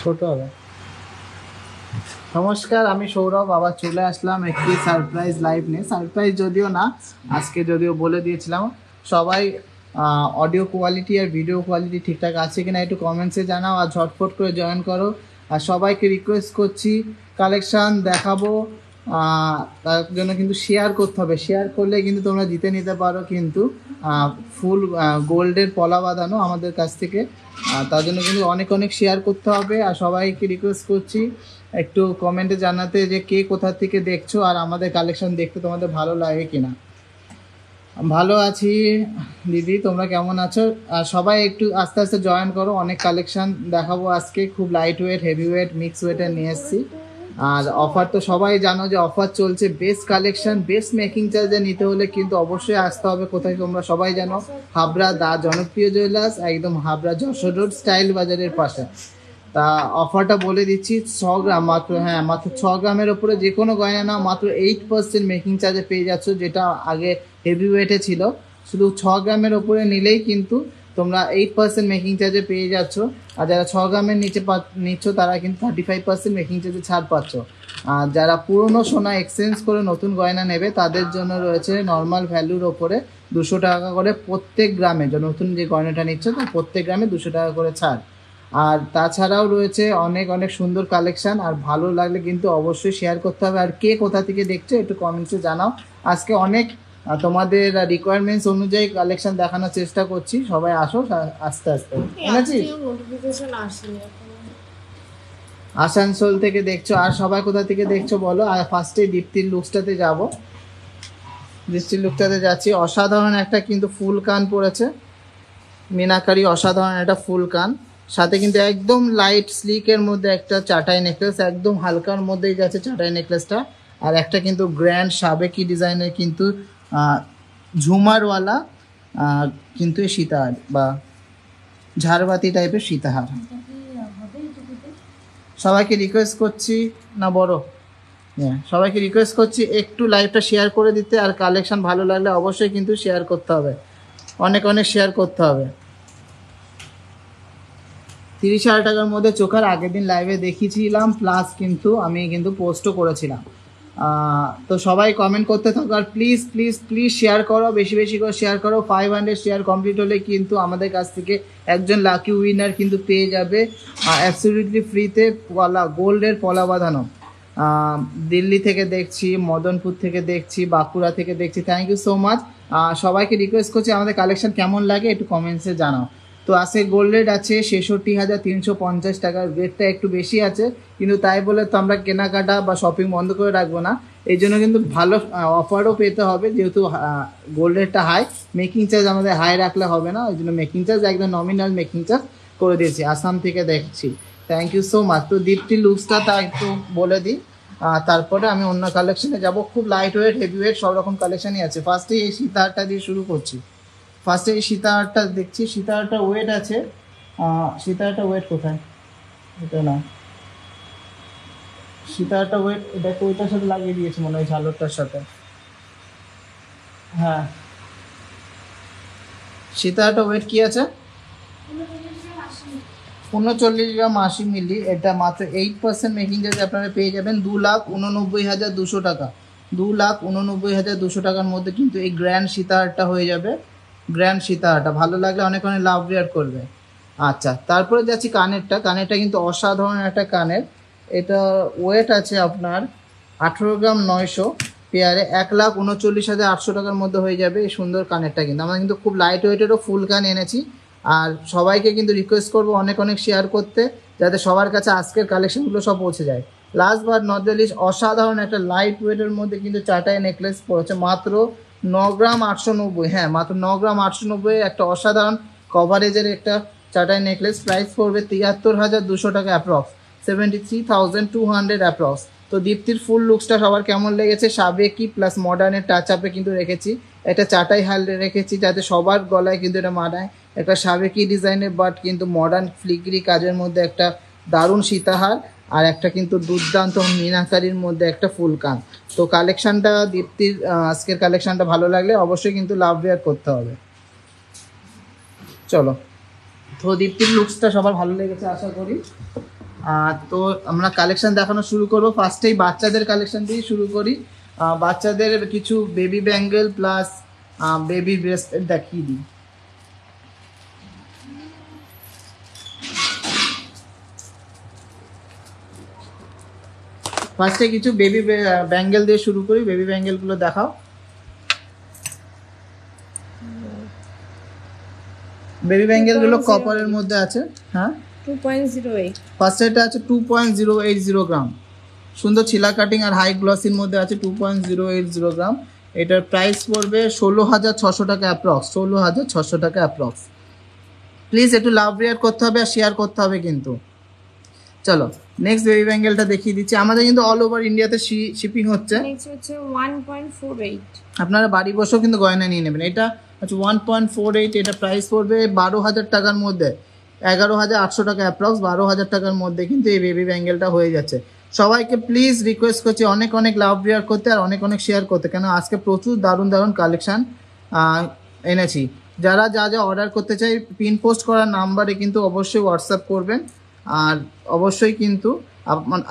ছোট হবে। নমস্কার, আমি সৌরভ আবার চলে আসলাম একটি সারপ্রাইজ লাইভ নিয়ে। সারপ্রাইজ যদিও না, আজকে যদিও বলে দিয়েছিলাম। সবাই অডিও কোয়ালিটি আর ভিডিও কোয়ালিটি ঠিকঠাক আছে কিনা একটু কমেন্টসে জানাও, আর ঝটফট করে জয়েন করো। আর সবাইকে রিকোয়েস্ট করছি, কালেকশান দেখাবো, তার জন্য কিন্তু শেয়ার করতে হবে। শেয়ার করলে কিন্তু তোমরা জিতে নিতে পারো কিন্তু ফুল গোল্ডের পলা বাঁধানো আমাদের কাছ থেকে। তার জন্য কিন্তু অনেক অনেক শেয়ার করতে হবে। আর সবাইকে রিকোয়েস্ট করছি একটু কমেন্টে জানাতে যে কে কোথা থেকে দেখছো, আর আমাদের কালেকশন দেখতে তোমাদের ভালো লাগে কিনা। ভালো আছি দিদি, তোমরা কেমন আছো? আর সবাই একটু আস্তে আস্তে জয়েন করো, অনেক কালেকশন দেখাবো আজকে। খুব light weight, heavy weight, mix ওয়েটের নিয়ে এসেছি। আর অফার তো সবাই জানো যে অফার চলছে। বেস্ট কালেকশন, বেস্ট মেকিং চার্জে নিতে হলে কিন্তু অবশ্যই আসতে হবে কোথায় তোমরা সবাই জানো, হাবড়া দা জনপ্রিয় জুয়েলার্স, একদম হাবড়া যশোর রোড স্টাইল বাজারের পাশে। তা অফারটা বলে দিচ্ছি, 6 গ্রাম মাত্র, হ্যাঁ মাত্র 6 গ্রামের ওপরে যে কোনো গয়না নাও মাত্র 8% মেকিং চার্জে পেয়ে যাচ্ছ, যেটা আগে হেভি ওয়েটে ছিল। শুধু 6 গ্রামের ওপরে নিলেই কিন্তু তোমরা 8% মেকিং চার্জে পেয়ে যাচ্ছ। আর যারা 6 গ্রামের নিচে নিচ্ছ তারা কিন্তু 35% মেকিং চার্জে ছাড় পাচ্ছ। আর যারা পুরনো সোনা এক্সচেঞ্জ করে নতুন গয়না নেবে তাদের জন্য রয়েছে নর্মাল ভ্যালুর ওপরে 200 টাকা করে প্রত্যেক গ্রামে। নতুন যে গয়নাটা নিচ্ছ তো প্রত্যেক গ্রামে 200 টাকা করে ছাড়। আর তাছাড়াও রয়েছে অনেক অনেক সুন্দর কালেকশন। আর ভালো লাগলে কিন্তু অবশ্যই শেয়ার করতে হবে। আর কে কোথা থেকে দেখছো একটু কমেন্টসে জানাও। আজকে অনেক তোমাদের রিকোয়ারমেন্টস অনুযায়ী কালেকশন দেখানোর চেষ্টা করছি। সবাই আসো আস্তে আস্তে। আসানসোল থেকে দেখছো, আর সবাই কোথা থেকে দেখছো বলো। আর ফার্স্টে দীপ্তির লুকসটাতে যাব, দীপ্তির লুকটাতে যাচ্ছি। অসাধারণ একটা কিন্তু ফুল কান পড়েছে, মিনাকারি অসাধারণ একটা ফুল কান, সাথে কিন্তু একদম লাইট স্লিকের মধ্যে একটা চাটাই নেকলেস, একদম হালকার মধ্যেই যাচ্ছে চাটাই নেকলেসটা। আর একটা কিন্তু গ্র্যান্ড সাবেকি ডিজাইনের কিন্তু ঝুমারওয়ালা কিন্তু সীতাহার বা ঝাড়বাতি টাইপের সীতাহার। সবাইকে রিকোয়েস্ট করছি, না বড়, হ্যাঁ সবাইকে রিকোয়েস্ট করছি একটু লাইভটা শেয়ার করে দিতে। আর কালেকশন ভালো লাগলে অবশ্যই কিন্তু শেয়ার করতে হবে, অনেক অনেক শেয়ার করতে হবে। 30,000 টাকার মধ্যে চোকার আগের দিন লাইভে দেখিয়েছিলাম, প্লাস কিন্তু আমি কিন্তু পোস্টও করেছিলাম। তো সবাই কমেন্ট করতে থাকো। আর প্লিজ প্লিজ প্লিজ শেয়ার করো, বেশি বেশি করে শেয়ার করো। 500 শেয়ার কমপ্লিট হলে কিন্তু আমাদের কাছ থেকে একজন লাকি উইনার কিন্তু পেয়ে যাবে অ্যাবসলিউটলি ফ্রিতে পলা, গোল্ডের পলা বাঁধানো। দিল্লি থেকে দেখছি, মদনপুর থেকে দেখছি, বাঁকুড়া থেকে দেখছি। Thank you so much. সবাইকে রিকোয়েস্ট করছি আমাদের কালেকশন কেমন লাগে একটু কমেন্টসে জানাও। তো আজকে গোল্ড রেট আছে 66,350 টাকা, রেটটা একটু বেশি আছে, কিন্তু তাই বলে তো আমরা কেনাকাটা বা শপিং বন্ধ করে রাখবো না। এই জন্য কিন্তু ভালো অফারও পেতে হবে, যেহেতু গোল্ড রেটটা হাই, মেকিং চার্জ আমাদের হাই রাখলে হবে না। ওই জন্য মেকিং চার্জ একদম নমিনাল মেকিং চার্জ করে দিয়েছি। আসাম থেকে দেখছি, থ্যাংক ইউ সো মাচ। তো দীপ্তি লুকসটা তা একটু বলে দিই, তারপরে আমি অন্য কালেকশনে যাব। খুব লাইট ওয়েট, হেভি ওয়েট সব রকম কালেকশনই আছে। ফার্স্টে এই সীতাহারটা দিয়ে শুরু করছি। ফার্স্টে এই সীতাহারটা দেখছি, সীতাহারটা ওয়েট আছে, সীতাহারটা ওয়েট কোথায়, এটা না, সীতাহারটা ওয়েট, এটা ওইটার সাথে লাগিয়ে দিয়েছি মনে হয়, ঝালরটার সাথে। হ্যাঁ সীতাহারটা ওয়েট কি আছে, 39 গ্রাম 80 মিলি। এটা মাত্র 8% মেকিং চার্জ আপনারা পেয়ে যাবেন 2,89,200 টাকা। 2,89,200 টাকার মধ্যে কিন্তু এই গ্র্যান্ড সীতাহারটা হয়ে যাবে। গ্র্যান্ড সীতাহারটা ভালো লাগলে অনেক অনেক লাভ রেয়ার করবে। আচ্ছা, তারপরে যাচ্ছি কানেরটা। কানেরটা কিন্তু অসাধারণ একটা কানের। এটা ওয়েট আছে আপনার 18 গ্রাম 900, পেয়ারে 1,39,800 টাকার মধ্যে হয়ে যাবে এই সুন্দর কানেরটা। কিন্তু আমরা কিন্তু খুব লাইট ওয়েটেরও ফুল কান এনেছি। আর সবাইকে কিন্তু রিকোয়েস্ট করবো অনেক অনেক শেয়ার করতে, যাতে সবার কাছে আজকের কালেকশনগুলো সব পৌঁছে যায়। Last but not the least, অসাধারণ একটা লাইট ওয়েটের মধ্যে কিন্তু চাটাই নেকলেস পড়েছে মাত্র 9 গ্রাম 890। হ্যাঁ, মাত্র 9 গ্রাম 890 একটা অসাধারণ কভারেজের একটা চাটাই নেকলেস। প্রাইস পড়বে 73,200 টাকা অ্যাপ্রক্স, 73,200 অ্যাপ্রক্স। তো দীপ্তির ফুল লুকসটা সবার কেমন লেগেছে? সাবেকি প্লাস মডার্নের টাচ আপে কিন্তু রেখেছি, একটা চাটাই হাল রেখেছি যাতে সবার গলায় কিন্তু এটা মানায়। একটা সাবেকি ডিজাইনের বাট কিন্তু মডার্ন ফ্লিগ্রি কাজের মধ্যে একটা দারুণ সীতাহার, আর একটা কিন্তু দুর্দান্ত মিনাকারির মধ্যে একটা ফুল কান। তো কালেকশনটা দীপ্তির আজকের কালেকশনটা ভালো লাগলে অবশ্যই কিন্তু লাভ ওয়্যার করতে হবে। চলো, তো দীপ্তির লুকসটা সবার ভালো লেগেছে আশা করি। তো আমরা কালেকশন দেখানো শুরু করবো। ফার্স্টেই বাচ্চাদের কালেকশন দিয়ে শুরু করি। বাচ্চাদের কিছু baby bangle plus baby bracelet দেখিয়ে দিই। ফার্স্টে কিছু বেবি ব্যাঙ্গেল দিয়ে শুরু করি। বেবি ব্যাঙ্গেলগুলো দেখাও। বেবি ব্যাঙ্গেলগুলো কপারের মধ্যে আছে। হ্যাঁ, 2.08। ফার্স্ট এটা আছে 2.080 গ্রাম, সুন্দর ছিলা কাটিং আর হাই গ্লসির মধ্যে আছে 2.080 গ্রাম। এটার প্রাইস পড়বে 16,600 টাকা অ্যাপ্রক্স, 16,600 টাকা অ্যাপ্রক্স। প্লিজ একটু লাভ রেয়ার করতে হবে আর শেয়ার করতে হবে কিন্তু। চলো নেক্সট বেবি ব্যাঙ্গেলটা দেখিয়ে দিচ্ছি। আমাদের কিন্তু অল ওভার ইন্ডিয়াতে শিপিং হচ্ছে। নেক্সট হচ্ছে 1.48। আপনারা বাড়ি বসেও কিন্তু গয়না নিয়ে নেবেন। এটা হচ্ছে 1.48। এটা প্রাইস পড়বে 12,000 টাকার মধ্যে, 11,800 টাকা অ্যাপ্রক্স। 12,000 টাকার মধ্যে কিন্তু এই বেবি ব্যাঙ্গেলটা হয়ে যাচ্ছে। সবাইকে প্লিজ রিকোয়েস্ট করছি অনেক অনেক লাভ রেয়ার করতে আর অনেক অনেক শেয়ার করতে, কেন আজকে প্রচুর দারুণ দারুণ কালেকশান এনেছি। যারা যা যা অর্ডার করতে চাই পিন পোস্ট করার নাম্বারে কিন্তু অবশ্যই হোয়াটসঅ্যাপ করবেন। আর অবশ্যই কিন্তু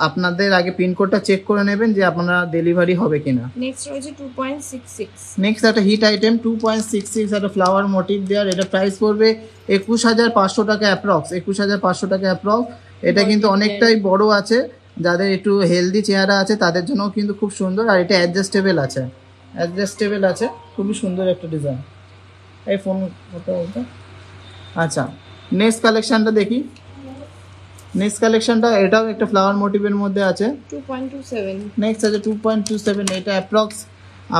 আপনাদের আগে পিনকোডটা চেক করে নেবেন যে আপনারা ডেলিভারি হবে কিনা। নেক্সট রয়েছে 2.66। নেক্সট একটা হিট আইটেম 2.66, একটা ফ্লাওয়ার মোটিভ দেওয়ার। এটা প্রাইস পড়বে 21,500 টাকা অ্যাপ্রক্স, 21,500 টাকা অ্যাপ্রক্স। এটা কিন্তু অনেকটাই বড় আছে, যাদের একটু হেলদি চেহারা আছে তাদের জন্যও কিন্তু খুব সুন্দর। আর এটা অ্যাডজাস্টেবল আছে, অ্যাডজাস্টেবল আছে, খুবই সুন্দর একটা ডিজাইন। এই ফোন বলতে। আচ্ছা, নেক্সট কালেকশনটা দেখি। নেক্সট কালেকশনটা এটাও একটা ফ্লাওয়ার মোটিভের মধ্যে আছে, 2.27। নেক্সট আছে 2.27। এটা অ্যাপ্রক্স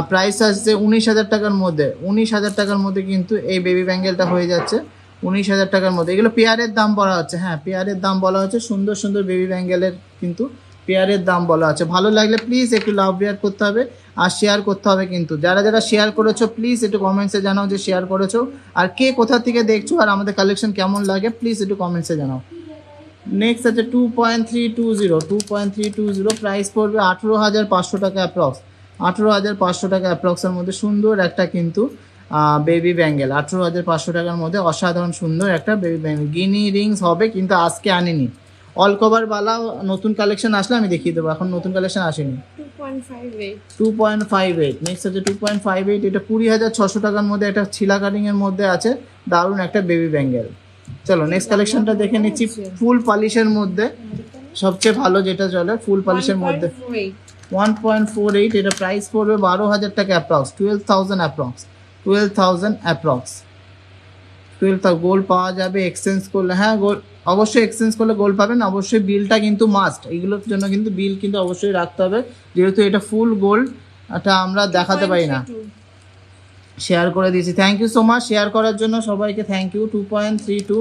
প্রাইস আসছে 19,000 টাকার মধ্যে, 19,000 টাকার মধ্যে কিন্তু এই বেবি ব্যাঙ্গেলটা হয়ে যাচ্ছে 19,000 টাকার মধ্যে। এগুলো পেয়ারের দাম বলা হচ্ছে। হ্যাঁ, পেয়ারের দাম বলা হচ্ছে। সুন্দর সুন্দর বেবি ব্যাঙ্গেলের কিন্তু পেয়ারের দাম বলা আছে। ভালো লাগলে প্লিজ একটু লাভ শেয়ার করতে হবে আর শেয়ার করতে হবে কিন্তু। যারা যারা শেয়ার করেছো প্লিজ একটু কমেন্টসে জানাও যে শেয়ার করেছো, আর কে কোথা থেকে দেখছো আর আমাদের কালেকশন কেমন লাগে প্লিজ একটু কমেন্টসে জানাও। নেক্সট আছে 2.320, 2.320 প্রাইস পড়বে 18,500 টাকা অ্যাপ্রক্স, 18,500 টাকা অ্যাপ্রক্সের মধ্যে সুন্দর একটা কিন্তু বেবি ব্যাঙ্গেল। 18,500 টাকার মধ্যে অসাধারণ সুন্দর একটা বেবি ব্যাঙ্গেল। গিনি রিংস হবে কিন্তু আজকে আনিনি, অল কভার বালা নতুন কালেকশন আসলে আমি দেখিয়ে দেবো, এখন নতুন কালেকশন আসেনি। 2.58। নেক্সট আছে 2.58। এটা 20,600 টাকার মধ্যে একটা ছিলা কাটিংয়ের মধ্যে আছে, দারুণ একটা বেবি ব্যাঙ্গেল। চলো নেক্সট কালেকশনটা দেখে নিচ্ছি। ফুল পলিশের মধ্যে সবচেয়ে ভালো যেটা চলে, ফুল পলিশের মধ্যে 1.48। এটা প্রাইস পড়বে 12,000 টাকা অ্যাপ্রক্স, 12,000 অ্যাপ্রক্স, 12,000 অ্যাপ্রক্স। 12,000 গোল্ড পাওয়া যাবে এক্সচেঞ্জ করলে। হ্যাঁ, গোল্ড অবশ্যই এক্সচেঞ্জ করলে গোল্ড পাবেন। অবশ্যই বিলটা কিন্তু মাস্ট, এগুলোর জন্য কিন্তু বিল কিন্তু অবশ্যই রাখতে হবে, যেহেতু এটা ফুল গোল্ড, এটা আমরা দেখাতে পারি না। শেয়ার করে দিয়েছি, thank you so much share করার জন্য সবাইকে, থ্যাংক ইউ। 2.32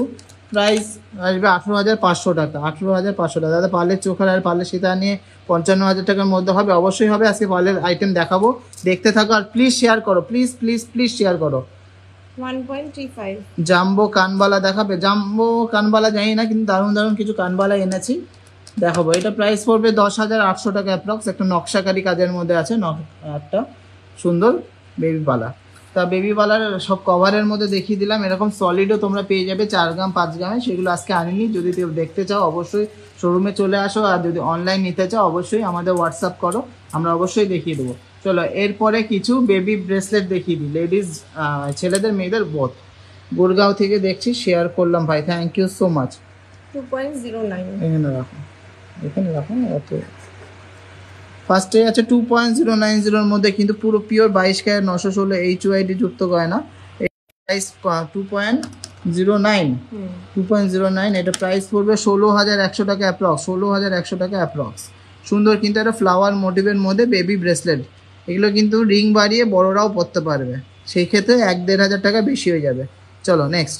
প্রাইস আসবে 18,500 টাকা, 18,500 টাকা। দাদা পার্লের চোখার আর পার্লের সীতা নিয়ে 55,000 টাকার মধ্যে হবে, অবশ্যই হবে। আজকে পার্লের আইটেম দেখাবো, দেখতে থাকো আর প্লিজ শেয়ার করো, প্লিজ প্লিজ প্লিজ শেয়ার করো। 1.35 জাম্বো কানবালা দেখাবে? জাম্বো কানবালা জানি না, কিন্তু দারুণ দারুণ কিছু কানবালা এনেছি, দেখাবো। এটা প্রাইস পড়বে 10,800 টাকা অ্যাপ্রক্স। একটা নকশাকারি কাজের মধ্যে আছে, একটা সুন্দর বেবি বালা। তা বেবি বালার সব কভারের মধ্যে দেখিয়ে দিলাম। এরকম সলিডও তোমরা পেয়ে যাবে 4 গ্রাম 5 গ্রামে, সেগুলো আজকে আনিনি। যদি কেউ দেখতে চাও অবশ্যই শোরুমে চলে আসো, আর যদি অনলাইন নিতে চাও অবশ্যই আমাদের হোয়াটসঅ্যাপ করো, আমরা অবশ্যই দেখিয়ে দেবো। চলো এরপরে কিছু বেবি ব্রেসলেট দেখিয়ে দিই, লেডিস ছেলেদের মেয়েদের বোথ। গুরগাঁও থেকে দেখছি, শেয়ার করলাম ভাই, থ্যাংক ইউ সো মাচ। 2.09 এখানে রাখো, এখানে রাখো। ফার্স্টে আছে 2.090 মধ্যে, কিন্তু পুরো পিওর 22 ক্যারেট 916 HYD যুক্ত গয়না। প্রাইস 2.09, 2.09। এটা প্রাইস পড়বে 16,100 টাকা অ্যাপ্রক্স, 16,100 টাকা অ্যাপ্রক্স। সুন্দর কিন্তু একটা ফ্লাওয়ার মোটিভের মধ্যে বেবি ব্রেসলেট। এগুলো কিন্তু রিং বাড়িয়ে বড়রাও পরতে পারবে, সেই ক্ষেত্রে 1-1.5 টাকা বেশি হয়ে যাবে। চলো নেক্সট।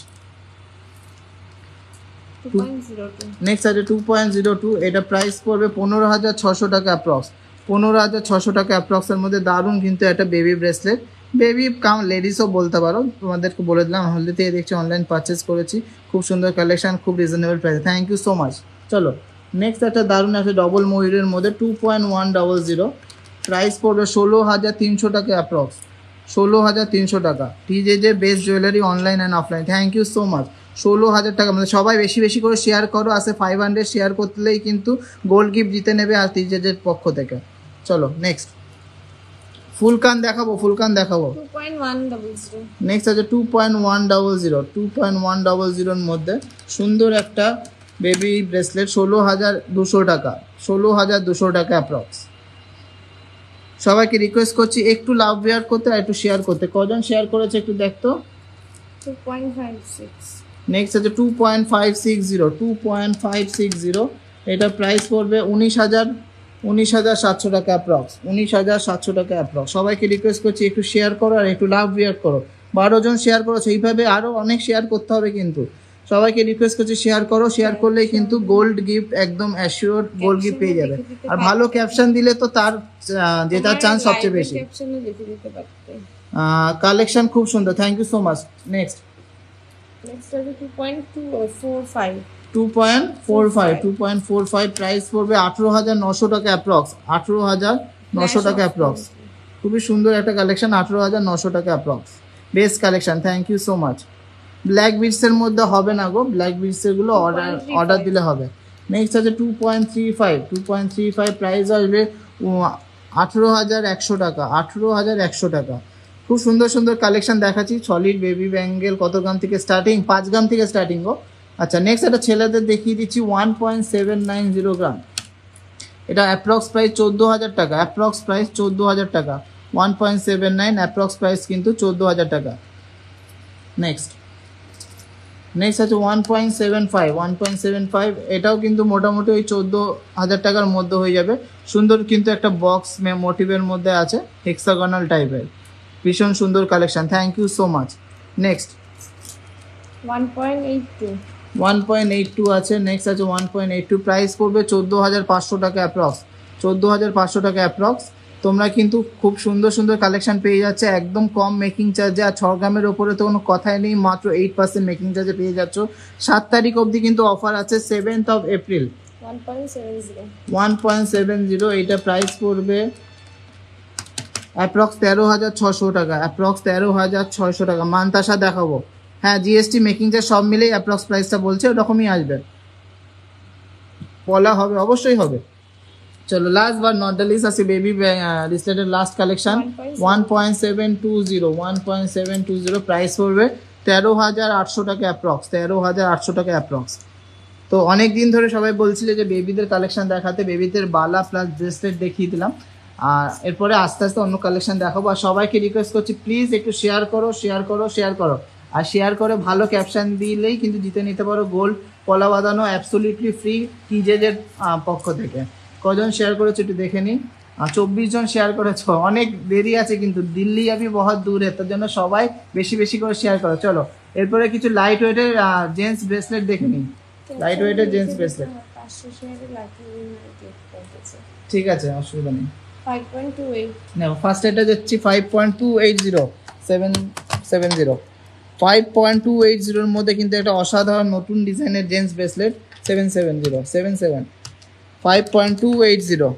2.02 নেক্সট আছে 2.02। এটা প্রাইস পড়বে 15,600 টাকা অ্যাপ্রক্স, 15,600 টাকা অ্যাপ্রক্সের মধ্যে দারুণ কিন্তু একটা বেবি ব্রেসলেট, বেবি কাম লেডিসও বলতে পারো। তোমাদেরকে বলে দিলাম, হলদি থেকে দেখছি অনলাইন পারচেস করেছি, খুব সুন্দর কালেকশন, খুব reasonable price. Thank you so much. চলো নেক্সট একটা দারুণ আছে ডবল ময়ূরের মধ্যে 2.100, প্রাইস পড়বে 16,300 টাকা অ্যাপ্রক্স, 16,300 টাকা। TJJ best jewellery online and offline. Thank you so much. 16,000 টাকা মানে সবাই বেশি বেশি করে শেয়ার করো, আসে 500 শেয়ার করলেই কিন্তু গোল্ড গিফট জিতে নেবে আর TJJের পক্ষ থেকে। চলো নেক্সট। ফুলকান দেখাবো, ফুলকান দেখাবো। 2.100 নেক্সট আছে 2.100, 2.100 মধ্যে সুন্দর একটা বেবি ব্রেসলেট, 16,200 টাকা, 16,200 টাকা অ্যাপ্রক্স। সবাইকে রিকোয়েস্ট করছি একটু লাভ শেয়ার করতে আর একটু শেয়ার করতে। কজন শেয়ার করেছে একটু দেখতো। 2.56 নেক্সট আছে 2.560, 2.560। এটা প্রাইস পড়বে 19,700 টাকা অ্যাপ্রক্স, 19,700 টাকা অ্যাপ্রক্স। সবাইকে রিকোয়েস্ট করছি একটু শেয়ার করো আর একটু লাভ শেয়ার করো। 12 জন শেয়ার করো, সেইভাবে আরও অনেক শেয়ার করতে হবে কিন্তু। সবাইকে রিকোয়েস্ট করছি শেয়ার করো, শেয়ার করলেই কিন্তু গোল্ড গিফট একদম অ্যাসিওর গোল্ড গিফট পেয়ে যাবে। আর ভালো ক্যাপশন দিলে তো তার জেতার চান্স সবচেয়ে বেশি। ক্যাপশনে লিখে দিতে পারতে। কালেকশন খুব সুন্দর, thank you so much. Next next আছে 2.245 2.45, 2.45 প্রাইস পড়বে 18,900 টাকা অ্যাপ্রক্স, 18,900 টাকা অ্যাপ্রক্স। খুবই সুন্দর একটা কালেকশন, 18,900 টাকা approx. Best collection, thank you so much. Black বিটসের মধ্যে হবে না গো, ব্ল্যাক বিটসের গুলো অর্ডার দিলে হবে। নেক্সট আছে 2.35, 2.35 প্রাইস আসবে 18,100 টাকা, 18,100 টাকা। খুব সুন্দর সুন্দর কালেকশন দেখাচ্ছি। সলিড বেবি ব্যাঙ্গেল কত গ্রাম থেকে স্টার্টিং? 5 গ্রাম থেকে স্টার্টিং গো। আচ্ছা নেক্সট একটা ছেলেদের দেখিয়ে দিচ্ছি 1.790 গ্রাম। এটা অ্যাপ্রক্স প্রাইস 14,000 টাকা, অ্যাপ্রক্স প্রাইস 14,000 টাকা। 1.79 অ্যাপ্রক্স প্রাইস কিন্তু 14,000 টাকা। নেক্সট আছে 1.75, 1.75 এটাও কিন্তু মোটামুটি ওই 14,000 টাকার মধ্যে হয়ে যাবে। সুন্দর কিন্তু একটা বক্স মোটিভের মধ্যে আছে, হেক্সাগনাল টাইপের, ভীষণ সুন্দর collection. Thank you so much. Next 1.82 1.82 আছে। নেক্সট আছে 1.82, প্রাইস পড়বে 14,500 টাকা অ্যাপ্রক্স, 14,500 টাকা অ্যাপ্রক্স। তোমরা কিন্তু খুব সুন্দর সুন্দর কালেকশন পেয়ে যাচ্ছে একদম কম মেকিং চার্জে। আর 6 গ্রামের ওপরে তো কোনো কথাই নেই, মাত্র 8% মেকিং চার্জে পেয়ে যাচ্ছ। 7 তারিখ অবধি কিন্তু অফার আছে, 7th of April। 1.70 এইটা প্রাইস পড়বে অ্যাপ্রক্স 13,600 টাকা, অ্যাপ্রক্স 13,600 টাকা। মানতাসা দেখাবো, হ্যাঁ জিএসটি মেকিং চার্জ সব মিলেই অ্যাপ্রক্স প্রাইসটা বলছে, ওরকমই আসবে, বলা হবে, অবশ্যই হবে। চলো last but not the least আছে বেবি ব্রেসলেটের লাস্ট কালেকশন 1.720, 1.720 প্রাইস পড়বে 13,800 টাকা অ্যাপ্রক্স, 13,800 টাকা অ্যাপ্রক্স। তো অনেক দিন ধরে সবাই বলছিল যে বেবিদের কালেকশন দেখাতে, বেবিদের বালা প্লাস ব্রেসলেট দেখিয়ে দিলাম। আর এরপরে আস্তে আস্তে অন্য কালেকশন দেখাবো। আর সবাইকে রিকোয়েস্ট করছি প্লিজ একটু শেয়ার করো, শেয়ার করো, শেয়ার করো। আর শেয়ার করে ভালো ক্যাপশন দিলেই কিন্তু জিতে নিতে পারো গোল্ড পলা বাঁধানো অ্যাবসলিউটলি ফ্রি TJJের পক্ষ থেকে। কজন শেয়ার করেছো একটু দেখে নিই। 24 জন শেয়ার করেছো, অনেক দেরি আছে কিন্তু, দিল্লি আমি বহুত দূরে, তার জন্য সবাই বেশি বেশি করে শেয়ার করো। চলো এরপরে কিছু লাইট ওয়েটের জেন্টস ব্রেসলেট দেখে নিই। লাইট ওয়েটের জেন্টস ব্রেসলেট, 500 শেয়ারে লাকি গিফট করতেছে। ঠিক আছে অসুবিধা নেই। 5.28 না ফার্স্ট এটা যাচ্ছি 5.280, 770, 5.280 এর মধ্যে কিন্তু একটা অসাধারণ নতুন ডিজাইনের জেন্টস ব্রেসলেট 770, 5.280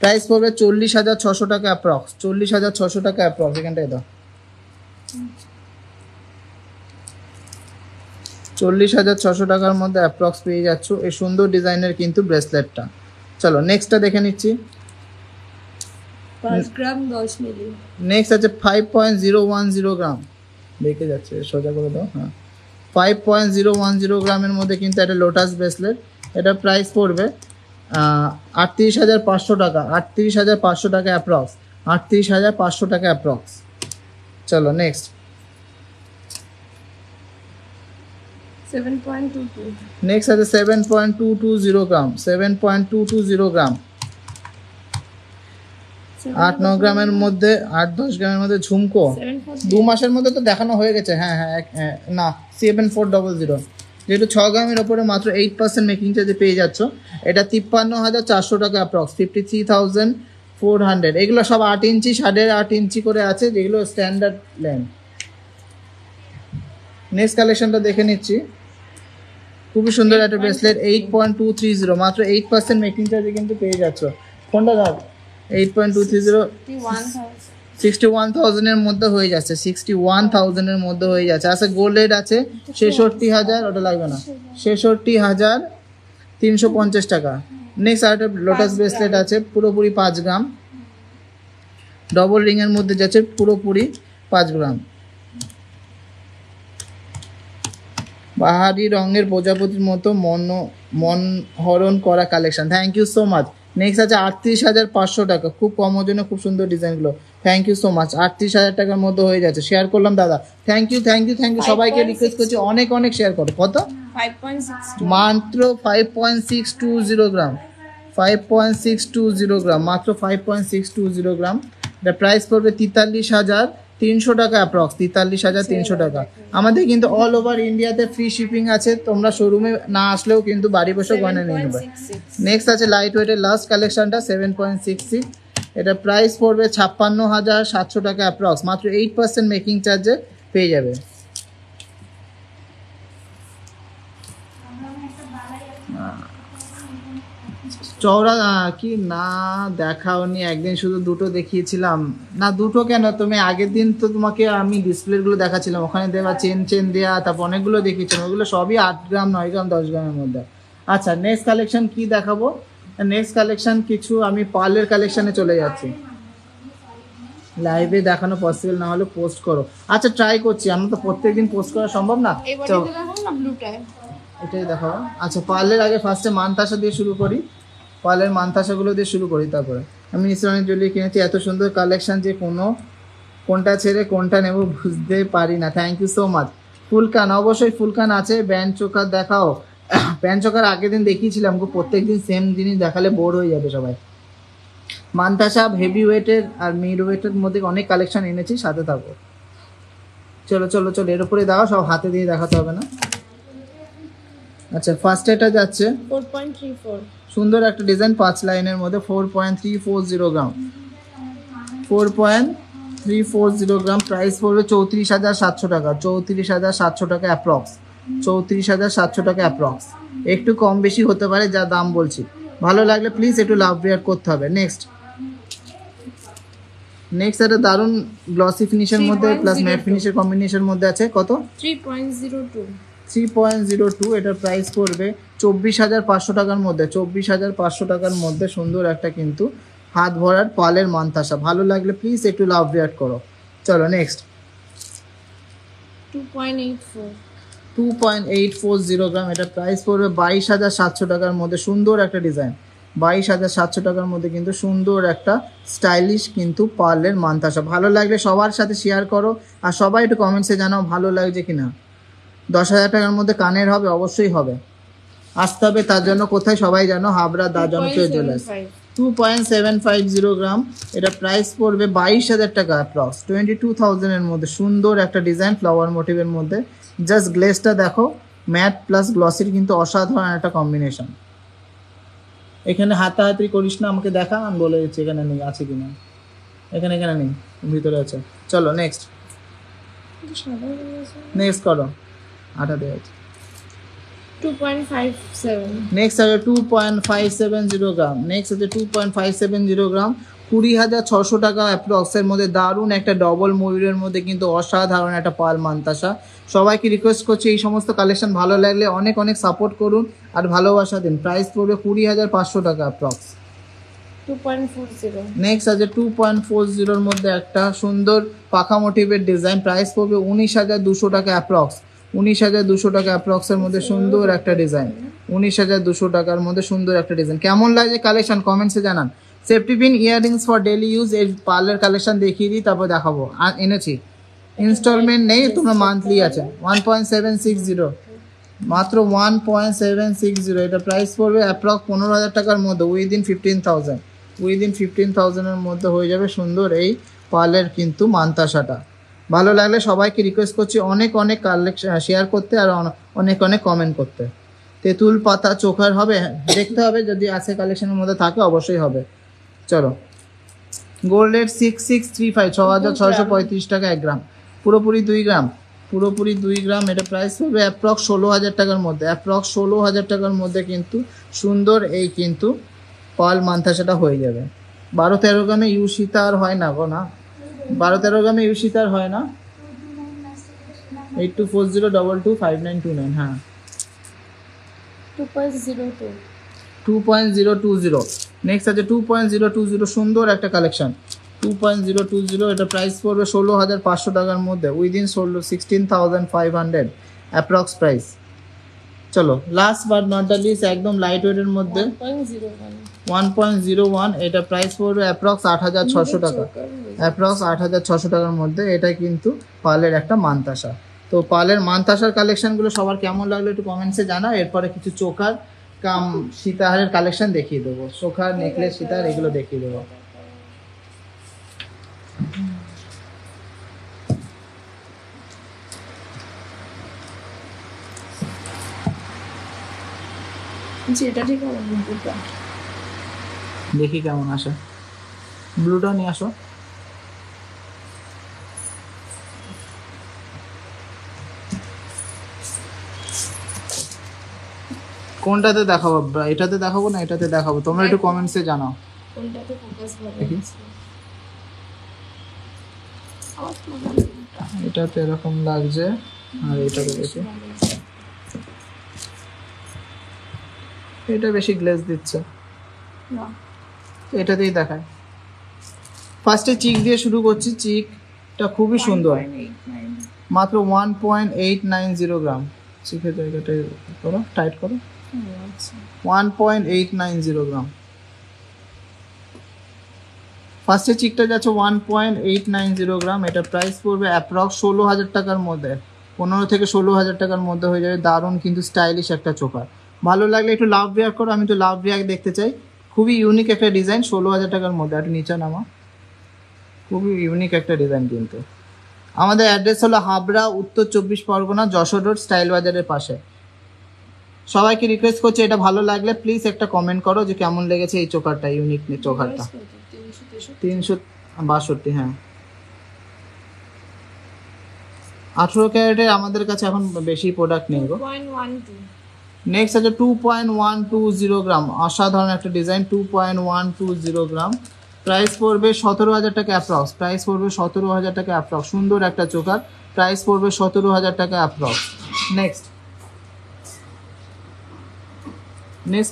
প্রাইস পড়বে 40,600 টাকা অ্যাপ্রক্স, 40,600 টাকা অ্যাপ্রক্স। এখানটায় দাও 40,600 টাকার মধ্যে অ্যাপ্রক্স পেয়ে যাচ্ছ এই সুন্দর ডিজাইনের কিন্তু ব্রেসলেটটা। চলো নেক্সটটা দেখে নিচ্ছি। 5 গ্রাম 10 মিলি। নেক্সট আছে 5.010 গ্রাম, দেখে যাচ্ছে সোজা করে দাও, হ্যাঁ 5.010 গ্রামের মধ্যে কিন্তু একটা লোটাস ব্রেসলেট। এটা প্রাইস পড়বে 38,500 টাকা, 38,500 টাকা অ্যাপ্রক্স, 38,500 টাকা অ্যাপ্রক্স। চলো নেক্সট। 7.22. নেক্সট আছে 7.220 গ্রাম, 7.220 গ্রাম, 8-9 গ্রামের মধ্যে, 8-10 গ্রামের মধ্যে ঝুমকো। 2 মাসের মধ্যে তো দেখানো হয়ে গেছে। হ্যাঁ হ্যাঁ না 7400, যেহেতু 6 গ্রামের ওপরে মাত্র 8% মেকিং চার্জে পেয়ে যাচ্ছ। এটা 53,400 টাকা অ্যাপ্রক্স, 53,400। এগুলো সব 8 ইঞ্চি 8.5 ইঞ্চি করে আছে, যেগুলো স্ট্যান্ডার্ড লেন্থ। নেক্সট কালেকশনটা দেখে নিচ্ছি। খুবই সুন্দর একটা ব্রেসলেট, 8.230, মাত্র 8% মেকিং চার্জে কিন্তু পেয়ে যাচ্ছ। কোনটা দাও? 8.230, 61,000 এর মধ্যে হয়ে যাচ্ছে, 61,000 এর মধ্যে হয়ে যাচ্ছে। আচ্ছা গোল্ডের আছে 66,000, ওটা লাগবে না, 66,350 টাকা। নেক্সট আরেকটা লোটাস ব্রেসলেট আছে পুরোপুরি 5 গ্রাম, ডবল রিং এর মধ্যে যাচ্ছে পুরোপুরি 5 গ্রাম, বাহারি রঙের প্রজাপতির মতো মনহরণ করা collection. Thank you so much. Next আছে 38,500 টাকা, খুব কম ওজনে খুব সুন্দর ডিজাইনগুলো। Thank you so much. 38,000 টাকার মধ্যে হয়ে যাচ্ছে। শেয়ার করলাম দাদা, thank you thank you thank you. সবাইকে রিকোয়েস্ট করছি অনেক অনেক শেয়ার করো। কত? 5.62. মাত্র 5.620 গ্রাম, 5.620 গ্রাম, মাত্র 5.620 গ্রাম। এটা প্রাইস পড়বে 43,300 টাকা অ্যাপ্রক্স, 43,300 টাকা। আমাদের কিন্তু অল ওভার ইন্ডিয়াতে ফ্রি শিপিং আছে, তোমরা শোরুমে না আসলেও কিন্তু বাড়ি বসে গয়না নিয়ে নেবে। 7.66. নেক্সট আছে লাইট ওয়েটের লাস্ট কালেকশনটা 7.66, এটা প্রাইস পড়বে 56,700 টাকা অ্যাপ্রক্স, মাত্র 8% মেকিং চার্জে পেয়ে যাবে। চওড়া কি না দেখাওনি, একদিন শুধু দুটো দেখিয়েছিলাম। না দুটো কেন, তুমি আগের দিন তো তোমাকে আমি ডিসপ্লেগুলো দেখাচ্ছিলাম, ওখানে দেওয়া চেন দেওয়া, তারপর অনেকগুলো দেখিয়েছিলাম, ওগুলো সবই 8 গ্রাম 9 গ্রাম 10 গ্রামের মধ্যে। আচ্ছা নেক্সট কালেকশন কি দেখাবো? নেক্সট কালেকশন কিছু আমি পার্লের কালেকশনে চলে যাচ্ছি। লাইভে দেখানো পসিবল না হলে পোস্ট করো। আচ্ছা ট্রাই করছি, আমরা তো প্রত্যেকদিন পোস্ট করা সম্ভব না। এই বডিটা দেখাবো না ব্লুটায়? এটাই দেখাবো। আচ্ছা পার্লের আগে ফার্স্টে মানতাসা দিয়ে শুরু করি, পার্লের মানতাসাগুলো দিয়ে শুরু করি। তারপরে আমি ইসলামিক জুয়েলারি কিনেছি, এত সুন্দর কালেকশন যে কোনটা ছেড়ে কোনটা নেব বুঝতে পারি না। Thank you so much. ফুলকান, অবশ্যই ফুলকান আছে। ব্যান্ড চোকার দেখাও। ব্যান্ড চোকার আগের দিন দেখিয়েছিলাম, প্রত্যেক দিন সেম জিনিস দেখালে বোর হয়ে যাবে সবাই। মানতাসা হেভি ওয়েটের আর মিড ওয়েটের মধ্যে অনেক কালেকশন এনেছি, সাথে থাকো। চলো চলো চলো, এর উপরে দাও, সব হাতে দিয়ে দেখাতে হবে না। আচ্ছা ফার্স্ট এটা যাচ্ছে 4.34. সুন্দর একটা ডিজাইন 5 লাইনের মধ্যে, 4.340 গ্রাম, 4.340 গ্রাম। প্রাইস পড়বে 34,700 টাকা, 34,700 টাকা অ্যাপ্রক্স, 34,700 টাকা অ্যাপ্রক্স। একটু কম বেশি হতে পারে যা দাম বলছি। ভালো লাগলে প্লিজ একটু লাভ রেয়ার করতে হবে। নেক্সট একটা দারুণ গ্লসি ফিনিশের মধ্যে প্লাস ম্যাট ফিনিশের কম্বিনেশন মধ্যে আছে। কত? 3.02. 3.02। এটার প্রাইস পড়বে 24,500 টাকার মধ্যে, 24,500 টাকার মধ্যে সুন্দর একটা কিন্তু হাত ভরার পালের মানতাসা। ভালো লাগলে প্লিজ একটু লাভ রিয়াক্ট করো। চলো নেক্সট 2.84. 2.840 গ্রাম, এটা প্রাইস পড়বে 22,700 টাকার মধ্যে। সুন্দর একটা ডিজাইন, 22,700 টাকার মধ্যে কিন্তু সুন্দর একটা স্টাইলিশ কিন্তু পার্লের মানতাসা। ভালো লাগলে সবার সাথে শেয়ার করো, আর সবাই একটু কমেন্টসে জানাও ভালো লাগছে কিনা। 10,000 টাকার মধ্যে কানের হবে, অবশ্যই হবে। আসতে হবে তার জন্য কোথায় সবাই জানো, হাবড়া দা জনপ্রিয় জুয়েলার্স। 2.750 গ্রাম, এটা প্রাইস পড়বে 22,000 টাকা অ্যাপ্রক্স, 22,000 এর মধ্যে। সুন্দর একটা ডিজাইন ফ্লাওয়ার মোটিভের মধ্যে। জাস্ট গ্লেসটা দেখো, ম্যাট প্লাস গ্লসির কিন্তু অসাধারণ একটা কম্বিনেশন। এখানে হাতাহাতি করিস না, আমাকে দেখা, আমি বলে দিচ্ছি এখানে নেই, আছে কিনা। এখানে নেই, ভিতরে আছে। চলো নেক্সট করো। আটা দেওয়া আছে। 2.57. নেক্সট আছে 2.570 গ্রাম, নেক্সট আছে 2.570 গ্রাম, 20,600 টাকা অ্যাপ্রক্সের মধ্যে। দারুণ একটা ডবল ময়ূরের মধ্যে কিন্তু অসাধারণ একটা পাল মানতাসা। সবাইকে রিকোয়েস্ট করছি এই সমস্ত কালেকশন ভালো লাগলে অনেক অনেক সাপোর্ট করুন আর ভালোবাসা দিন। প্রাইস পড়বে 20,500 টাকা অ্যাপ্রক্স। 2.40. নেক্সট আছে 2.40 মধ্যে একটা সুন্দর পাখা মোটিভের ডিজাইন। প্রাইস পড়বে 19,200 টাকা অ্যাপ্রক্স, 19,200 টাকা অ্যাপ্রক্সের মধ্যে সুন্দর একটা ডিজাইন। 19,200 টাকার মধ্যে সুন্দর একটা ডিজাইন। কেমন লাগছে কালেকশন কমেন্টসে জানান। Safety pin earrings for daily use, এই পার্লের কালেকশন দেখিয়ে দিই, তারপর দেখাবো। এনেছি, ইনস্টলমেন্ট নেই, তোমরা মান্থলি আছে। 1.760, মাত্র 1.760। এটা প্রাইস পড়বে অ্যাপ্রক্স 15,000 টাকার মধ্যে, উইদিন 15,000, উইদিন 15,000-এর মধ্যে হয়ে যাবে সুন্দর এই পার্লের কিন্তু মান্তাসাটা। ভালো লাগলে সবাইকে রিকোয়েস্ট করছি অনেক অনেক কালেকশন শেয়ার করতে আর অনেক অনেক কমেন্ট করতে। তেঁতুল পাতা চোখার হবে, দেখতে হবে, যদি আছে কালেকশনের মধ্যে থাকে অবশ্যই হবে। চলো, গোল্ড রেট 6635, 6,635 টাকা 1 গ্রাম, পুরোপুরি 2 গ্রাম, পুরোপুরি 2 গ্রাম। এটা প্রাইস হবে অ্যাপ্রক্স 16,000 টাকার মধ্যে, অ্যাপ্রক্স 16,000 টাকার মধ্যে কিন্তু সুন্দর এই কিন্তু পার্ল মান্তাসাটা হয়ে যাবে। 12-13 গ্রামে ইউসিতা আর হয় না গো, না 12-13 গ্রামে ইউসিতা আর হয় না। 8240225929, হ্যাঁ 2.02. 2.020। নেক্সট আছে 2.020, সুন্দর একটা কালেকশন 2.020। এটা প্রাইস পড়বে 16,500 টাকার মধ্যে, উইদিন 16,500 অ্যাপ্রক্স প্রাইস। চলো, last but not the least, একদম লাইট ওয়েটের মধ্যে 1.01. 1.01। এটা প্রাইস পড়বে অ্যাপ্রক্স 8,600 টাকা, অ্যাপ্রক্স 8,600 টাকার মধ্যে। এটা কিন্তু পার্লের একটা মান্তাসা। তো পার্লের মান্তাসার কালেকশনগুলো সবার কেমন লাগলো একটু কমেন্টসে জানা। এরপরে কিছু চোকার কাম সীতাহারের কালেকশন দেখিয়ে দেবো, চোখার নেকলেস সীতাহার এগুলো দেখিয়ে দেবো। যেটা ঠিক হবে ব্লুটা। দেখি কেমন আসে, ব্লুটা নিয়ে আসো। কোনটাতে দেখাবো, এটাতে দেখাবো না এটাতে দেখাবো, তোমরা একটু কমেন্টসে জানাও কোনটাতে ফোকাস ভালো দেখি। হচ্ছে। আমার তো মনে হয় ব্লুটা এটাতে এরকম লাগছে, আর এটাতে দেখি ভালো হচ্ছে। এটা বেশি গ্লেজ দিচ্ছে, না এটাতেই দেখায়। ফার্স্টে চিক দিয়ে শুরু করছি, চিকটা খুবই সুন্দর, 1.89. মাত্র 1.890 গ্রাম। চিকের জায়গাটা করো, টাইট করো, আচ্ছা 1.890 গ্রাম। ফার্স্টে চিকটা যাচ্ছে 1.890 গ্রাম। এটা প্রাইস পড়বে অ্যাপ্রক্স 16,000 টাকার মধ্যে, 15 থেকে 16,000 টাকার মধ্যে হয়ে যাবে। দারুণ কিন্তু স্টাইলিশ একটা চোকার। ভালো লাগলে একটু লাভ রিয়াক্ট করো, আমি তো লাভ রিয়াক্ট দেখতে চাই। খুবই ইউনিক একটা ডিজাইন, 16,000 টাকার মধ্যে। একটু নিচে নামা, খুবই ইউনিক একটা ডিজাইন কিন্তু। আমাদের অ্যাড্রেস হলো হাবড়া, উত্তর 24 পরগনা, যশোর রোড, স্টাইল বাজারের পাশে। সবাইকে রিকোয়েস্ট করছি এটা ভালো লাগলে প্লিজ একটা কমেন্ট করো যে কেমন লেগেছে এই চোকারটা, ইউনিক চোকারটা। 362, হ্যাঁ 18 ক্যারেটের আমাদের কাছে এখন বেশি প্রোডাক্ট নেই গো। 2.12. নেক্সট আছে 2.120 গ্রাম, অসাধারণ একটা ডিজাইন। 2.120 গ্রাম, প্রাইস পড়বে 17,000 টাকা অ্যাপ্রক্স, প্রাইস পড়বে 17,000 টাকা অ্যাপ্রক্স। সুন্দর একটা চোকার, প্রাইস পড়বে 17,000 টাকা অ্যাপ্রক্স। নেক্সট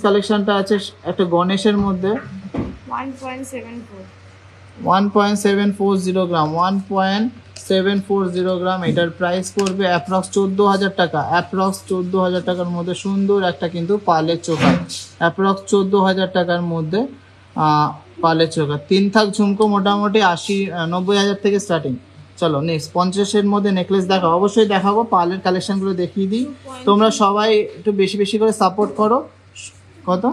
কালেকশনটা আছে একটা গণেশের মধ্যে 1.74. 1.740 গ্রাম, 1.740 গ্রাম। এটার প্রাইস পড়বে অ্যাপ্রক্স 14,000 টাকা, অ্যাপ্রক্স 14,000 টাকার মধ্যে সুন্দর একটা কিন্তু পার্লের চোকার, অ্যাপ্রক্স 14,000 টাকার মধ্যে পার্লের চোকার। 3 থাক ঝুমকো মোটামুটি 90,000 থেকে স্টার্টিং। চলো নেক্সট 50-এর মধ্যে নেকলেস দেখাও, অবশ্যই দেখাবো। পার্লের কালেকশনগুলো দেখিয়ে দিই, তোমরা সবাই একটু বেশি বেশি করে সাপোর্ট করো। কত?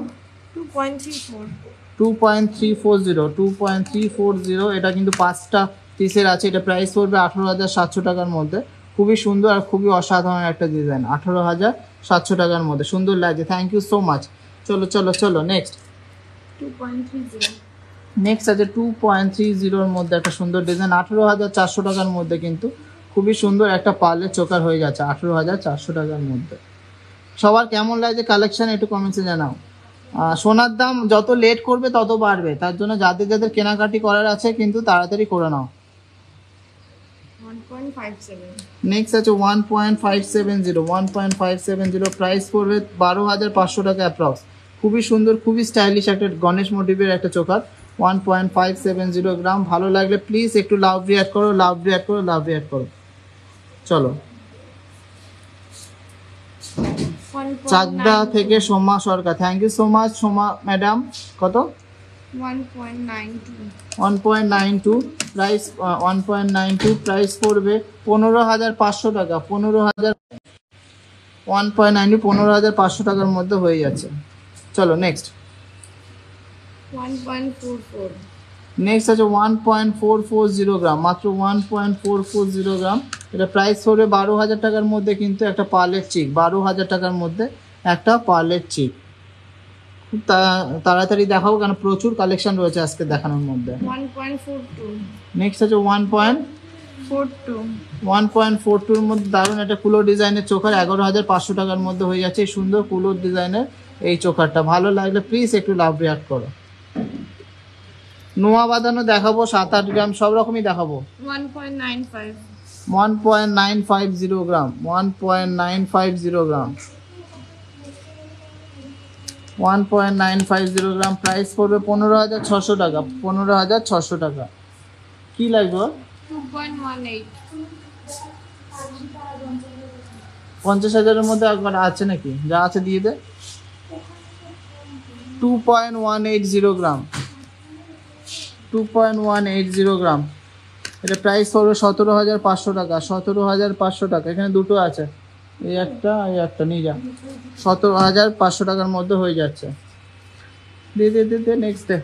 2.34. 2.340, এটা কিন্তু 5টা পিসের আছে। এটা প্রাইস পড়বে 18,700 টাকার মধ্যে। খুবই সুন্দর আর খুবই অসাধারণ একটা ডিজাইন, 18,700 টাকার মধ্যে সুন্দর লাগছে। Thank you so much. চলো চলো চলো নেক্সট 2.30. নেক্সট আছে 2.30-এর মধ্যে একটা সুন্দর ডিজাইন, 18,400 টাকার মধ্যে কিন্তু খুবই সুন্দর একটা পার্লের চোকার হয়ে যাচ্ছে 18,400 টাকার মধ্যে। সবার কেমন লাগছে কালেকশন একটু কমেন্টসে জানাও। সোনার দাম যত লেট করবে তত বাড়বে, তার জন্য যাদের যাদের কেনাকাটি করার আছে কিন্তু তাড়াতাড়ি করে নাও। 1.57. নেক্সট আছে 1.570, প্রাইস পড়বে 12,500 টাকা অ্যাপ্রক্স। খুবই সুন্দর, খুবই স্টাইলিশ একটা গণেশ মোটিভের একটা চোকার, 1.570 গ্রাম। ভালো লাগলে প্লিজ একটু লাভ রিয়াক্ট করো, লাভ রিয়াক্ট করো, লাভ রিয়াক্ট করো। চলো 1 চাকদা থেকে Soma Sarkar, thank you so much Soma madam. কত? 1.92 1.92 প্রাইস, 1.92 প্রাইস পড়বে 15,500 টাকা। 1.90 15,500 টাকার মধ্যে হয়ে যাচ্ছে। চলো নেক্সট। 1.44 নেক্সট আছে 1.440 গ্রাম, মাত্র 1.440 গ্রাম। এটা প্রাইস পড়বে 12,000 টাকার মধ্যে, কিন্তু একটা পার্লের চিক, 12,000 টাকার মধ্যে একটা পার্লের চিক। খুব তাড়াতাড়ি দেখাবো কারণ প্রচুর কালেকশন রয়েছে আজকে দেখানোর মধ্যে। 1.42 নেক্সট আছে 1.42 এর মধ্যে দারুণ একটা কুলো ডিজাইনের চোকার, 11,500 টাকার মধ্যে হয়ে যাচ্ছে। এই সুন্দর কুলো ডিজাইনের এই চোকারটা ভালো লাগলে প্লিজ একটু লাভ রিয়াক্ট করো। নোয়া বাঁধানো দেখাবো, 7-8 গ্রাম সব রকমই দেখাবো। 1.95 1.950 গ্রাম, 1.950 গ্রাম, 1.950 গ্রাম প্রাইস পড়বে 15,600 টাকা। 15,600 টাকা। কি লাগবে? 2.18 50,000-এর মধ্যে একবার আছে নাকি? যা আছে দিয়ে দে। 2.180 গ্রাম, 2.180 গ্রাম। এটা প্রাইস পড়বে 17,500 টাকা। 17,500 টাকা। এখানে দুটো আছে, এই একটা নিয়ে যা। 17,500 টাকার মধ্যে হয়ে যাচ্ছে। দে নেক্সট ডে।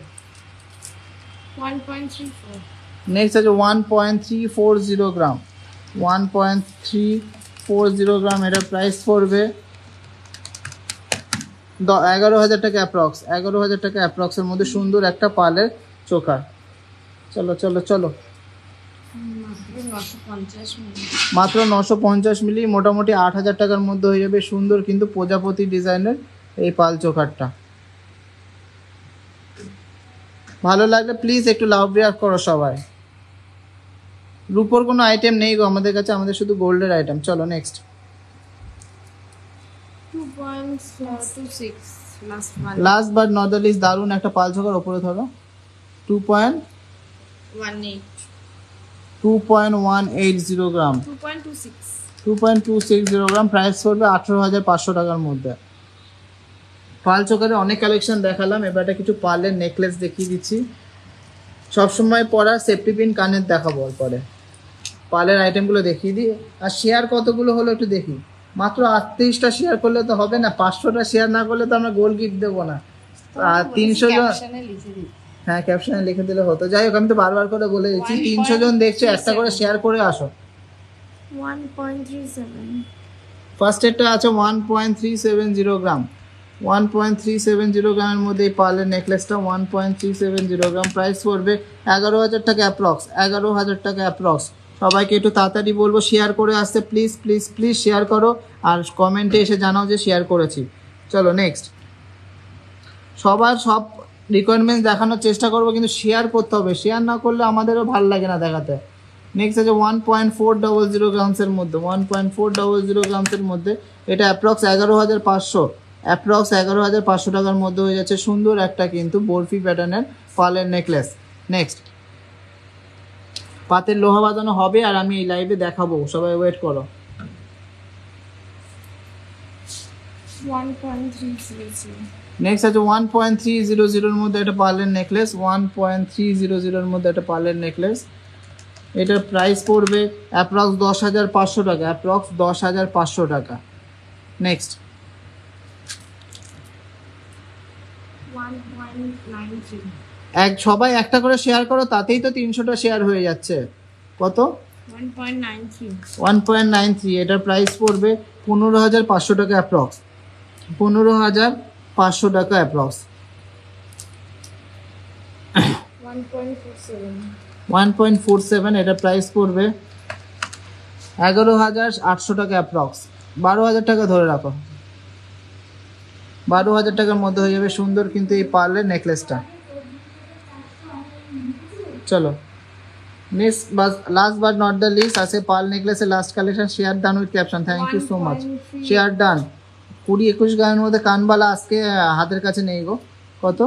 1.34 নেক্সট আছে 1.340 গ্রাম, 1.340 গ্রাম। এটা প্রাইস পড়বে 11,000 টাকা অ্যাপ্রক্স। 11,000 টাকা অ্যাপ্রক্সের মধ্যে সুন্দর একটা পালের চোখা। চলো চলো চলো। মাত্র 950 মিলি, মোটামুটি 8,000 টাকার মধ্যে হয়ে যাবে। সুন্দর কিন্তু প্রজাপতি ডিজাইনের এই পাল চোখারটা। ভালো লাগলে প্লিজ একটু লাভ রিয়াক্ট করো সবাই। রূপোর কোনো আইটেম নেই গো আমাদের কাছে, আমাদের শুধু গোল্ডের আইটেম। চলো next. 2.26 last but not the least, দারুণ একটা পাল চোখার ওপরে ধরো। 2.180 গ্রাম, 2.260 গ্রাম। প্রাইস পড়বে 18,500 টাকার মধ্যে। পাল চোকারে অনেক কালেকশন দেখালাম, এবারটা কিছু পালের নেকলেস দেখিয়ে দিচ্ছি। সবসময় পরা সেফটি পিন কানের দেখাবো, পরে পালের আইটেমগুলো দেখিয়ে দিই। আর শেয়ার কতগুলো হলো একটু দেখি। মাত্র 38টা শেয়ার করলে তো হবে না, 500টা শেয়ার না করলে তো আমরা গোল্ড গিফট দেবো না। আর 300 জন, হ্যাঁ ক্যাপশনে লিখে দিলে হতো। যাই হোক, আমি তো বারবার করে বলে দিচ্ছি, 300 জন দেখছো, একটা করে শেয়ার করে আসো। 1.37 ফার্স্ট এরটা আছে 1.370 গ্রাম, 1.370 গ্রামের মধ্যে এই পার্লের নেকলেসটা 1.370 গ্রাম। প্রাইস পড়বে 11,000 টাকা অ্যাপ্রক্স, 11,000 টাকা অ্যাপ্রক্স। সবাইকে একটু তাড়াতাড়ি বলবো শেয়ার করে আসতে, প্লিজ প্লিজ প্লিজ শেয়ার করো, আর কমেন্টে এসে জানাও যে শেয়ার করেছি। চলো নেক্সট। সবার সব রিকোয়ারমেন্টস দেখানোর চেষ্টা করবো, কিন্তু শেয়ার করতে হবে, শেয়ার না করলে আমাদেরও ভালো লাগে না দেখাতে। নেক্সট আছে 1.400 গ্রামসের মধ্যে, 1.400 গ্রামসের মধ্যে। এটা অ্যাপ্রক্স 11,500, অ্যাপ্রক্স 11,500 টাকার মধ্যে হয়ে যাচ্ছে। সুন্দর একটা কিন্তু বরফি প্যাটার্নের পালের নেকলেস। নেক্সট, পাতের লোহা বাঁধানো হবে আর আমি এই লাইভে দেখাবো, সবাই ওয়েট করো। 1.300 নেক্সট আছে 1.300 মধ্যে একটা পার্লের নেকলেস, 1.300 মধ্যে একটা পার্লের নেকলেস। এটার প্রাইস পড়বে অ্যাপ্রক্স 10,500 টাকা, অ্যাপ্রক্স 10,500 টাকা। নেক্সট 1.93 সবাই একটা করে শেয়ার করো, তাতেই তো 300টা শেয়ার হয়ে যাচ্ছে। কত? 1.93 1.93। এটার প্রাইস পড়বে 15,500 টাকা অ্যাপ্রক্স, 15,500 টাকা অ্যাপ্রক্স। 1.47 1.47 এটা প্রাইস পড়বে 11,800 টাকা অ্যাপ্রক্স, 12,000 টাকা ধরে রাখো, 12,000 টাকার মধ্যে হয়ে যাবে। সুন্দর কিন্তু এই পার্লের নেকলেসটা। চলো next, last but not the least আছে পার্ল নেকলেসের last collection. Share done with caption, thank you so much. Share done. 20-21 গ্রামের মধ্যে কানবালা আজকে হাতের কাছে নেই গো। কত?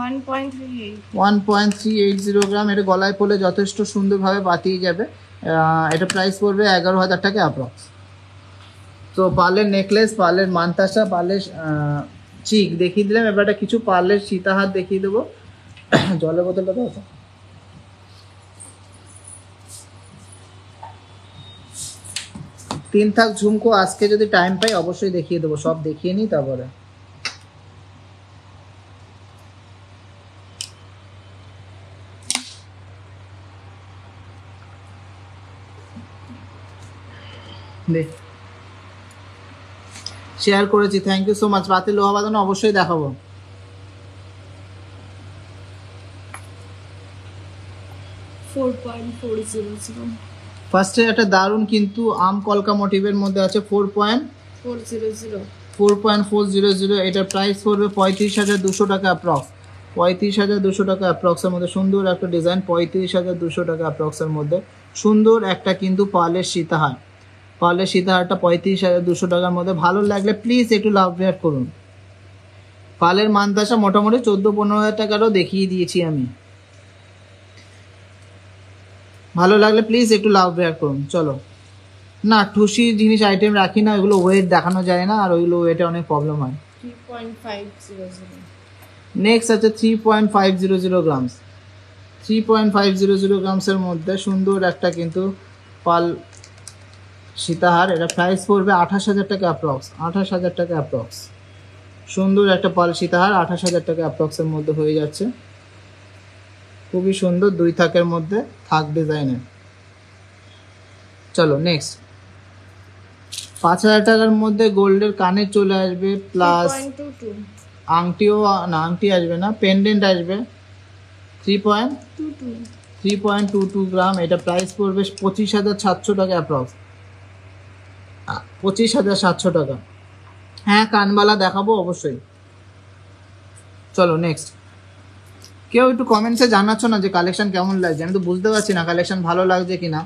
1.38 1.380 গ্রাম। এটা গলায় পড়লে যথেষ্ট সুন্দরভাবে বাতিয়ে যাবে। এটা প্রাইস পড়বে 11,000 টাকা অ্যাপ্রক্স। তো পার্লের নেকলেস, পার্লের মানতাসা, পার্লের চিক দেখিয়ে দিলাম। এবারটা কিছু পার্লের সীতাহার দেখিয়ে দেবো। জলের বোতলটা দাও তো। তিন থাক ঝুমকো আজকে যদি টাইম পাই অবশ্যই দেখিয়ে দেবো, সব দেখিয়ে নিই তারপরে। শেয়ার করেছি, থ্যাংক ইউ সো মাচ। রাতে লোহা বাঁধানো অবশ্যই দেখাবো। ফার্স্টে একটা দারুণ কিন্তু আম কলকা মোটিভের মধ্যে আছে 4.400। এটার প্রাইস পড়বে 35,200 টাকা অ্যাপ্রক্স। 35,200 টাকা অ্যাপ্রক্সের মধ্যে সুন্দর একটা ডিজাইন। 35,200 টাকা অ্যাপ্রক্সের মধ্যে সুন্দর একটা কিন্তু পার্লের সীতাহার। পার্লের সীতাহারটা 35,200 টাকার মধ্যে। ভালো লাগলে প্লিজ একটু লাভ রেট করুন। পার্লের মানতাসা মোটামুটি 14-15 টাকারও দেখিয়ে দিয়েছি আমি। ভালো লাগলে প্লিজ একটু লাভ রেট করুন। চলো, না ঠুসি জিনিস আইটেম রাখি না, ওইগুলো ওয়েট দেখানো যায় না, আর ওইগুলো ওয়েটে অনেক প্রবলেম হয়। 3.500। নেক্সট আছে 3.500 গ্রামস। 3.500 গ্রামসের মধ্যে সুন্দর একটা কিন্তু পাল সীতাহার। এটা প্রাইস পড়বে 28,000 টাকা অ্যাপ্রক্স। 28,000 টাকা অ্যাপ্রক্স। সুন্দর একটা পাল সীতাহার 28,000 টাকা অ্যাপ্রক্সের মধ্যে হয়ে যাচ্ছে। খুবই সুন্দর, 2 থাকের মধ্যে থাক ডিজাইনের। চলো নেক্সট 5,000 টাকার মধ্যে গোল্ডের কানে চলে আসবে, প্লাস আংটিও না, আংটি আসবে না, পেন্ডেন্ট আসবে। 3.22 গ্রাম। এটা প্রাইস পড়বে 25,700 টাকা অ্যাপ্রক্স। 25,700 টাকা। হ্যাঁ, কানবালা দেখাবো অবশ্যই। চলো নেক্সট। কেউ একটু কমেন্টসে জানাচ্ছ না যে কালেকশন কেমন লাগছে, আমি তো বুঝতে পারছি না কালেকশন ভালো লাগছে কিনা।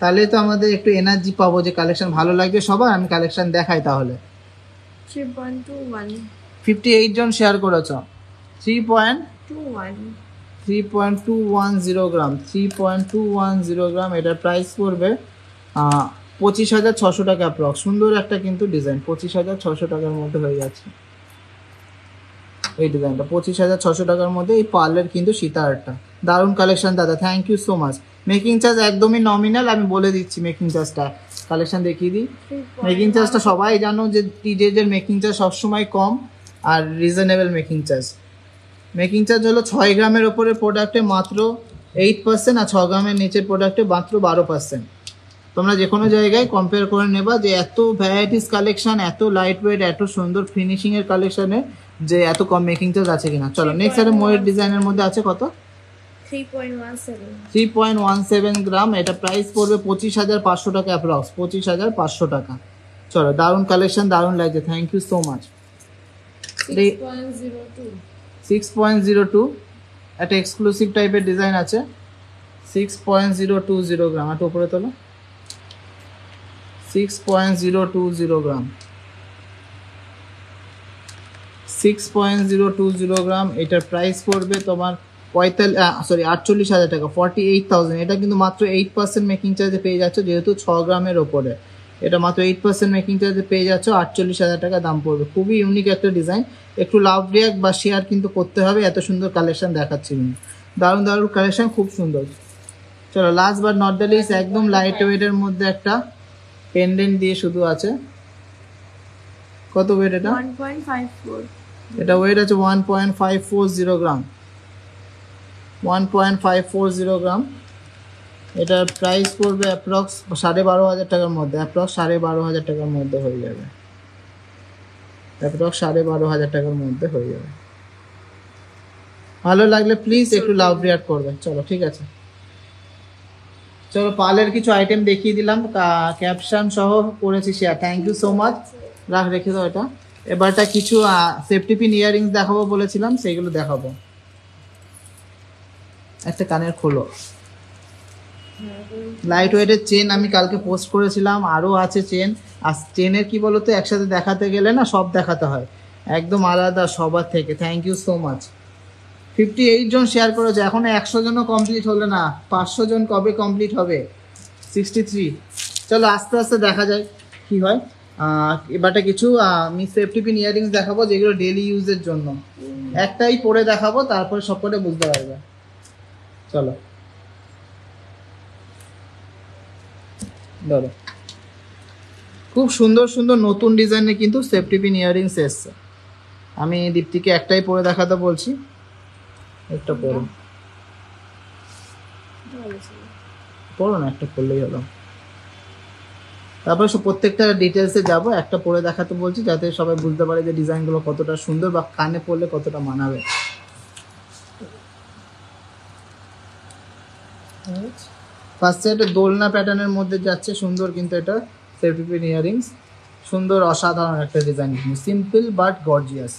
তাহলে তো আমাদের একটু এনার্জি পাবো যে কালেকশন ভালো লাগবে সবার, আমি কালেকশন দেখাই তাহলে। 58 জন শেয়ার করেছ। 3.210 গ্রাম। 3.210 গ্রাম। এটার প্রাইস পড়বে 25,600 টাকা অ্যাপ্রক্স। সুন্দর একটা কিন্তু ডিজাইন। 25,600 টাকার মধ্যে হয়ে যাচ্ছে এই ডিজাইনটা। 25,600 টাকার মধ্যে এই পার্লের কিন্তু সীতাহারটা। দারুণ কালেকশন দাদা, thank you so much. Making charge একদমই নমিনাল, আমি বলে দিচ্ছি মেকিং চার্জটা। কালেকশন দেখিয়ে দিই। মেকিং চার্জটা সবাই জানো যে টিজের মেকিং চার্জ সবসময় কম আর reasonable making charge. Making charge হলো 6 গ্রামের ওপরে প্রোডাক্টে মাত্র 8%, আর 6 গ্রামের নিচের প্রোডাক্টে মাত্র 12%। তোমরা যে কোনো জায়গায় কম্পেয়ার করে নেবা যে এত ভ্যারাইটিস কালেকশন, এত লাইট ওয়েট, এত সুন্দর ফিনিশিংয়ের কালেকশনে যে এত কম মেকিং চার্জ আছে কিনা। চলো নেক্সট একটা ময়ূর ডিজাইনের মধ্যে আছে কত 3.17 গ্রাম। এটা প্রাইস পড়বে 25,500 টাকা অ্যাপ্রক্স। 25,500 টাকা। চলো, দারুণ কালেকশন, দারুণ লাগছে, থ্যাংক ইউ সো মাচ। 6.02 একটা এক্সক্লুসিভ টাইপের ডিজাইন আছে। 6.020 গ্রাম। একটা উপরে তোলো। 6.020 গ্রাম। 6.020 গ্রাম। এটার প্রাইস পড়বে তোমার 48,000 টাকা, 48,000। এটা কিন্তু মাত্র 8% মেকিং চার্জে পেয়ে যাচ্ছ, যেহেতু 6 গ্রামের ওপরে। এটা মাত্র 8% মেকিং চার্জে পেয়ে যাচ্ছ, 48,000 টাকা দাম পড়বে। খুবই ইউনিক একটা ডিজাইন। একটু লাভ রিয়াক্ট বা শেয়ার কিন্তু করতে হবে, এত সুন্দর কালেকশন দেখাচ্ছি কিন্তু। দারুণ দারুণ কালেকশন, খুব সুন্দর। চলো last but not the least, একদম লাইট ওয়েটের মধ্যে একটা পেন্ডেন্ট দিয়ে শুধু আছে। কত ওয়েট এটা? 1.54। এটা ওয়েট আছে 1.540 গ্রাম। 1.540 গ্রাম। এটার প্রাইস পড়বে অ্যাপ্রক্স 12,500 টাকার মধ্যে। অ্যাপ্রক্স 12,500 টাকার মধ্যে হয়ে যাবে। অ্যাপ্রক্স 12,500 টাকার মধ্যে হয়ে যাবে। ভালো লাগলে প্লিজ একটু লাভ রিয়াক্ট করবে। চলো ঠিক আছে। চলো পার্লের কিছু আইটেম দেখিয়ে দিলাম, ক্যাপশন সহ করেছি share. Thank you so much. রেখে দাও এটা। এবারটা কিছু সেফটি পিন ইয়ারিংস দেখাবো বলেছিলাম, সেইগুলো দেখাবো। একটা কানের খোলো। লাইট ওয়েটের চেন আমি কালকে পোস্ট করেছিলাম, আরও আছে চেন। আর চেনের কি বলতো, একসাথে দেখাতে গেলে না সব দেখাতে হয়, একদম আলাদা সবার থেকে। Thank you so much. 58 জন শেয়ার করেছে, এখনো 100 জনও কমপ্লিট হলো না। 500 জন কবে কমপ্লিট হবে? 63। চলো আস্তে আস্তে দেখা যায় কি হয়। এবারে কিছু আমি সেফটি পিন ইয়ারিংস দেখাবো যেগুলো ডেইলি ইউজের জন্য। একটাই পরে দেখাবো, তারপরে সব করে বুঝতে পারবে। চলো ধরো, খুব সুন্দর সুন্দর নতুন ডিজাইনের কিন্তু সেফটি পিন ইয়ারিংস এসছে। আমি দীপ্তিকে একটাই পরে দেখাতে বলছি, একটা পরো। পরো না, একটা পরলেই হলো। তারপরে প্রত্যেকটা ডিটেলসে যাব, একটা পরে দেখাতে বলছি যাতে সবাই বুঝতে পারে যে ডিজাইনগুলো কতটা সুন্দর বা কানে পরলে কতটা মানাবে। ফার্স্টে এটা দোলনা প্যাটার্নের মধ্যে যাচ্ছে, সুন্দর কিন্তু এটা সেফটি পিন ইয়ারিংস, সুন্দর অসাধারণ একটা ডিজাইন, সিম্পল বাট গর্জিয়াস।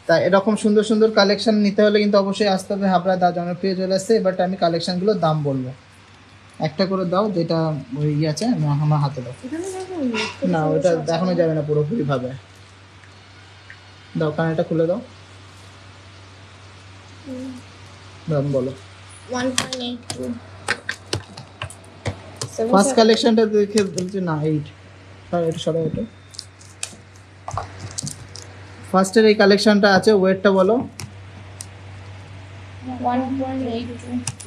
তা এরকম সুন্দর সুন্দর কালেকশন নিতে হলে কিন্তু অবশ্যই আসতে হবে হাবড়া। দা জনপ্রিয় চলে আসছে। এবার আমি কালেকশনগুলোর দাম বলবো, একটা করে দাও যেটা ওই আছে আমার হাতে দাও। না ওটা দেখানো যাবে না পুরোপুরি ভাবে, দাও কানেরটা খুলে দাও, দাম বলো। 1.82 ফার্স্ট কালেকশনটা দেখে বলছি না 8, এটা সরাই, এটা ফার্স্টের এই কালেকশনটা আছে, ওয়েটটা বলো।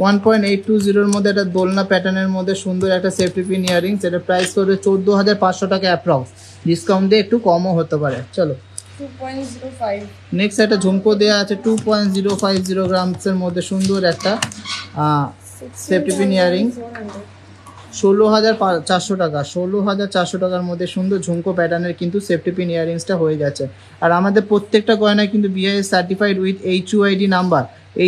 1.820 এর মধ্যে একটা দোলনা প্যাটার্নের মধ্যে সুন্দর একটা সেফটি পিন ইয়ারিংস। এটা প্রাইস করবে 14,500 টাকা অ্যাপ্রক্স, ডিসকাউন্ট দিয়ে একটু কমও হতে পারে। চলো 2.05 নেক্সট একটা ঝুমকো দেওয়া আছে 2.050 গ্রামসের মধ্যে সুন্দর একটা সেফটি পিন ইয়ারিংস, 16,400 টাকা। 16,400 টাকার মধ্যে সুন্দর ঝুমকো প্যাটার্নের কিন্তু সেফটি পিন ইয়ারিংসটা হয়ে যাচ্ছে। আর আমাদের প্রত্যেকটা গয়নায় কিন্তু BIS certified with HUID number.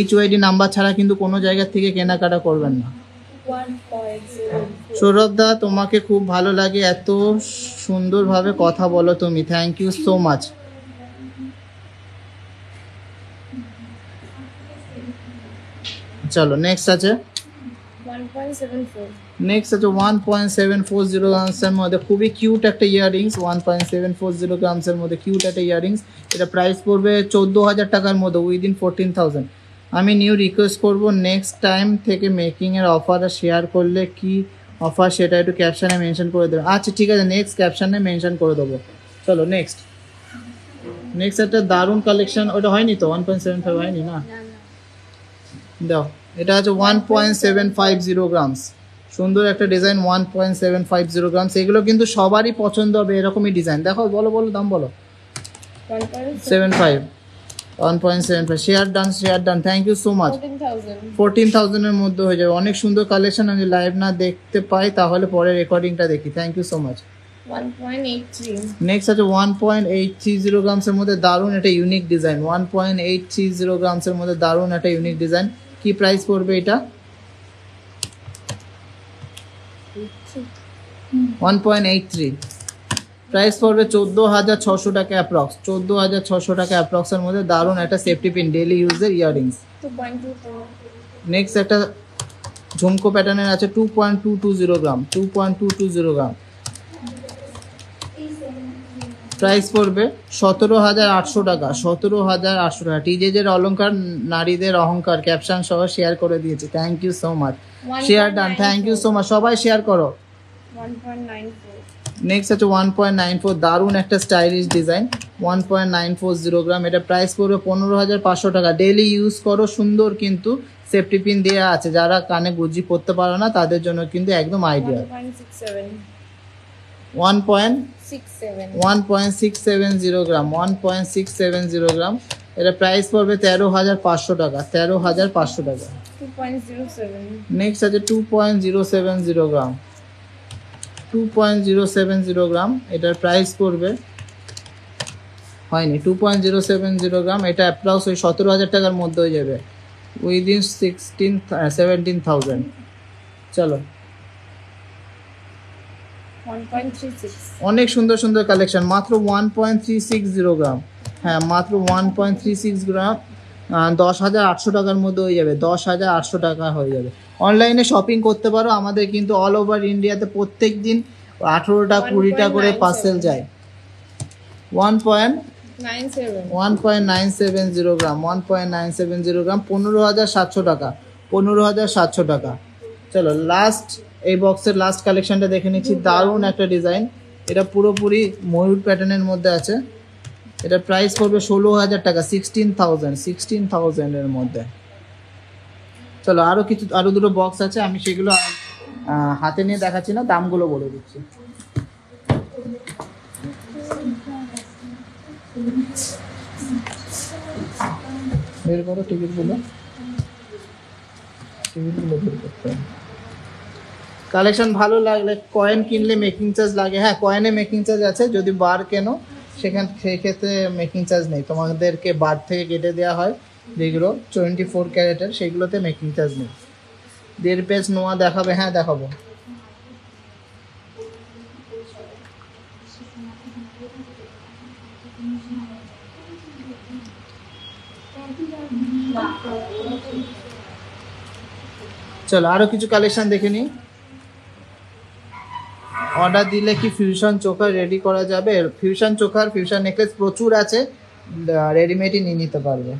HUID number ছাড়া কিন্তু কোনো জায়গা থেকে কেনাকাটা করবেন না। 1.0 সৌরভ দা তোমাকে খুব ভালো লাগে, এত সুন্দরভাবে কথা বলো তুমি, থ্যাংক ইউ সো মাচ। চলো নেক্সট আছে 1.74 নেক্সট আছে 1.740 গ্রামসের মধ্যে খুবই কিউট একটা ইয়াররিংস। 1.740 গ্রামসের মধ্যে কিউট একটা ইয়াররিংস। এটা প্রাইস পড়বে 14,000 টাকার মধ্যে উইদিন 14,000। আমি নিউ রিকোয়েস্ট করব নেক্সট টাইম থেকে মেকিংয়ের অফার শেয়ার করলে কি অফার সেটা একটু ক্যাপশনে মেনশন করে দেবে। আচ্ছা ঠিক আছে, নেক্সট ক্যাপশনে মেনশন করে দেবো। চলো নেক্সট একটা দারুণ কালেকশন। ওটা হয়নি তো 1.75 হয়নি না, দাও। এটা আছে 1.750 গ্রামস, সুন্দর একটা ডিজাইন 1.750 গ্রামস। এগুলো কিন্তু সবারই পছন্দ হবে এরকমই ডিজাইন। দেখো বলো দাম বলো। 75 1.75 share done thank you so much. 14,000 এর মধ্যে হয়ে যাবে, অনেক সুন্দর কালেকশন। আমি লাইভ না দেখতে পাই তাহলে পরে রেকর্ডিংটা দেখি। Thank you so much. 1.83 next আছে 1.830 গ্রামসের মধ্যে দারুণ একটা ইউনিক ডিজাইন। 1.830 গ্রামসের মধ্যে দারুণ একটা ইউনিক ডিজাইন। কি প্রাইস পড়বে এটা? 1.83 প্রাইস পড়বে 14,600 টাকা অ্যাপ্রক্স। 14,600 টাকা অ্যাপ্রক্সের মধ্যে দারুণ একটা সেফটি পিন ডেইলি ইউজের ইয়াররিংস। 2.24 নেক্সট একটা ঝুমকো প্যাটার্নের আছে 2.220 গ্রাম। 2.220 গ্রাম প্রাইস পড়বে 17,800 টাকা। 17,800 টাকা। টিজেজের অলংকার নারীদের অহংকার ক্যাপশন সহ শেয়ার করে দিয়েছে। Thank you so much. Share done, thank you so much. সবাই শেয়ার করো। 1.94 নেক্সট আছে 1.94 দারুণ একটা স্টাইলিশ ডিজাইন 1.940 গ্রাম। এটা প্রাইস পড়বে 15,500 টাকা। ডেইলি ইউজ করো, সুন্দর কিন্তু সেফটি পিন দেওয়া আছে। যারা কানে গুজি পড়তে পারো না তাদের জন্য কিন্তু একদম আইডিয়া। 1.670 গ্রাম। 1.670 গ্রাম। এটা প্রাইস পড়বে 13,500 টাকা। 13,500 টাকা। 2.07 নেক্সট আছে 2.070 গ্রাম। 2.070 গ্রাম। এটার প্রাইস পড়বে হয়নি 2.070 গ্রাম। এটা অ্যাপ্রক্স ওই 17,000 টাকার মধ্যে হয়ে যাবে উইদিন 17,000। চলো 1.36 অনেক সুন্দর সুন্দর কালেকশন মাত্র 1.360 গ্রাম। হ্যাঁ মাত্র 1.36 গ্রাম 10,800 টাকার মধ্যে হয়ে যাবে। 10,800 টাকা হয়ে যাবে। অনলাইনে শপিং করতে পারো। আমাদের কিন্তু অল ওভার ইন্ডিয়াতে প্রত্যেক দিন 18টা 20টা করে পার্সেল যায়। 1.970 গ্রাম। 1.970 গ্রাম 15,700 টাকা। 15,700 টাকা। চলো লাস্ট এই বক্সের লাস্ট কালেকশনটা দেখে নিচ্ছি। দারুণ একটা ডিজাইন এটা পুরোপুরি ময়ূর প্যাটার্নের মধ্যে আছে। এটা প্রাইস পড়বে 16,000 টাকা, 16,000 এর মধ্যে। চলো আরো দুটো বক্স আছে, আমি সেগুলো হাতে নিয়ে দেখাচ্ছি না, দামগুলো বলে দিচ্ছি। বের করো টিকিটগুলো বের করতে হবে। কালেকশন ভালো লাগলে কয়েন কিনলে মেকিং চার্জ লাগে। হ্যাঁ, কয়েনে মেকিং চার্জ আছে, যদি বার কেনো সেক্ষেত্রে মেকিং চার্জ নেই, তোমাদেরকে বার থেকে কেটে দেওয়া হয়। যেগুলো 24 ক্যারেটের সেগুলোতে মেকিং চার্জ নেই। 1.5 পেজ নোয়া দেখাবে? হ্যাঁ দেখাবো। চলো আরো কিছু কালেকশন দেখে নিই। অর্ডার দিলে কি ফিউশন চোকার রেডি করা যাবে? ফিউশন চোকার, ফিউশন নেকলেস প্রচুর আছে, রেডিমেডই নিয়ে নিতে পারবে।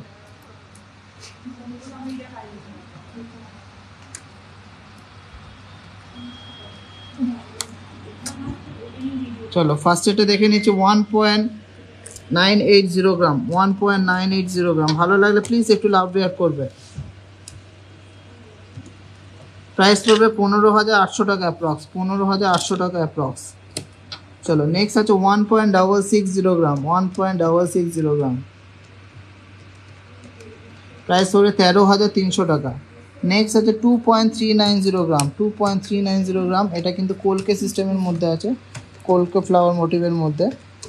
চলো ফার্স্ট এটা দেখে নিচ্ছি 1.980 গ্রাম, 1.980 গ্রাম। ভালো লাগলে প্লিজ একটু লাভ রেয়ার করবে। প্রাইস পড়বে 15,800 টাকা অ্যাপ্রক্স, 15,800 টাকা অ্যাপ্রক্স। চলো নেক্সট আছে 1.660 গ্রাম, 1.660 গ্রাম। প্রাইস পড়বে 13,300 টাকা। নেক্সট আছে 2.390 গ্রাম, 2.390 গ্রাম। এটা কিন্তু কলকে সিস্টেমের মধ্যে আছে, কলকে ফ্লাওয়ার মোটিভের মধ্যে।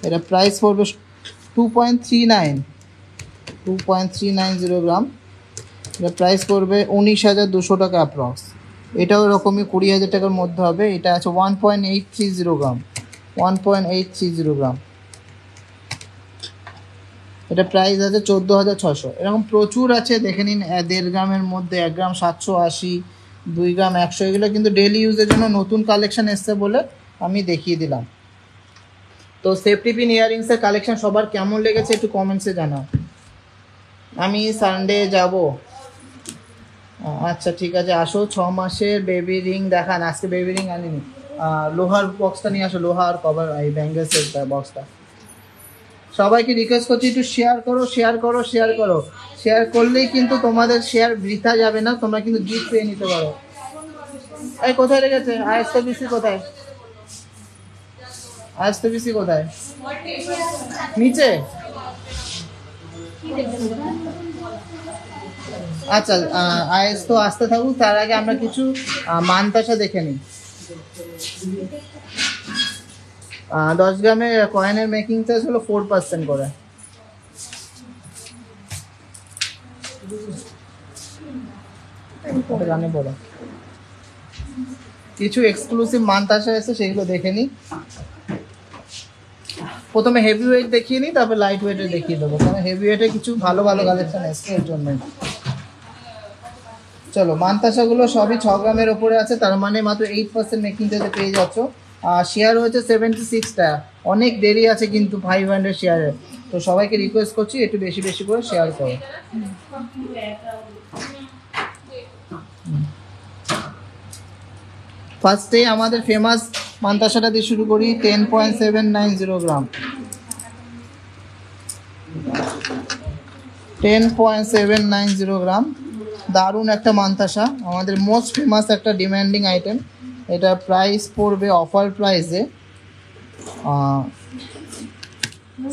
এটা প্রাইস পড়বে 2.390 গ্রাম। এটা প্রাইস পড়বে 19,200 টাকা অ্যাপ্রক্স। এটাও এরকমই 20,000 টাকার মধ্যে হবে। এটা আছে 1.830 গ্রাম, 1.830 গ্রাম। এটা প্রাইস আছে 14,600। এরকম প্রচুর আছে, দেখে নিন। 1.5 গ্রামের মধ্যে 1 গ্রাম 780, 2 গ্রাম 100। এগুলো কিন্তু ডেলি ইউজের জন্য নতুন কালেকশন এসছে বলে আমি দেখিয়ে দিলাম। তো সেফটি পিন ইয়ারিংসের কালেকশন সবার কেমন লেগেছে একটু কমেন্টসে জানাও। আমি সানডে যাব। আচ্ছা ঠিক আছে, আসো। 6 মাসের বেবি রিং দেখান। আজকে বেবি রিং আনিনি। লোহার বক্সটা নিয়ে আসো, লোহার কভার, এই ব্যাঙ্গেলসের বক্সটা। সবাইকে রিকোয়েস্ট করছি একটু শেয়ার করো, শেয়ার করো, শেয়ার করো। শেয়ার করলেই কিন্তু তোমাদের শেয়ার বৃথা যাবে না, তোমরা কিন্তু গিফট পেয়ে নিতে পারো। এই কোথায় রেখেছে আইএসটিবিসি? কোথায় আইএসটিবিসি? কোথায়? নিচে? আচ্ছা, আইএস তো আসতে থাকুক, তার আগে আমরা কিছু মানতাসা দেখে নিই। 10 গ্রামের কয়েনের মেকিং চার্জ হলো 4% করে। জানি বলো, কিছু এক্সক্লুসিভ মানতাসা এসে সেগুলো দেখে নিই। প্রথমে হেভি ওয়েট দেখিয়ে নিই, তারপর লাইট ওয়েটে দেখিয়ে দেবো, কারণ হেভি ওয়েটে কিছু ভালো ভালো কালেকশন এসছে এর জন্য। চলো মানতাসাগুলো সবই 6 গ্রামের ওপরে আছে, তার মানে মাত্র 8% মেকিং চার্জে পেয়ে যাচ্ছ। শেয়ার হয়েছে 76টা, অনেক দেরি আছে কিন্তু 500 শেয়ারে। তো সবাইকে রিকোয়েস্ট করছি একটু বেশি বেশি করে শেয়ার করো। ফার্স্টে আমাদের ফেমাস মানতাসাটা দিয়ে শুরু করি। 10.790 গ্রাম, 10.790 গ্রাম। দারুণ একটা মানতাসা, আমাদের মোস্ট ফেমাস একটা ডিমান্ডিং আইটেম। এটা প্রাইস পড়বে অফার প্রাইসে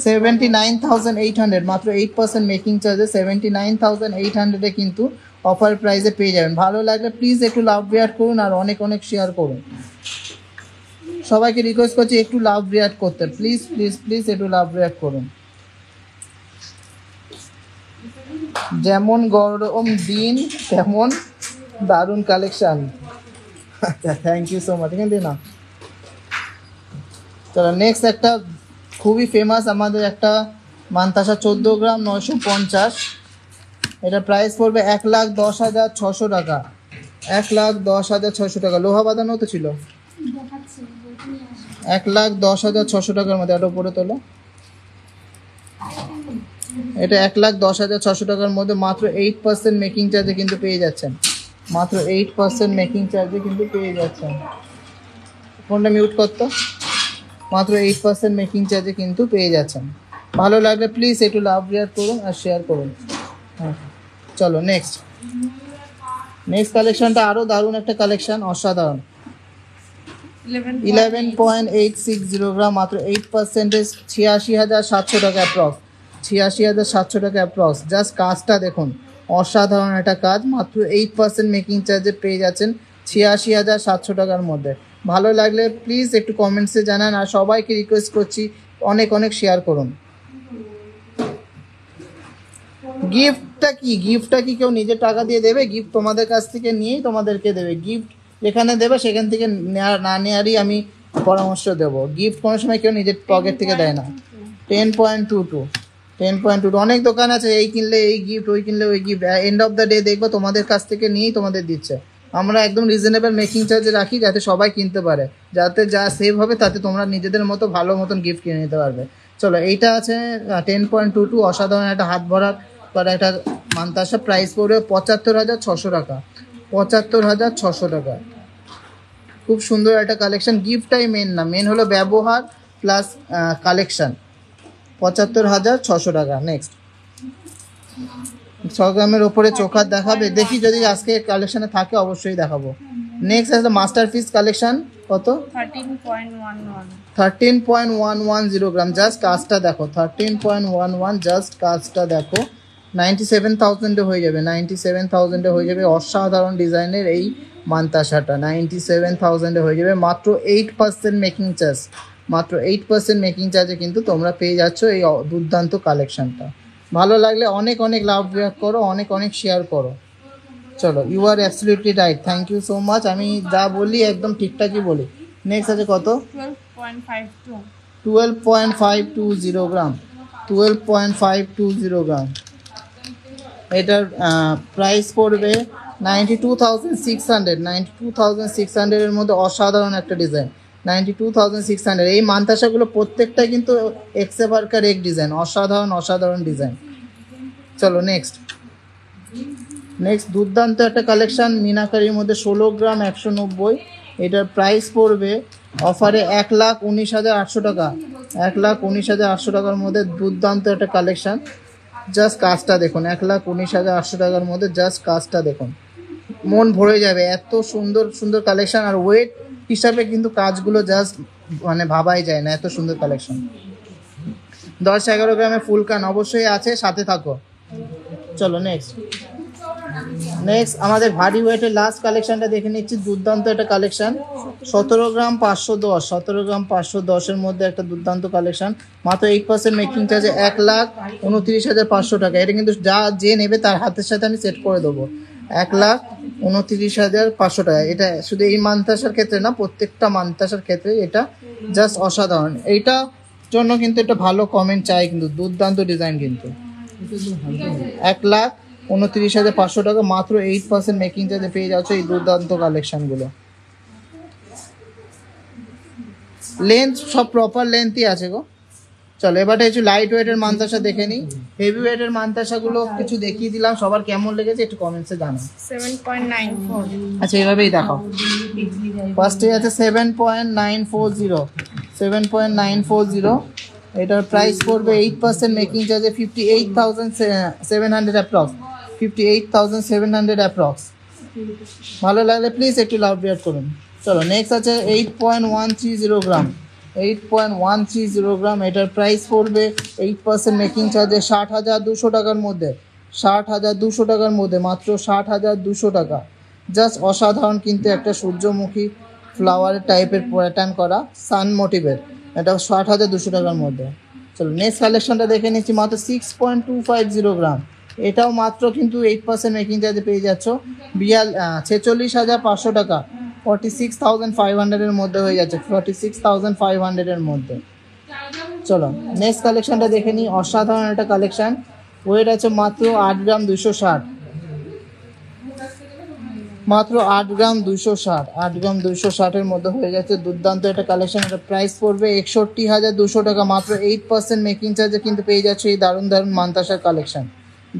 79,800, মাত্র 8% মেকিং চার্জে 79,800-এ কিন্তু অফার প্রাইসে পেয়ে যাবেন। ভালো লাগলে প্লিজ একটু লাভ রিয়াক্ট করুন আর অনেক অনেক শেয়ার করুন। সবাইকে রিকোয়েস্ট করছি একটু লাভ রিয়াক্ট করতে, প্লিজ প্লিজ প্লিজ একটু লাভ রিয়াক্ট করুন। যেমন গরম দিন তেমন দারুণ কালেকশন। আচ্ছা থ্যাংক ইউ সো মাচ। এখানে দিই না। চলো নেক্সট একটা খুবই ফেমাস আমাদের একটা মানতাসা 14 গ্রাম 950। এটা প্রাইস পড়বে 1,10,600 টাকা, 1,10,600 টাকা। লোহা বাঁধানো তো ছিল। 1,10,600 টাকার মধ্যে এটা উপরে তোলো। এটা 1,10,600 টাকার মধ্যে মাত্র 8% মেকিং চার্জে কিন্তু পেয়ে যাচ্ছেন, মাত্র 8% মেকিং চার্জে কিন্তু পেয়ে যাচ্ছেন। ফোনটা মিউট করতো। মাত্র 8% মেকিং চার্জে কিন্তু পেয়ে যাচ্ছেন। ভালো লাগলে প্লিজ একটু লাভ রেয়ার করুন আর শেয়ার করুন। হ্যাঁ, চলো নেক্সট কালেকশনটা আরও দারুণ একটা কালেকশন, অসাধারণ। 11.860 গ্রাম, মাত্র 8%, 86,700 টাকা অ্যাপ্রক্স, 86,700 টাকা অ্যাপ্রক্স। জাস্ট কাজটা দেখুন, অসাধারণ একটা কাজ, মাত্র 8% মেকিং চার্জে পেয়ে যাচ্ছেন 86,700 টাকার মধ্যে। ভালো লাগলে প্লিজ একটু কমেন্টসে জানান, আর সবাইকে রিকোয়েস্ট করছি অনেক অনেক শেয়ার করুন। গিফটটা কি কেউ নিজের টাকা দিয়ে দেবে? গিফট তোমাদের কাছ থেকে নিয়েই তোমাদেরকে দেবে। গিফট যেখানে দেবে সেখান থেকে না নেওয়ারই আমি পরামর্শ দেবো। গিফট কোনো সময় কেউ নিজের পকেট থেকে দেয় না। 10.22 অনেক দোকান আছে, এই কিনলে এই গিফট, ওই কিনলে ওই gift. End of the day দেখবো তোমাদের কাছ থেকে নিয়েই তোমাদের দিচ্ছে। আমরা একদম রিজনেবল মেকিং চার্জে রাখি, যাতে সবাই কিনতে পারে, যাতে যা সেভ হবে তাতে তোমরা নিজেদের মতো ভালো মতন গিফট কিনে নিতে পারবে। চলো, এইটা আছে 10.22, অসাধারণ একটা হাত ভরার একটা মান্তাসা। প্রাইস পড়বে 75,600 টাকা, 75,600 টাকা। খুব সুন্দর একটা কালেকশন। গিফটটাই মেন না, মেন হলো ব্যবহার প্লাস কালেকশন। 75,600 টাকা। নেক্সট 6 গ্রামের ওপরে চোখার দেখাবে, দেখি যদি আজকে কালেকশনে থাকে অবশ্যই দেখাবো। নেক্সট আছে মাস্টারপিস কালেকশন। কত? 13.11 গ্রাম। জাস্ট কাজটা দেখো, 13.11, জাস্ট কাজটা দেখো। 97,000 হয়ে যাবে, 97,000 হয়ে যাবে। অসাধারণ ডিজাইনের এই মান্তাসাটা 97,000 হয়ে যাবে, মাত্র 8% মেকিং চার্জ, মাত্র 8% মেকিং চার্জে কিন্তু তোমরা পেয়ে যাচ্ছ এই দুর্দান্ত কালেকশনটা। ভালো লাগলে অনেক অনেক লাভ করো, অনেক অনেক শেয়ার করো। চলো, you are absolutely right, thank you so much. আমি যা বলি একদম ঠিকঠাকই বলি। নেক্সট আছে কত? 12.520 গ্রাম, 12.520 গ্রাম। এটার প্রাইস পড়বে 92,600, 92,600 এর মধ্যে অসাধারণ একটা ডিজাইন। 92,600। এই মান্তাসাগুলো প্রত্যেকটাই কিন্তু এক্সেভারকার এক ডিজাইন, অসাধারণ ডিজাইন। চলো নেক্সট দুর্দান্ত একটা কালেকশন মিনাকারির মধ্যে 16 গ্রাম 190। এটার প্রাইস পড়বে অফারে 1,19,800 টাকা, 1,19,800 টাকার মধ্যে দুর্দান্ত একটা কালেকশন। জাস্ট কাজটা দেখুন, 1,19,800 টাকার মধ্যে জাস্ট কাজটা দেখুন, মন ভরে যাবে। এত সুন্দর সুন্দর কালেকশন, আর ওয়েট হিসাবে কিন্তু কাজগুলো জাস্ট মানে ভাবাই যায় না, এত সুন্দর কালেকশন। 10-11 গ্রামে ফুল কান অবশ্যই আছে, সাথে থাকো। চলো নেক্সট আমাদের ভারী ওয়েটের লাস্ট কালেকশনটা দেখে নিচ্ছি। দুর্দান্ত একটা কালেকশন, 17 গ্রাম 510, 17 গ্রাম 510 মধ্যে একটা দুর্দান্ত কালেকশন। মাত্র 8% মেকিং চার্জে 1,29,500 টাকা। এটা কিন্তু যে নেবে তার হাতের সাথে আমি সেট করে দেবো। 1,29,500 টাকা। এটা শুধু এই মান্তাসার ক্ষেত্রে না, প্রত্যেকটা মান্তাসার ক্ষেত্রে এটা জাস্ট অসাধারণ। এইটা জন্য কিন্তু একটা ভালো কমেন্ট চাই, কিন্তু দুর্দান্ত ডিজাইন। কিন্তু 1,29,500 টাকা, মাত্র 8% মেকিং চার্জে পেয়ে যাচ্ছ এই দুর্দান্ত কালেকশনগুলো। লেন্থ সব প্রপার লেন্থই আছে গো। চলো, এবারে একটু লাইট ওয়েটের মান্তাসা দেখে নিই। হেভি ওয়েটের মান্তাসাগুলো কিছু দেখিয়ে দিলাম, সবার কেমন লেগেছে একটু কমেন্টসে জানাও। 7.94। আচ্ছা, এভাবেই দেখাও। ফার্স্টে আছে 7.940, 7.940। এটার প্রাইস পড়বে 8% মেকিং চার্জে 58,700 অ্যাপ্রক্স, 58,700 অ্যাপ্রক্স। ভালো লাগলে প্লিজ একটু লাভ রেট করুন। চলো নেক্সট আছে 8.130 গ্রাম, 8.130 গ্রাম। এটার প্রাইস পড়বে 8% মেকিং চার্জে 60,200 টাকার মধ্যে, 60,200 টাকার মধ্যে, মাত্র 60,200 টাকা। জাস্ট অসাধারণ কিন্তু একটা সূর্যমুখী ফ্লাওয়ার টাইপের প্যাটার্ন করা সান মোটিভের, এটা 60,200 টাকার মধ্যে। চলো নেক্সট কালেকশনটা দেখে নিচ্ছি। মাত্র 6.250 গ্রাম। এটাও মাত্র কিন্তু 8% মেকিং চার্জে পেয়ে যাচ্ছ 46,500 টাকা, 46,500 এর মধ্যে হয়ে যাচ্ছে, 46,500 এর মধ্যে। চলো নেক্সট কালেকশনটা দেখে নিই। অসাধারণ একটা কালেকশন। ওয়েট আছে মাত্র 8 গ্রাম 260, মাত্র 8 গ্রাম 260, 8 গ্রাম 260 এর মধ্যে হয়ে যাচ্ছে। দুর্দান্ত একটা কালেকশন। এটা প্রাইস পড়বে 61,200 টাকা, মাত্র 8% মেকিং চার্জে কিন্তু পেয়ে যাচ্ছে এই দারুণ মান্তাসার কালেকশন।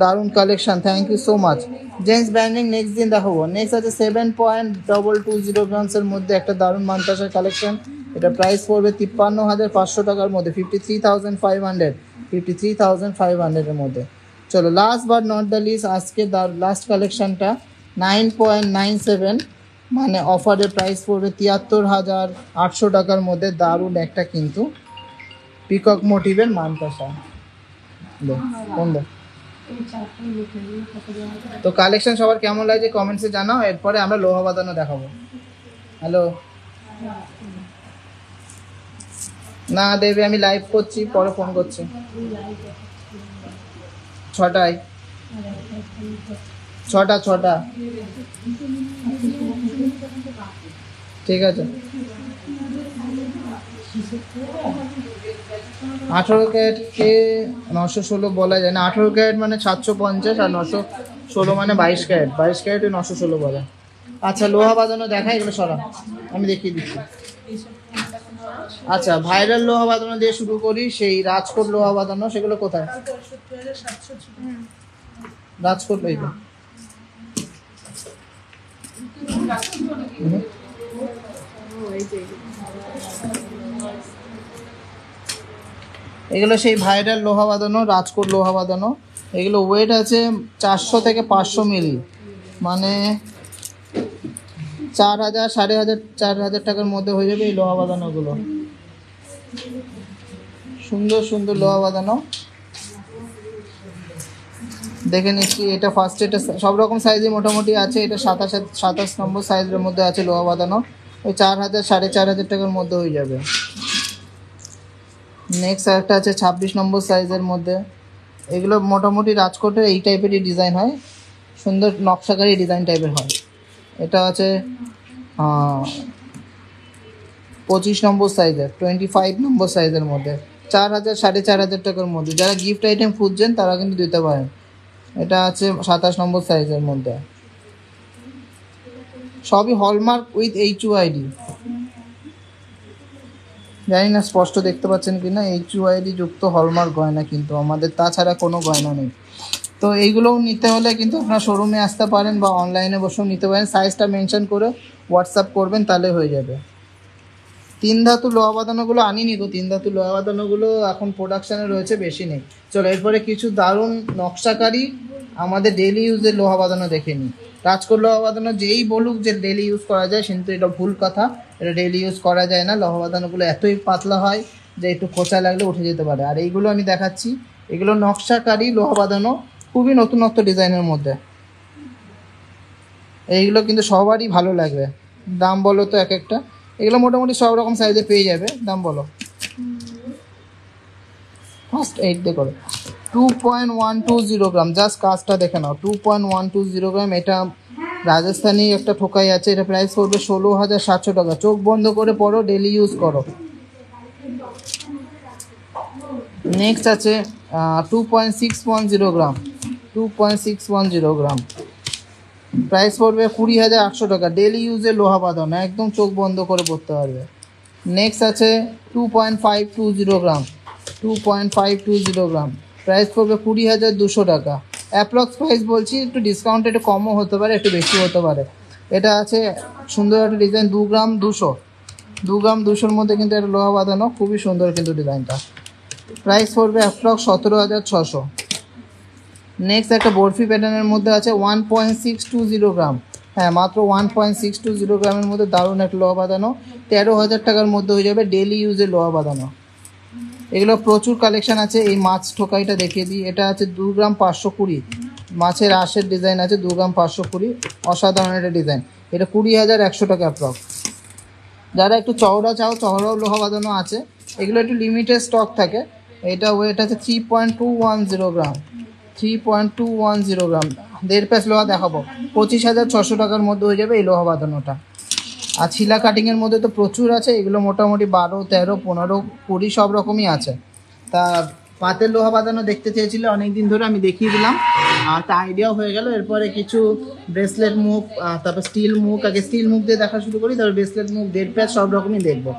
দারুণ collection, thank you so much. Gents branding next দিন দেখাবো। নেক্সট আছে 7.220 গ্রামসের মধ্যে একটা দারুণ মান্তাসার কালেকশন। এটা প্রাইস পড়বে 53,500 টাকার মধ্যে, 53,500, 53,500-এর মধ্যে। চলো last but not the least, আজকে লাস্ট কালেকশনটা 9.97, মানে অফারের প্রাইস পড়বে 73,800 টাকার মধ্যে। দারুণ একটা কিন্তু পিকক মোটিভের মানকাসা। তো কালেকশন সবার কেমন লাগছে কমেন্টসে জানাও, এরপরে আমরা লোহা বাঁধানো দেখাবো। হ্যালো না দেবে, আমি লাইভ করছি, পরে ফোন করছি 6টায়, 6টা ঠিক আছে। 18 ক্যারেটকে 916 বলা যায় না, 18 ক্যারেট মানে 750, আর 916 মানে 22 ক্যারেট, 22 ক্যারেটে 916 বলে। আচ্ছা লোহা বাঁধানো দেখা, এগুলো সরা আমি দেখিয়ে দিচ্ছি। আচ্ছা ভাইরাল লোহা বাঁধানো দিয়ে শুরু করি, সেই রাজকোট লোহা বাঁধানো, সেগুলো কোথায়? রাজকোট এইগুলো এগুলো সেই ভাইরাল লোহা বাঁধানো, রাজকোট লোহা বাঁধানো। এগুলো ওয়েট আছে 400 থেকে 500 মিলি, মানে 4,000, 4,500, 4,000 টাকার মধ্যে হয়ে যাবে এই লোহা বাঁধানোগুলো। সুন্দর সুন্দর লোহা বাঁধানো দেখে নিচ্ছি। এটা ফার্স্ট, এটা সব রকম সাইজে মোটামুটি আছে। এটা 27 নম্বর সাইজের মধ্যে আছে লোহা বাঁধানো, ওই 4,000, 4,500 টাকার মধ্যে হয়ে যাবে। নেক্সট একটা আছে 26 নম্বর সাইজের মধ্যে। এগুলো মোটামুটি রাজকোটের এই টাইপেরই ডিজাইন হয়, সুন্দর নকশাকারী ডিজাইন টাইপের হয়। এটা আছে 25 নম্বর সাইজের, 25 নম্বর সাইজের মধ্যে, 4,000, 4,500 টাকার মধ্যে। যারা গিফট আইটেম খুঁজছেন তারা কিন্তু দিতে পারেন। এটা আছে 27 নম্বর সাইজের মধ্যে, সবই হলমার্ক উইথ HUID। জানি না স্পষ্ট দেখতে পাচ্ছেন কি না, HUID যুক্ত হলমার্ক গয়না কিন্তু আমাদের, তাছাড়া কোনো গয়না নেই। তো এইগুলোও নিতে হলে কিন্তু আপনার শোরুমে আসতে পারেন বা অনলাইনে বসেও নিতে পারেন। সাইজটা মেনশন করে হোয়াটসঅ্যাপ করবেন, তাহলে হয়ে যাবে। 3 ধাতু লোহা বাঁধানোগুলো আনিনি গো, 3 ধাতু লোহা বাঁধানোগুলো এখন প্রোডাকশানে রয়েছে, বেশি নেই। চলো এরপরে কিছু দারুণ নকশাকারী আমাদের ডেইলি ইউজের লোহা বাঁধানো দেখে নিই। রাজকোট লোহা বাঁধানো যেই বলুক যে ডেইলি ইউজ করা যায়, কিন্তু এটা ভুল কথা, এটা ডেইলি ইউজ করা যায় না। লোহা বাঁধানোগুলো এতই পাতলা হয় যে একটু খোঁচা লাগলে উঠে যেতে পারে। আর এইগুলো আমি দেখাচ্ছি, এগুলো নকশাকারী লোহা বাঁধানো, খুবই নতুনত্ব ডিজাইনের মধ্যে। এইগুলো কিন্তু সবারই ভালো লাগবে। দাম বলো তো এক একটা? এগুলো মোটামুটি সব রকম সাইজে পেয়ে যাবে। দাম বলো? ফার্স্ট 8 দিয়ে করো। 2.120 গ্রাম, জাস্ট কাজটা দেখে নাও। 2.120 গ্রাম। এটা রাজস্থানি একটা ঠোকাই আছে, এটা প্রাইস পড়বে 16,700 টাকা। চোখ বন্ধ করে পড়ো, ডেলি ইউজ করো। নেক্সট আছে 2.610 গ্রাম, 2.610 গ্রাম, প্রাইস পড়বে 20,800 টাকা। ডেলি ইউজে লোহা বাঁধানো, একদম চোখ বন্ধ করে পড়তে পারবে। নেক্সট আছে 2.520 গ্রাম, 2.520 গ্রাম, প্রাইস পড়বে 20,200 টাকা। অ্যাপ্রক্স প্রাইস বলছি, একটু ডিসকাউন্ট একটু কমও হতে পারে, একটু বেশি হতে পারে। এটা আছে সুন্দর একটা ডিজাইন, 2 গ্রাম 200, 2 গ্রাম 200-র মধ্যে কিন্তু এটা লোহা বাঁধানো, খুবই সুন্দর কিন্তু ডিজাইনটা। প্রাইস পড়বে অ্যাপ্রক্স 17,600। নেক্সট একটা বরফি প্যাটার্নের মধ্যে আছে 1.620 গ্রাম, হ্যাঁ মাত্র 1.620 গ্রামের মধ্যে দারুণ একটা লোহা বাঁধানো, 13,000 টাকার মধ্যে হয়ে যাবে। ডেলি ইউজে লোহা বাঁধানো, এগুলো প্রচুর কালেকশন আছে। এই মাছ ঠোকাইটা দেখিয়ে দিই, এটা আছে 2 গ্রাম 520, মাছের আঁশের ডিজাইন আছে, 2 গ্রাম 520, অসাধারণ একটা ডিজাইন। এটা 20,100 টাকা অ্যাপ্রক্স। যারা একটু চওড়া চাও, চওড়াও লোহা বাঁধানো আছে, এগুলো একটু লিমিটেড স্টক থাকে। এটা ওয়েট আছে 3.210 গ্রাম, 3.210 গ্রাম। 1.5 পিস লোহা দেখাবো, 25,600 টাকার মধ্যে হয়ে যাবে এই লোহা বাঁধানোটা। আর ছিলা কাটিংয়ের মধ্যে তো প্রচুর আছে, এগুলো মোটামুটি 12, 13, 15, 20 সব রকমই আছে। তা পাতের লোহা বাঁধানো দেখতে চেয়েছিল অনেক দিন ধরে, আমি দেখিয়ে দিলাম, আর একটা আইডিয়াও হয়ে গেল। এরপরে কিছু ব্রেসলেট মুখ, তারপর স্টিল মুখ, আগে স্টিল মুখ দিয়ে দেখা শুরু করি, তারপর ব্রেসলেট মুখ, 1.5 পিস সব রকমই দেখবো।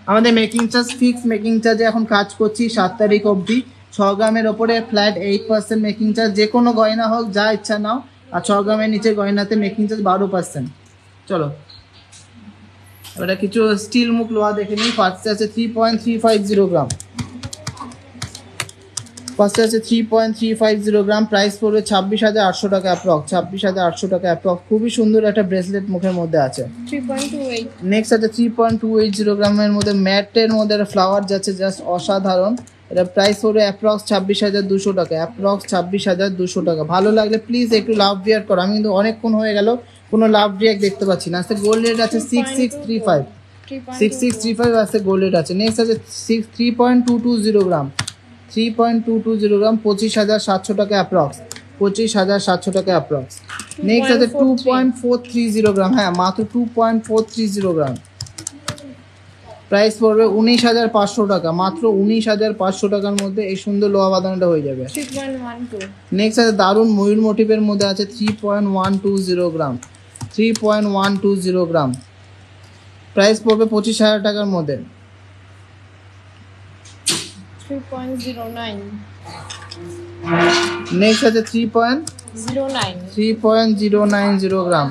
আমাদের মেকিং চার্জ ফিক্স, মেকিং চার্জে এখন কাজ করছি 7 তারিখ অবধি। 6 গ্রামের ওপরে ফ্ল্যাট 8% মেকিং চার্জ, যে কোনো গয়না হোক, যা ইচ্ছা নাও। আর 6 গ্রামের নিচে গয়নাতে মেকিং চার্জ 12%। চলো এটা কিছু স্টিল মুখ লোহা দেখে নিই। ফার্স্টে আছে 3.350 গ্রাম, ফার্স্টে আছে 3.350 গ্রাম, প্রাইস পড়বে 26,800 টাকা অ্যাপ্রক্স, 26,800 টাকা অ্যাপ্রক্স। খুবই সুন্দর একটা ব্রেসলেট মুখের মধ্যে আছে। 3.28 নেক্সট আছে 3.280 গ্রামের মধ্যে ম্যাটের মধ্যে একটা ফ্লাওয়ার যাচ্ছে, জাস্ট অসাধারণ। এটা প্রাইস পড়বে অ্যাপ্রক্স 26,200 টাকা, অ্যাপ্রক্স 26,200 টাকা। ভালো লাগলে প্লিজ একটু লাভ রিয়াক্ট করো, আমি কিন্তু অনেকক্ষণ হয়ে গেল কোনো লাভ রিয়াক্ট দেখতে পাচ্ছি না। আজকে গোল্ড রেট আছে 6635, 6635 আছে গোল্ড রেট আছে। নেক্সট আছে 3.220 গ্রাম, 3.220 গ্রাম, 25,700 টাকা অ্যাপ্রক্স, 25,700 টাকা অ্যাপ্রক্স। নেক্সট আছে 2.430 গ্রাম, হ্যাঁ মাত্র 2.430 গ্রাম, প্রাইস পড়বে 19,500 টাকা, মাত্র 19,500 টাকার মধ্যে এই সুন্দর লোহা বাঁধানোটা হয়ে যাবে। 3.12 নেক্সট আছে দারুণ ময়ূর মোটিভের মধ্যে আছে 3.120 গ্রাম, 3.120 গ্রাম, প্রাইস পড়বে 25,000 টাকার মধ্যে। 3.09 নেক্সট আছে 3.090 গ্রাম,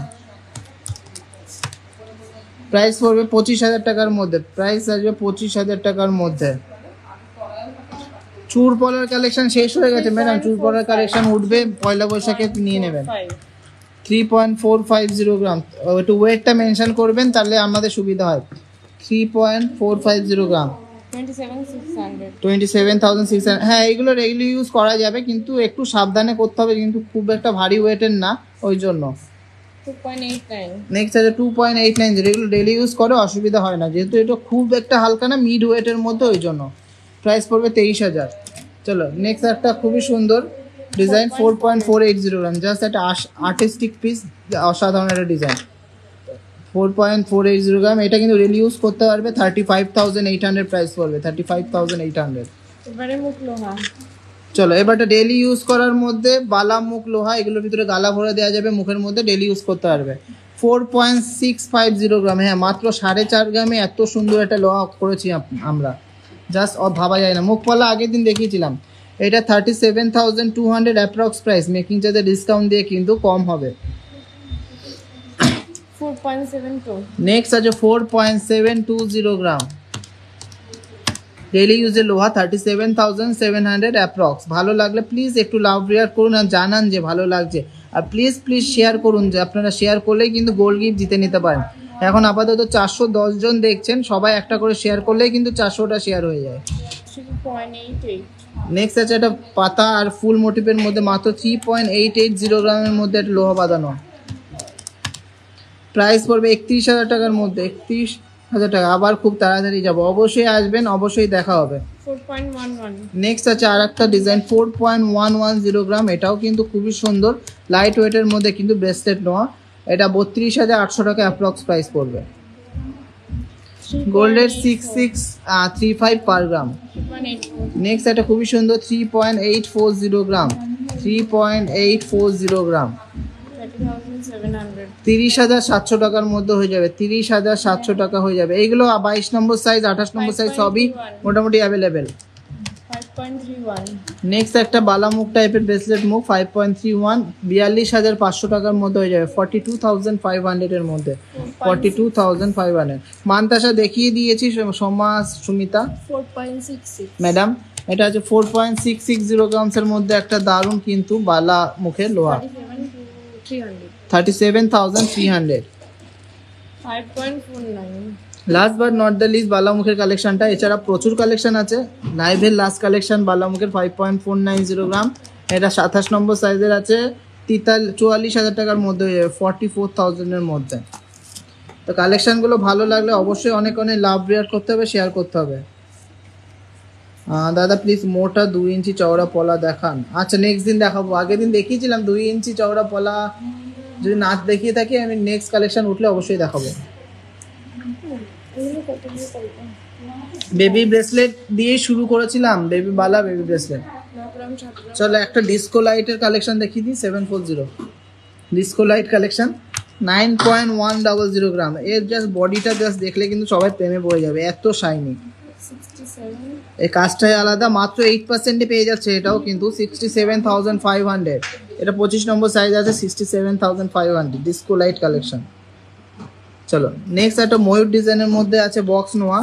প্রাইস পড়বে 25,000 টাকার মধ্যে, প্রাইস আসবে 25,000 টাকার মধ্যে। চুর পলার কালেকশন শেষ হয়ে গেছে ম্যাডাম, চুর পলার কালেকশন উঠবে পয়লা বৈশাখে, নিয়ে নেবেন। 3.450 গ্রাম, একটু ওয়েটটা মেনশন করবেন তাহলে আমাদের সুবিধা হয়। 3.450 গ্রাম, 27,600 27,600। হ্যাঁ এগুলো রেগুলার ইউজ করা যাবে কিন্তু একটু সাবধানে করতে হবে, কিন্তু খুব একটা ভারী ওয়েটের না ওই জন্য। 2.89 নেক্সট আছে 2.89, যেগুলো ডেলি ইউজ করে অসুবিধা হয় না, যেহেতু এটা খুব একটা হালকা না, মিড ওয়েটের মধ্যে, ওই জন্য প্রাইস পড়বে 23,000। চলো নেক্সট একটা খুবই সুন্দর ডিজাইন 4.480 গ্রাম, জাস্ট একটা আর্টিস্টিক পিস, অসাধারণ একটা ডিজাইন। 4.480 গ্রাম, এটা কিন্তু ডেলি ইউজ করতে পারবে। 35,800 প্রাইস পড়বে, 35,800। এবারে মুখ লোহা চলো এবারটা ডেলি ইউজ করার মধ্যে বালা মুখ লোহা, এগুলোর ভিতরে গালা ভরে দেওয়া যাবে মুখের মধ্যে, ডেলি ইউজ করতে পারবে। 4.650 গ্রাম, হ্যাঁ মাত্র 4.5 গ্রামে এত সুন্দর একটা লোহা করেছি আমরা, জাস্ট ভাবা যায় না। মুখ পালা আগের দিন দেখিয়েছিলাম, এটা 37,200 অ্যাপ্রক্স প্রাইস, মেকিং চার্জে ডিসকাউন্ট দিয়ে কিন্তু কম হবে। 4.72 নেক্সট আছে 4.720 গ্রাম, ডেলি ইউজের লোহা, 37,700 অ্যাপ্রক্স। ভালো লাগলে প্লিজ একটু লাভ রিয়াক্ট করুন আর জানান যে ভালো লাগছে, আর প্লিজ শেয়ার করুন, যে আপনারা শেয়ার করলেই কিন্তু গোল্ড গিফট জিতে নিতে পারেন। এখন আপাতত 410 জন দেখছেন, সবাই একটা করে শেয়ার করলেই কিন্তু 400টা শেয়ার হয়ে যায়। 3.88 নেক্সট আছে একটা পাতা আর ফুল মোটিভের মধ্যে মাত্র 3.880 গ্রামের মধ্যে একটা লোহা বাঁধানো, প্রাইস পড়বে 31,000 টাকার মধ্যে, 31,000 টাকা। আবার খুব তাড়াতাড়ি যাবো, অবশ্যই আসবেন, অবশ্যই দেখা হবে। 4.11 নেক্সট আছে আর একটা ডিজাইন 4.110 গ্রাম, এটাও কিন্তু খুবই সুন্দর, লাইট ওয়েটের মধ্যে কিন্তু ব্রেসলেট নেওয়া, এটা 32,800 টাকা অ্যাপ্রক্স প্রাইস পড়বে। গোল্ডের 6635 পার গ্রাম। 3.84 নেক্সট একটা খুবই সুন্দর 3.840 গ্রাম, 3.840 গ্রাম, 30,700 30,700 টাকার মধ্যে হয়ে যাবে, 30,700 টাকা হয়ে যাবে। এইগুলো 22 নম্বর সাইজ, 28 নম্বর সাইজ সবই মোটামুটি অ্যাভেলেবেল। 5.31 নেক্সট একটা বালামুখ টাইপের ব্রেসলেট মুখ 5.31, 42,500 টাকার মধ্যে হয়ে যাবে, 42,500 এর মধ্যে, 42,500। মান্তাসা দেখিয়ে দিয়েছি, সমাজ সুমিতা 4.66 ম্যাডাম, এটা আছে 4.660 গ্রামসের মধ্যে একটা দারুণ কিন্তু বালা মুখের লোহা, 37,300। 5.49 last but not the least বালামুখের কালেকশনটা, এছাড়া প্রচুর কালেকশন আছে। লাইভের লাস্ট কালেকশন বালামুখের 5.490 গ্রাম, এটা 27 নম্বর সাইজের আছে, 44,000 টাকার মধ্যে হয়ে যাবে, 44,000 এর মধ্যে। তো কালেকশনগুলো ভালো লাগলে অবশ্যই অনেক অনেক লাভ রিয়াক্ট করতে হবে, শেয়ার করতে হবে। দাদা প্লিজ মোটা 2 ইঞ্চি চওড়া পলা দেখান। আচ্ছা নেক্সট দিন দেখাবো, আগের দিন দেখিয়েছিলাম 2 ইঞ্চি চওড়া পলা, যদি না দেখিয়ে থাকি আমি নেক্সট কালেকশন উঠলে অবশ্যই দেখাবো। বেবি ব্রেসলেট দিয়ে শুরু করেছিলাম, বেবি বালা বেবি ব্রেসলেট। চলো একটা ডিস্কো লাইটের কালেকশন দেখিয়ে দিই, 740 ডিস্কো লাইট কালেকশন 9.100 গ্রাম। এর জাস্ট বডিটা জাস্ট দেখলে কিন্তু সবাই প্রেমে পড়ে যাবে, এত শাইনি। 67 এই কাজটাই আলাদা, মাত্র 8%-এ পেয়ে যাচ্ছে এটাও কিন্তু, 67,500। এটা 25 নম্বর সাইজ আছে, 67,500 ডিস্কো লাইট কালেকশন। চলো নেক্সট একটা ময়ূর ডিজাইনের মধ্যে আছে বক্স নোয়া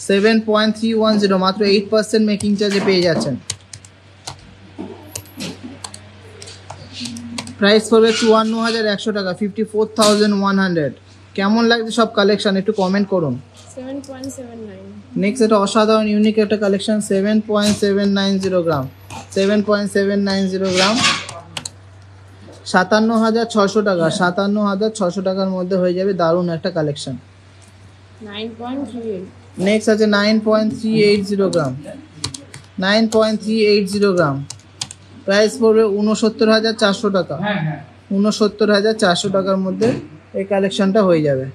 7.31. 7.310, মাত্র 8% মেকিং চার্জে পেয়ে যাচ্ছেন। প্রাইস পড়বে 54,100 টাকা, 54,100। কেমন লাগছে সব কালেকশন একটু কমেন্ট করুন। 7.79. নেক্সট এটা অসাধারণ ইউনিক একটা কালেকশন 7.790 গ্রাম, 7.790 গ্রাম, 57,600 টাকা, 57,600 টাকার মধ্যে হয়ে যাবে। দারুণ একটা কালেকশন। 9.38. নেক্সট আছে 9.380 গ্রাম, 9.380 গ্রাম, প্রাইস পড়বে 69,400 টাকা, 69,400 টাকার মধ্যে এই কালেকশনটা হয়ে যাবে।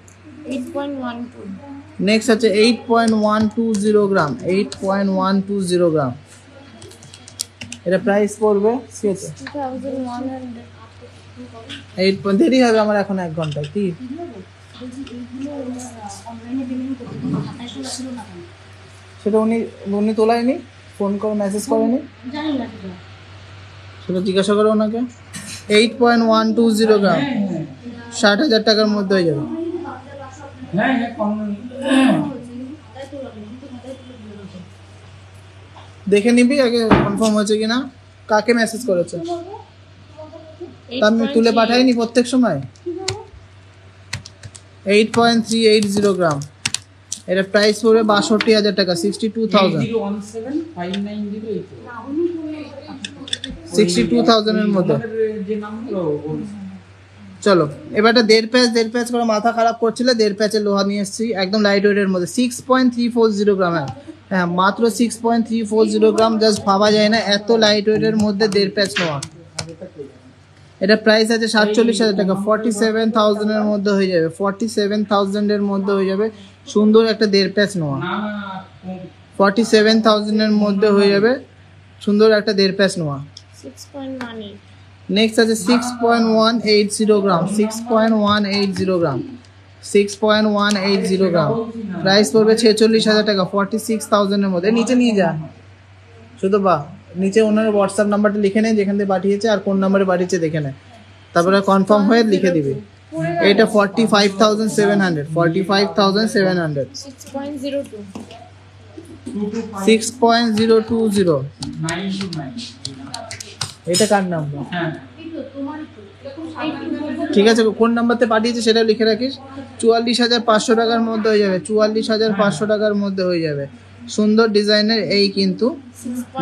8.12. নেক্সট আছে 8.120 গ্রাম, 8.120 গ্রাম, এটা প্রাইস পড়বে 2,100. 8 দেরি হবে আমার এখন 1 ঘন্টা। কি সেটা উনি তোলায়নি, ফোন করে মেসেজ করেনি, সেটা জিজ্ঞাসা করো ওনাকে। 8.120 গ্রাম, 60,000 টাকার মধ্যে হয়ে যাবে। দেখে নিবি আগে কনফার্ম হয়েছে কিনা, কাকে মেসেজ করেছে, তা আমি তুলে পাঠাইনি প্রত্যেক সময়। 8.380 গ্রাম, এটা প্রাইস পড়বে 62,000 টাকা, 62,000, 62,000 এর মধ্যে। চলো এবার একটা 1.5 প্যাচ করে মাথা খারাপ করছিল, 1.5 প্যাচের লোহা নিয়ে এসেছি একদম লাইট ওয়েটের মধ্যে 6.340 গ্রাম। হ্যাঁ মাত্র 6.340 গ্রাম, জাস্ট ভাবা যায় না এত লাইট ওয়েটের মধ্যে 1.5 প্যাচ লোহা। এটা প্রাইস আছে 47,000 টাকা, 47,000 এর মধ্যে হয়ে যাবে, 47,000 এর মধ্যে হয়ে যাবে। সুন্দর একটা 1.5 প্যাচ নোয়া, 47,000 এর মধ্যে হয়ে যাবে সুন্দর একটা 1.5 প্যাচ নোয়া। 6.18. নেক্সট আছে 6.180 গ্রাম, 6.180 গ্রাম, 6.180 গ্রাম, প্রাইস পড়বে 46,000 টাকা, 46,000 এর মধ্যে। নিচে নিয়ে যা শুধু বা নিচে ওনার হোয়াটসঅ্যাপ নাম্বারটা লিখে নেয় যেখান থেকে পাঠিয়েছে আর কোন নাম্বারে পাঠিয়েছে দেখে নেয়, তারপরে কনফার্ম হয়ে লিখে দিবে। এটা 45,700, 45,700। 6.02. 6.020, এটা কার নাম্বার? ঠিক আছে কোন নাম্বারতে পাঠিয়েছে সেটা লিখে রাখিস। 44,500 টাকার মধ্যে হয়ে যাবে, 44,500 টাকার মধ্যে হয়ে যাবে। সুন্দর ডিজাইনের এই কিন্তু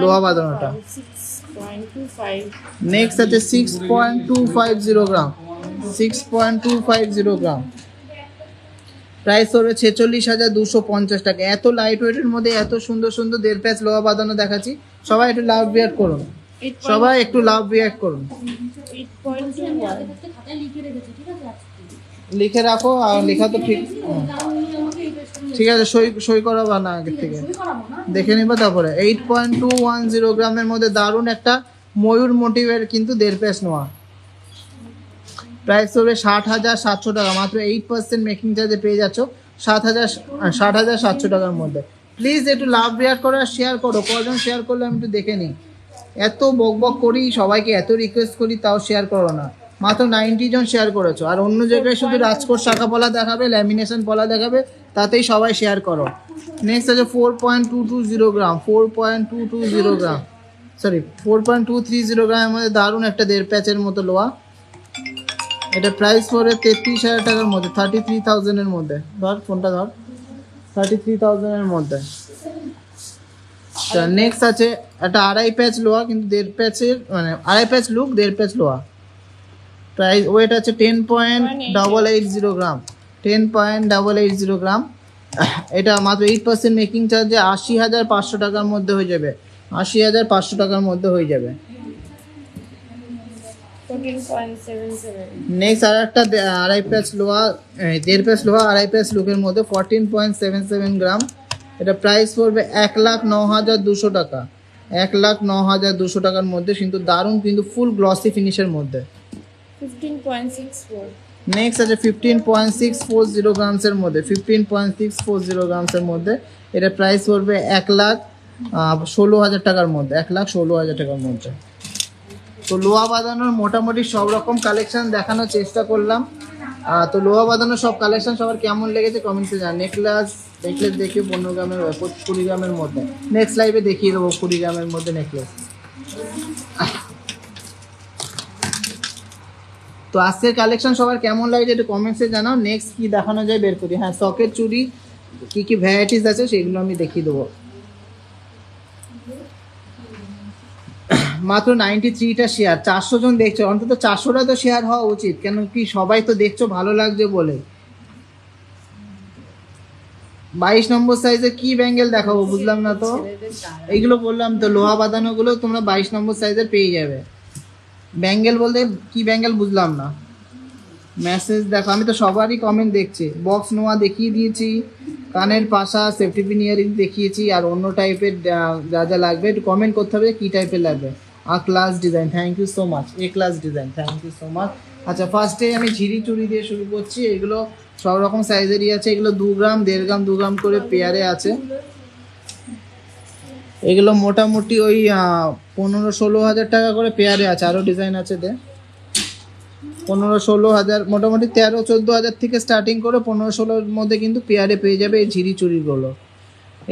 লোহা বাঁধানোটা। 6.25. নেক্সট আছে 6.250 গ্রাম, 6.250 গ্রাম, প্রাইস হবে 46,250 টাকা। এত লাইট ওয়েটের মধ্যে এত সুন্দর সুন্দর 1.5 প্যাচ লোহা বাঁধানো দেখাচ্ছি। সবাই একটু লাভ রিয়াক্ট করুন, সবাই একটু লাভ রিয়াক্ট করুন। 8.21. লিখে রাখো, আর লেখা তো ঠিক ঠিক আছে, সই করাবা না আগের থেকে, দেখে নিবা তারপরে। 8.210 গ্রামের মধ্যে দারুণ একটা ময়ূর মোটিভের কিন্তু 1.5 প্যাচ নোয়া, প্রাইস হবে 60,700 টাকা, মাত্র 8% মেকিং চার্জে পেয়ে যাচ্ছ 60,700 টাকার মধ্যে। প্লিজ একটু লাভ রিয়াক্ট করো আর শেয়ার করো, কজন শেয়ার করলে আমি একটু দেখে নিই। এত বক করি সবাইকে, এত রিকোয়েস্ট করি, তাও শেয়ার করো না। মাত্র 90 জন শেয়ার করেছো, আর অন্য জায়গায় শুধু রাজকোট শাখা পলা দেখাবে, ল্যামিনেশন পলা দেখাবে, তাতেই সবাই শেয়ার করো। নেক্সট আছে 4.220 গ্রাম, 4.220 গ্রাম, সরি 4.230 গ্রামের মধ্যে দারুণ একটা 1.5 প্যাচের মতো লোহা। এটা প্রাইস পড়ে 33,000 টাকার মধ্যে, 33,000 এর মধ্যে। ধর ফোনটা ধর, 33,000 এর মধ্যে। নেক্সট আছে একটা 2.5 প্যাচ লোহা, কিন্তু 1.5 প্যাচের মানে 2.5 প্যাচ লুক 1.5 প্যাচ লোহা। প্রাইস ওয়েট আছে 10.880 গ্রাম, 10.880 গ্রাম। এটা মাত্র 8% মেকিং চার্জে 80,500 টাকার মধ্যে হয়ে যাবে, 80,500 টাকার মধ্যে হয়ে যাবে। 14.77. নেক্সট আর একটা 2.5 প্যাচ লোহা, 1.5 প্যাচ লোহা 2.5 প্যাচ লুকের মধ্যে 14.77 গ্রাম। এটা প্রাইস পড়বে 1,09,200 টাকা, 1,09,200 টাকার মধ্যে, কিন্তু দারুণ কিন্তু ফুল গ্লসি ফিনিশের মধ্যে। 15.64. নেক্সট আছে 15.640 গ্রামসের মধ্যে, 15.640 গ্রামসের মধ্যে। এটা প্রাইস পড়বে 1,16,000 টাকার মধ্যে, 1,16,000 টাকার মধ্যে। তো লোহা বাঁধানোর মোটামুটি সব রকম কালেকশন দেখানোর চেষ্টা করলাম। তো লোহা বাঁধানো সব কালেকশন সবার কেমন লেগেছে কমেন্টসে জানান। নেকলেস দেখে 15 গ্রামের 20 গ্রামের মধ্যে নেক্সট লাইভে দেখিয়ে দেবো 20 গ্রামের মধ্যে নেকলেস। তো আজকের কালেকশন সবার কেমন লাগছে একটু কমেন্টসে জানাও। নেক্সট কি দেখানো যায় বের করি। হ্যাঁ, সকেট চুড়ি কি ভ্যারাইটিস আছে সেগুলো আমি দেখিয়ে দেবো। মাত্র 93টা শেয়ার, 400 জন দেখছো, অন্তত 400টা তো শেয়ার হওয়া উচিত, কেন কি সবাই তো দেখছো ভালো লাগছে বলে। 22 নম্বর সাইজের কি ব্যাঙ্গেল দেখাবো বুঝলাম না তো, এইগুলো বললাম তো লোহা বাঁধানো গুলো তোমরা 22 নম্বর সাইজের পেয়ে যাবে। ব্যাঙ্গেল বলতে কি ব্যাঙ্গেল বুঝলাম না, মেসেজ দেখো, আমি তো সবারই কমেন্ট দেখছি। বক্স নোয়া দেখিয়ে দিয়েছি, কানের পাশা সেফটি পিন ইয়ারিং দেখিয়েছি, আর অন্য টাইপের যা যা লাগবে একটু কমেন্ট করতে হবে কি টাইপের লাগবে। Class design, thank you so much. Class design, thank you so much. আচ্ছা, ফার্স্টে আমি ঝিরি চুড়ি দিয়ে শুরু করছি। এগুলো সব রকম সাইজেরই আছে, এগুলো 2 গ্রাম 1.5 গ্রাম 2 গ্রাম করে পেয়ারে আছে। এগুলো মোটামুটি ওই 15-16 হাজার টাকা করে পেয়ারে আছে, আরও ডিজাইন আছে 15-16 হাজার, মোটামুটি 13-14 হাজার থেকে স্টার্টিং করে 15-16 মধ্যে কিন্তু পেয়ারে পেয়ে যাবে এই ঝিরি চুড়িগুলো।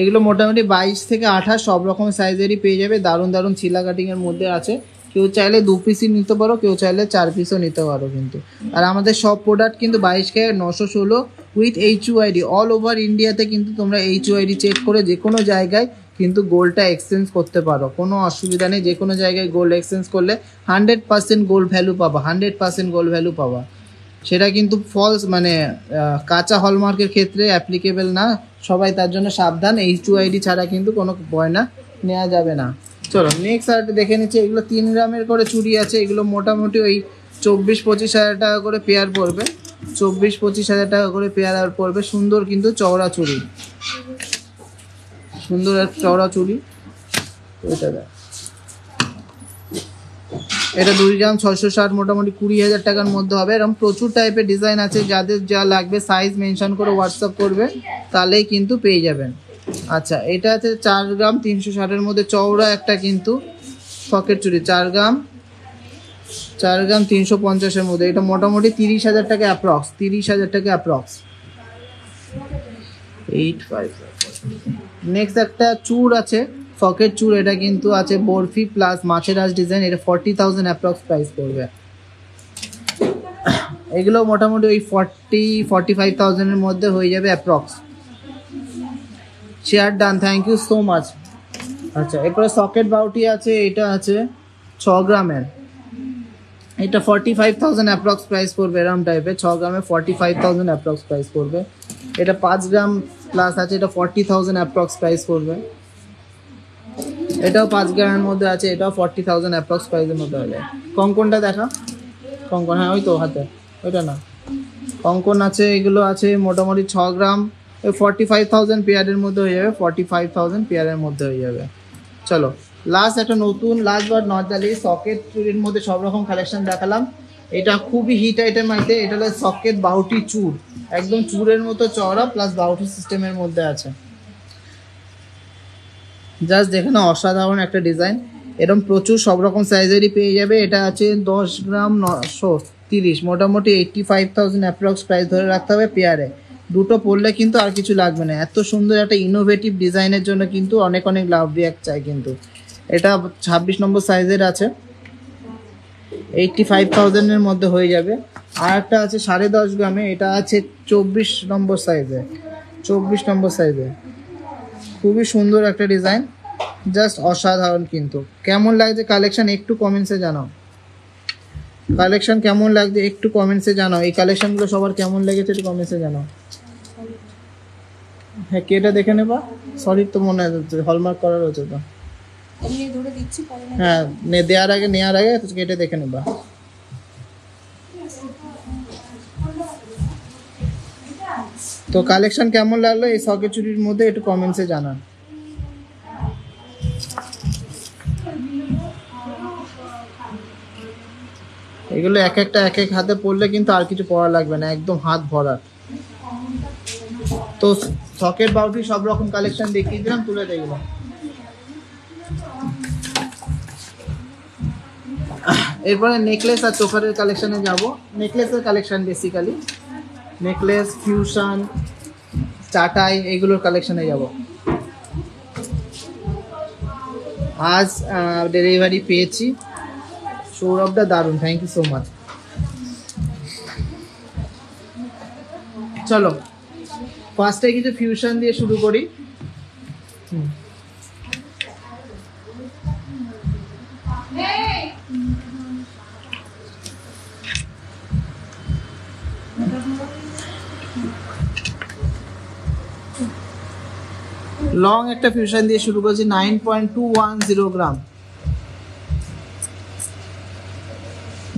এগুলো মোটামুটি 22 থেকে 28 সব রকম সাইজেরই পেয়ে যাবে। দারুণ দারুণ ছিলা কাটিংয়ের মধ্যে আছে। কেউ চাইলে 2 পিসই নিতে পারো, কেউ চাইলে 4 পিসও নিতে পারো কিন্তু। আর আমাদের সব প্রোডাক্ট কিন্তু 22K 916 with HUID, all over ইন্ডিয়াতে কিন্তু তোমরা HUID চেক করে যে কোনো জায়গায় কিন্তু গোল্ডটা এক্সচেঞ্জ করতে পারো, কোনো অসুবিধা নেই। যে কোনো জায়গায় গোল্ড এক্সচেঞ্জ করলে 100% গোল্ড ভ্যালু পাবা, 100% গোল্ড ভ্যালু পাবা। সেটা কিন্তু ফলস, মানে কাঁচা হলমার্কের ক্ষেত্রে অ্যাপ্লিকেবল না, সবাই তার জন্য সাবধান। HUID ছাড়া কিন্তু কোনো গয়না নেওয়া যাবে না। চলো নেক্সট আর দেখে নিচ্ছি। এগুলো 3 গ্রামের করে চুড়ি আছে, এগুলো মোটামুটি ওই 24-25 হাজার টাকা করে পেয়ার পড়বে, 24-25 হাজার টাকা করে পেয়ার আর পড়বে। সুন্দর কিন্তু চওড়া চুড়ি, সুন্দর এক চওড়া চুড়ি। এটা 2 গ্রাম 660, মোটামুটি 20,000 টাকার মধ্যে হবে। এরকম প্রচুর টাইপের ডিজাইন আছে, যাদের যা লাগবে সাইজ মেনশন করে হোয়াটসঅ্যাপ করবে, তাহলেই কিন্তু পেয়ে যাবেন। আচ্ছা, এটা আছে 4 গ্রাম 360-এর মধ্যে চওড়া একটা কিন্তু সকেট চুড়ি, 4 গ্রাম 350-এর মধ্যে। এটা মোটামুটি 30,000 টাকা অ্যাপ্রক্স, 30,000 টাকা অ্যাপ্রক্স। 85। নেক্সট একটা চূড় আছে, সকেট চূড়, এটা কিন্তু আছে বরফি প্লাস মাছের আঁশ ডিজাইন। এটা 40,000 অ্যাপ্রক্স প্রাইস পড়বে। এগুলো মোটামুটি ওই 40-45,000-এর মধ্যে হয়ে যাবে approx. Share done, thank you so much. আচ্ছা, এরপরে সকেট বাউটি আছে, এটা আছে 6 গ্রামের, এটা 45,000 অ্যাপ্রক্স প্রাইস পড়বে। এরম টাইপের 6 গ্রামে 45,000 অ্যাপ্রক্স প্রাইস পড়বে। এটা 5 গ্রাম প্লাস আছে, এটা 40,000 অ্যাপ্রক্স প্রাইস পড়বে। এটাও 5 গ্রামের মধ্যে আছে, এটাও 40,000 অ্যাপ্রক্স প্রাইসের মধ্যে হয়ে যায়। কঙ্কনটা দেখা, কঙ্কন, হ্যাঁ ওই তো হাতে, ওইটা না, কঙ্কন আছে। এগুলো আছে মোটামুটি 6 গ্রাম, ওই 45,000 পেয়ারের মধ্যে হয়ে যাবে, 45,000 পেয়ারের মধ্যে হয়ে যাবে। চলো লাস্ট একটা নতুন, last but not the least, socket চুড়ির মধ্যে সব রকম কালেকশন দেখালাম। এটা খুবই হিট আইটেম আছে, এটা হলো সকেট বাউটি চুড়, একদম চুড়ের মতো চওড়া প্লাস বাউটি সিস্টেমের মধ্যে আছে। জাস্ট দেখে না, অসাধারণ একটা ডিজাইন। এরকম প্রচুর সব রকম সাইজেরই পেয়ে যাবে। এটা আছে 10 গ্রাম 930, মোটামুটি 85,000 অ্যাপ্রক্স প্রাইস ধরে রাখতে হবে পেয়ারে। দুটো পড়লে কিন্তু আর কিছু লাগবে না। এত সুন্দর একটা ইনোভেটিভ ডিজাইনের জন্য কিন্তু অনেক অনেক লাভ রিয়াক্ট চাই কিন্তু। এটা 26 নম্বর সাইজের আছে, 85,000-এর মধ্যে হয়ে যাবে। আর একটা আছে 10.5 গ্রামে, এটা আছে 24 নম্বর সাইজে, 24 নম্বর সাইজে। খুবই সুন্দর একটা ডিজাইন, জাস্ট অসাধারণ কিন্তু। কেমন লাগছে কালেকশন একটু কমেন্টসে জানাও, কালেকশন কেমন লাগছে একটু কমেন্টসে জানাও। এই কালেকশনগুলো সবার কেমন লেগেছে একটু কমেন্টসে জানাও। হ্যাঁ, কেটে দেখে নেবা, সরি তো মনে হচ্ছে হলমার্ক করার হচ্ছে তো। হ্যাঁ, নেওয়ার আগে কেটে দেখে নেবা। তো কালেকশন কেমন লাগলো এই সকেট চুড়ির মধ্যে একটু কমেন্টসে জানান। এগুলো এক একটা এক এক হাতে পড়লে কিন্তু আর কিছু পড়া লাগবে না, একদম হাত ভরা। তো সকেট বাউটি সব রকম কালেকশন দেখিয়ে দিলাম, তুলে দেখলাম। এরপরে নেকলেস আর চোকারের কালেকশনে যাব। নেকলেসের কালেকশন বেসিক্যালি নেকলেস, ফিউশন, চাটাই এইগুলোর কালেকশনে যাব। আজ ডেলিভারি পেয়েছি, সৌরভটা দারুণ, থ্যাংক ইউ সো মাচ। চলো ফার্স্টে কিছু ফিউশন দিয়ে শুরু করি। লং একটা ফিউশন দিয়ে শুরু করছি, 9.210 গ্রাম,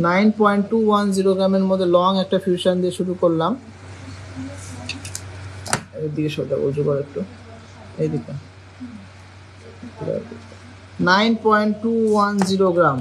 9.210 গ্রামের মধ্যে লং একটা ফিউশন দিয়ে শুরু করলাম। এদিকে সোজা উঁচু করে একটু, এইদিকে 9.210 গ্রাম।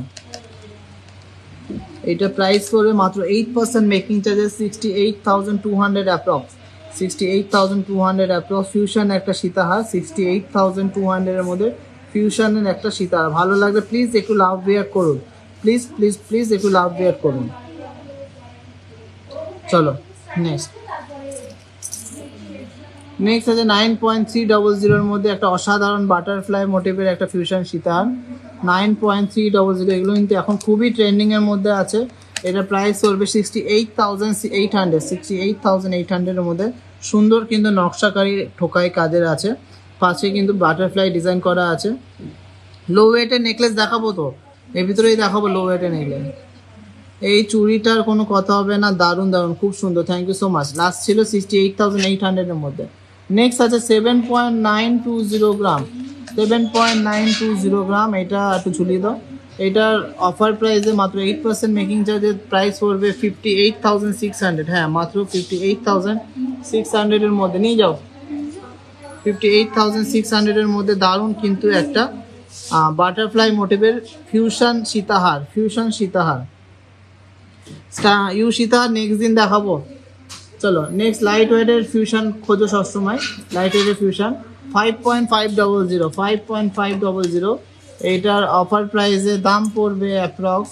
এটা প্রাইস করে মাত্র 8% making charges, 68,200 approx, 68,200 approx. Fusion একটা সীতাহার, 68,200 এর মধ্যে ফিউশনের একটা সীতাহার। ভালো লাগলে প্লিজ একটু লাভ বিয়ার করুন, প্লিজ প্লিজ প্লিজ একটু লাভ বিয়ার করুন। চলো নেক্সট আছে 9.300 এর মধ্যে একটা অসাধারণ বাটারফ্লাই মোটিভের একটা ফিউশন সীতাহার, 9.300। এগুলো কিন্তু এখন খুবই ট্রেন্ডিং এর মধ্যে আছে। এটা প্রাইস করবে 68,800, 68,800 এর মধ্যে। সুন্দর কিন্তু নকশাকারী ঠোকাই কাজের আছে, পাশে কিন্তু বাটারফ্লাই ডিজাইন করা আছে। লো ওয়েটের নেকলেস দেখাবো তো, এর ভিতরেই দেখাবো লো ওয়েটের নেকলেস। এই চুড়িটার কোনো কথা হবে না, দারুণ দারুণ, খুব সুন্দর, thank you so much. Last ছিল 68,800 এর মধ্যে। নেক্সট আছে 7.920 গ্রাম, 7.920 গ্রাম। এটা একটু ঝুলিয়ে দাও। এটার অফার প্রাইসে মাত্র 8% মেকিং চার্জের প্রাইস পড়বে 58,600। হ্যাঁ, মাত্র 58,600 এর মধ্যে নিয়ে যাও। 58,600 এর মধ্যে দারুণ কিন্তু একটা বাটারফ্লাই মোটিভের ফিউশন সীতাহার, ফিউশন সীতাহার ইউ সীতাহার নেক্সট দিন দেখাবো। চলো নেক্সট লাইট ওয়েটের ফিউশন খোঁজো সবসময়, লাইট ওয়েটের ফিউশন 5.500, 5.500। এইটার অফার প্রাইসে দাম পড়বে অ্যাপ্রক্স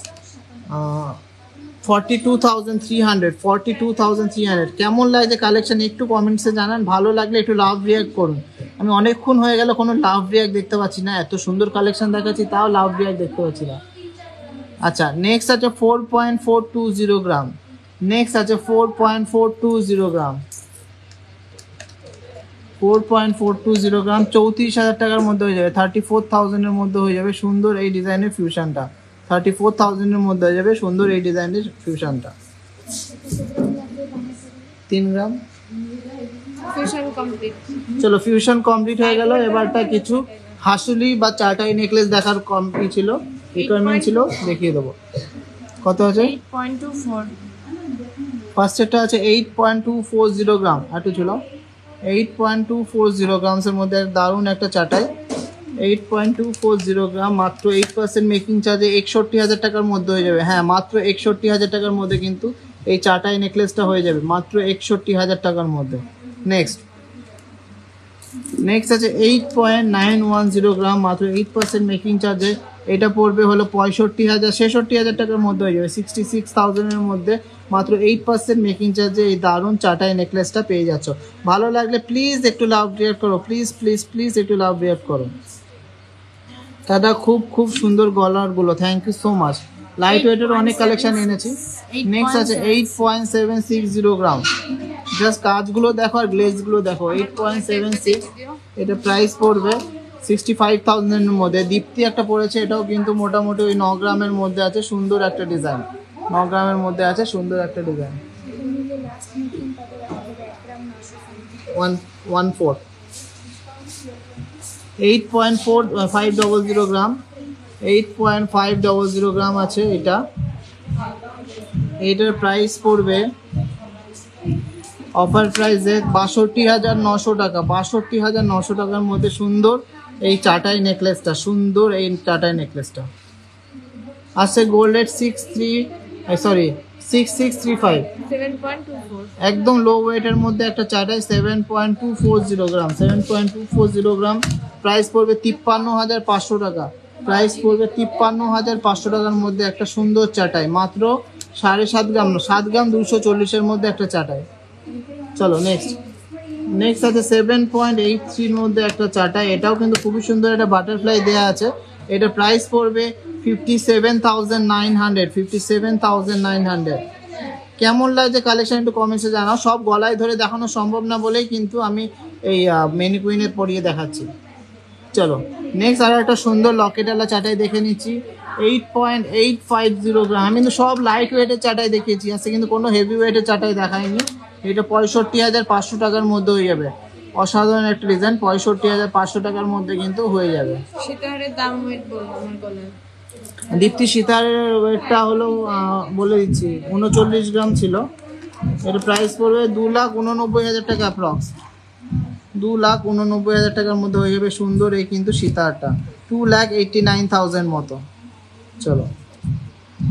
42,300, 42,300। কেমন লাগছে কালেকশন একটু কমেন্টসে জানান, ভালো লাগলে একটু লাভ রিয়াক্ট করুন। আমি অনেকক্ষণ হয়ে গেল কোনো লাভ রিয়াক্ট দেখতে পাচ্ছি না, এত সুন্দর কালেকশন দেখাচ্ছি তাও লাভ রিয়াক্ট দেখতে পাচ্ছি না। আচ্ছা নেক্সট আছে 4.420 গ্রাম, নেক্সট আছে 4.420 গ্রাম, 4.420 গ্রাম 34,000 টাকার মধ্যে হয়ে যাবে, 34,000 এর মধ্যে হয়ে যাবে। সুন্দর এই ডিজাইনের ফিউশনটা 34,000 এর মধ্যে হয়ে যাবে, সুন্দর এই ডিজাইনের ফিউশনটা। 3 গ্রাম ফিউশন কমপ্লিট। চলো ফিউশন কমপ্লিট হয়ে গেল। এবারটা কিছু হাসুলি বা চাটাই নেকলেস দেখার ছিল, রিকোয়ারমেন্ট ছিল, দেখিয়ে দেবো। কত আছে? 8.24। ফার্স্টেরটা আছে 8.240 গ্রাম, একটু ছিল 8.240 গ্রামসের মধ্যে দারুণ একটা চাটাই, 8.240 গ্রাম, মাত্র 8% মেকিং চার্জে 61,000 টাকার মধ্যে হয়ে যাবে। হ্যাঁ, মাত্র 61,000 টাকার মধ্যে কিন্তু এই চাটাই নেকলেসটা হয়ে যাবে, মাত্র 61,000 টাকার মধ্যে। নেক্সট আছে 8.910 গ্রাম, মাত্র 8% মেকিং চার্জে এটা পড়বে হলো 66,000 টাকার মধ্যে হয়ে যাবে, 66,000 এর মধ্যে মাত্র 8% মেকিং চার্জে এই দারুণ চাটাই নেকলেসটা পেয়ে যাচ্ছ। ভালো লাগলে প্লিজ একটু লাভ রিয়াক্ট করো, প্লিজ প্লিজ প্লিজ একটু লাভ রিয়াক্ট করো। দাদা খুব খুব সুন্দর গলারগুলো, thank you so much. Light ওয়েটের অনেক কালেকশন এনেছি। নেক্সট আছে 8.760 গ্রাম, জাস্ট কাজগুলো দেখো আর গ্লেজগুলো দেখো, 8.76। এটা প্রাইস পড়বে 65,000 এর মধ্যে। দীপ্তি একটা পড়েছে, এটাও কিন্তু মোটামুটি ওই 9 গ্রামের মধ্যে আছে, সুন্দর একটা ডিজাইন, 9 গ্রামের মধ্যে আছে, সুন্দর একটা ডিজাইন। 1.4 8.500 গ্রাম, 8.500 গ্রাম আছে এটা। এইটার প্রাইস পড়বে অফার প্রাইসে 62,900 টাকা, 62,900 টাকার মধ্যে সুন্দর এই চাটাই নেকলেসটা, সুন্দর এই চাটাই নেকলেসটা আছে। গোল্ডের 6635, 7.24। একদম লো ওয়েটের মধ্যে একটা চাটাই, 7.240 গ্রাম, 7.240 গ্রাম। প্রাইস পড়বে 53,500 টাকা, প্রাইস পড়বে 53,500 টাকার মধ্যে একটা সুন্দর চাটাই, মাত্র 7.5 গ্রাম, 7 গ্রাম 240 এর মধ্যে একটা চাটাই। চলো নেক্সট আছে 7.83 মধ্যে একটা চাটা, এটাও কিন্তু খুবই সুন্দর একটা বাটারফ্লাই দেওয়া আছে। এটা প্রাইস পড়বে 57,900। কেমন লাগছে কালেকশন একটু কমেন্টসে জানাও। সব গলায় ধরে দেখানো সম্ভব না বলেই কিন্তু আমি এই মেনিকুইনে পরিয়ে দেখাচ্ছি। চলো নেক্সট আর একটা সুন্দর লকেটওয়ালা চাটাই দেখে নিচ্ছি। 8.850 গ্রাম। আমি কিন্তু সব লাইট ওয়েটের চাটাই দেখিয়েছি, আজকে কিন্তু কোনো হেভি ওয়েটের চাটাই দেখাইনি। এটা 65,500 টাকার মধ্যে হয়ে যাবে। অসাধারণ একটা ডিজাইন, 65,500 টাকার মধ্যে কিন্তু হয়ে যাবে। সীতাহারের দাম ওয়েট বলবো আমার গলায়। দীপ্তি সীতারের ওয়েটটা হলো বলে দিচ্ছি 39 গ্রাম ছিল। এর প্রাইস পড়বে 2,89,000 টাকা অ্যাপ্রক্স। 2,89,000 টাকার মধ্যে হয়ে যাবে সুন্দর এই কিন্তু সীতারটা, 2,89,000 মতো। চলো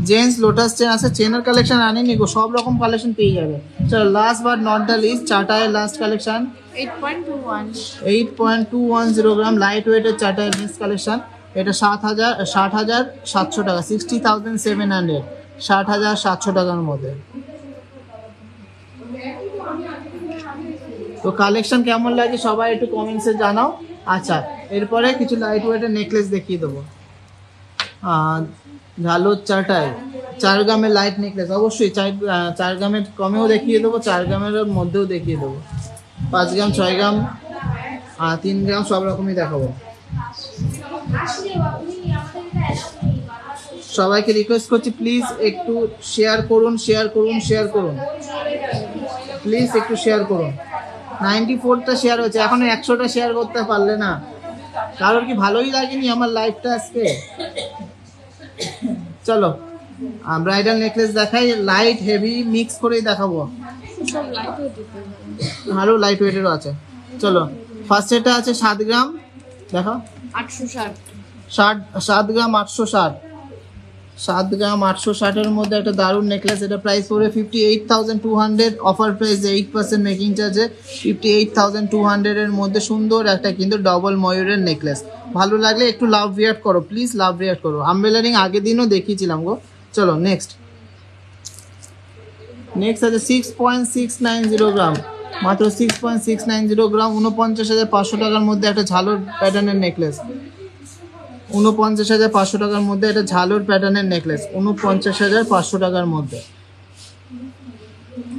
জেন্টস লোটাস চেন আছে, চেনের কালেকশন আনিনি গো, সব রকম কালেকশন পেয়ে যাবে। চলো last but not the least, চাটায়ের লাস্ট কালেকশন 8.210 গ্রাম লাইট ওয়েটের চাটায়ের নেক্সট কালেকশন। এটা 60,700 টাকা, 60,700, 60,700 টাকার মধ্যে। তো কালেকশন কেমন লাগে সবাই একটু কমেন্টসে জানাও। আচ্ছা এরপরে কিছু লাইট ওয়েটের নেকলেস দেখিয়ে দেবো। ঝালোর চাটাই 4 গ্রামের লাইট নেকলেস, অবশ্যই 4 গ্রামের কমেও দেখিয়ে দেবো, 4 গ্রামের মধ্যেও দেখিয়ে দেবো, 5 গ্রাম, 6 গ্রাম, 3 গ্রাম, সব রকমই দেখাবো। সবাইকে রিকোয়েস্ট করছি প্লিজ একটু শেয়ার করুন, প্লিজ একটু শেয়ার করুন। 94টা শেয়ার হয়েছে, এখনো 100টা শেয়ার করতে পারলে না, কারোর কি ভালোই লাগেনি আমার লাইভটা আজকে? চলো ব্রাইডাল নেকলেস দেখাই, লাইট হেভি মিক্স করেই দেখাবো, আরো লাইট ওয়েটেরও আছে। চলো ফার্স্ট এটা আছে 7 গ্রাম, দেখো 7 গ্রাম 860, 7 গ্রাম 860-এর মধ্যে একটা দারুণ নেকলেস। এটা প্রাইস পড়বে 58,200, অফার প্রাইস 8% মেকিং চার্জে 58,200-এর মধ্যে সুন্দর একটা কিন্তু ডবল ময়ূরের নেকলেস। ভালো লাগলে একটু লাভ রিয়াক্ট করো, প্লিজ লাভ রিয়াক্ট করো। আম্বেলা রিং আগের দিনও দেখিয়েছিলাম গো। চলো নেক্সট আছে 6.690 গ্রাম, মাত্র 6.690 গ্রাম, 49,500 টাকার মধ্যে একটা ঝালোর প্যাটার্নের নেকলেস। 49,500 টাকার মধ্যে একটা ঝালোর প্যাটার্নের নেকলেস, 49,500 টাকার মধ্যে।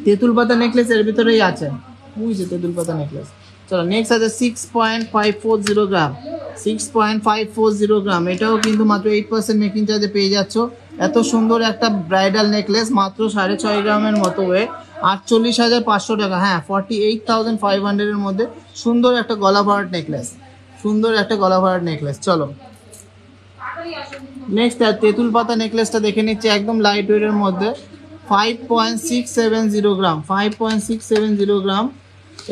তেঁতুল পাতা নেকলেস এর ভিতরেই আছে, বুঝছে তেঁতুল পাতা নেকলেস। চলো নেক্সট আছে 6.540 গ্রাম, 6.540 গ্রাম। এটাও কিন্তু মাত্র 8% মেকিং চার্জে পেয়ে যাচ্ছ। এত সুন্দর একটা ব্রাইডাল নেকলেস, মাত্র 6.5 গ্রামের মতো ওয়েট, 48,500 টাকা। হ্যাঁ 48,500-এর মধ্যে সুন্দর একটা গলা ভরাট নেকলেস, চলো নেক্সট তেঁতুল পাতা নেকলেসটা দেখে নিচ্ছি, একদম লাইট ওয়েটের মধ্যে, 5.670 গ্রাম, 5.670 গ্রাম।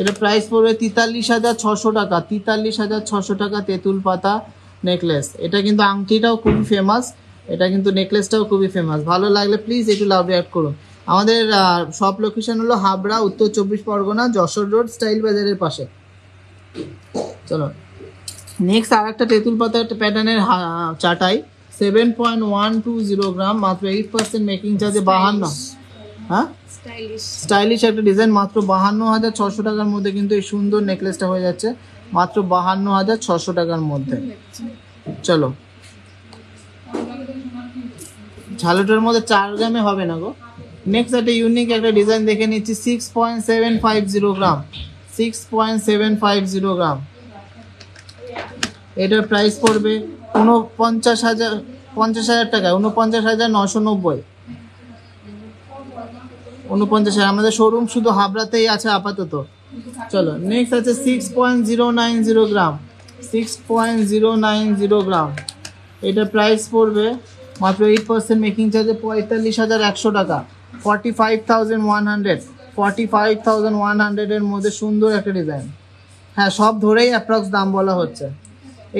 এটা প্রাইস পড়বে 43,600 টাকা, 43,600 টাকা তেঁতুল পাতা নেকলেস। এটা কিন্তু আংটিটাও খুবই ফেমাস, এটা কিন্তু নেকলেসটাও খুবই ফেমাস। ভালো লাগলে প্লিজ একটু লাভ রিয়াক্ট করুন। আমাদের শপ লোকেশন হলো হাবড়া, উত্তর 24 পরগনা, যশোর রোড, স্টাইল বাজারের পাশে। চলো নেক্সট আর একটা তেঁতুল পাতা প্যাটার্নের চাটাই, 7.120 গ্রাম, মাত্র 8% মেকিং চার্জে, 52, হ্যাঁ স্টাইলিশ একটা ডিজাইন, মাত্র 52,600 টাকার মধ্যে কিন্তু এই সুন্দর নেকলেসটা হয়ে যাচ্ছে, মাত্র 52,600 টাকার মধ্যে। চলো ঝালুটার মধ্যে 4 গ্রামে হবে না গো। নেক্সট একটা ইউনিক একটা ডিজাইন দেখে নিচ্ছি, 6.750 গ্রাম, 6.750 গ্রাম। এটার প্রাইস পড়বে 49,000 টাকা, 49,990, 49,000। আমাদের শোরুম শুধু হাবড়াতেই আছে আপাতত। চলো নেক্সট আছে 6.090 গ্রাম, 6.090 গ্রাম। এটা প্রাইস পড়বে মাত্র 8% মেকিং চার্জে 45,100 টাকা, 45,100, 45,100-এর মধ্যে সুন্দর একটা ডিজাইন। হ্যাঁ সব ধরেই অ্যাপ্রক্স দাম বলা হচ্ছে,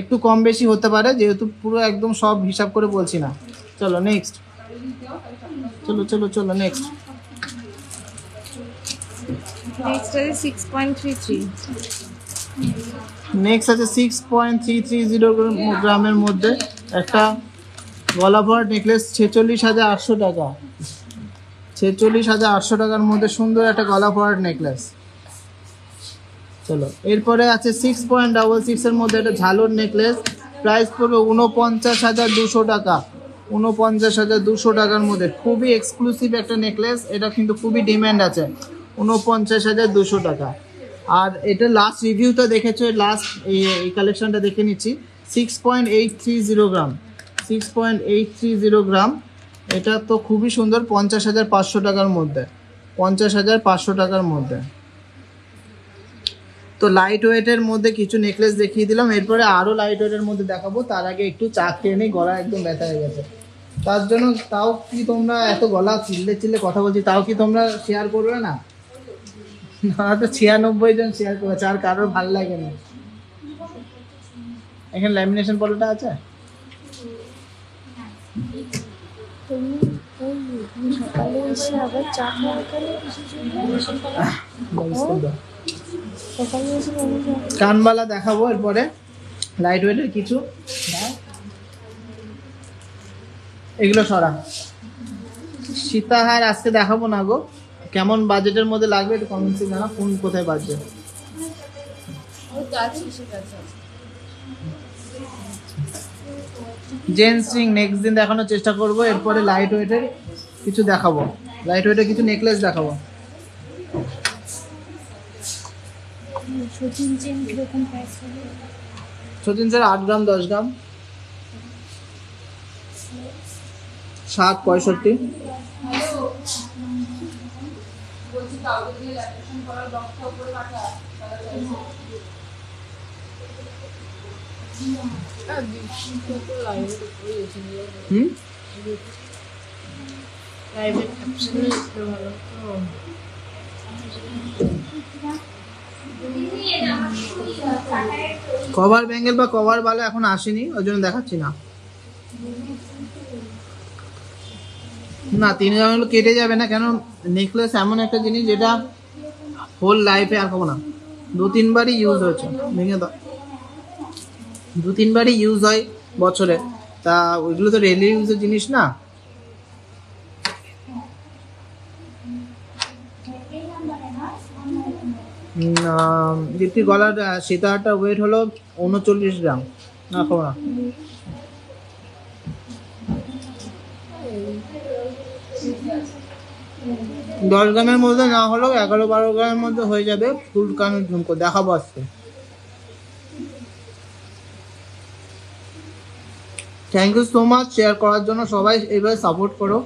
একটু কম বেশি হতে পারে যেহেতু পুরো একদম সব হিসাব করে বলছি না। চলো নেক্সট, চলো নেক্সট আছে 6.33, নেক্সট আছে 6.330 গ্রামের মধ্যে একটা গলা ভরাট নেকলেস, 46,800 টাকা, 46,800 টাকার মধ্যে সুন্দর একটা গলা ভরাট নেকলেস। চলো এরপরে আছে 6.66 এর মধ্যে একটা ঝালর নেকলেস, প্রাইস পড়বে 49,200 টাকা। 49,200 টাকার মধ্যে খুবই এক্সক্লুসিভ একটা নেকলেস, এটা কিন্তু খুবই ডিমান্ড আছে। 49,200 টাকা। আর এটা লাস্ট রিভিউটা দেখেছো, লাস্ট এই কালেকশনটা দেখে নিচ্ছি। 6.830 গ্রাম, 6.830 গ্রাম। এটা তো খুবই সুন্দর, 50,500 টাকার মধ্যে, 50,500 টাকার মধ্যে। তো লাইট ওয়েটের মধ্যে কিছু নেকলেস দেখিয়ে দিলাম, এরপরে আরও লাইট ওয়েটের মধ্যে দেখাবো। তার আগে একটু চা খেয়ে নিই, গলা একদম ব্যথা হয়ে গেছে। তার জন্য তাও কি তোমরা এত গলা চিল্লে কথা বলছি, তাও কি তোমরা শেয়ার করবে না? না তো 96 জন শেয়ার করেছে, আর কারোর ভালো লাগে না। এখানে ল্যামিনেশন পলোটা আছে। সকালে এসে আবার চা খাওয়া কানবালা দেখাবো এরপরে, লাইট ওয়েটের কিছু। এগুলো সরা সীতাহার আজকে দেখাবো না গো। কেমন বাজেটের মধ্যে লাগবে একটু কমেন্টসে জানা, কোন কোথায় বাজেট। জেন্টস রিং নেক্সট দিন দেখানোর চেষ্টা করব। এরপরে লাইট ওয়েটের কিছু দেখাবো, লাইট ওয়েটের কিছু নেকলেস দেখাবো। সচিন স্যার 8 গ্রাম 10 গ্রাম 7.65। কভার ব্যাঙ্গেল বা কভার বালা এখন আসেনি, ওই জন্য দেখাচ্ছি না। না 3 গ্রাম কেটে যাবে না, কেন নেকলেস এমন একটা জিনিস যেটা হোল লাইফে আর কখনো না, 2-3 বারই ইউজ হয়েছে, ভেঙে দাও, 2-3 বারই ইউজ হয় বছরে, তা ওইগুলো তো ডেইলি ইউজের জিনিস না। দীপ্তি গলার সীতাহারটা ওয়েট হলো 39 গ্রাম। না খাবো না। 10 গ্রামের মধ্যে না হলেও 11-12 গ্রামের মধ্যে হয়ে যাবে ফুল কানের ঝুমকো, দেখাবো আজকে। Thank you so much share করার জন্য, সবাই এইভাবে সাপোর্ট করো।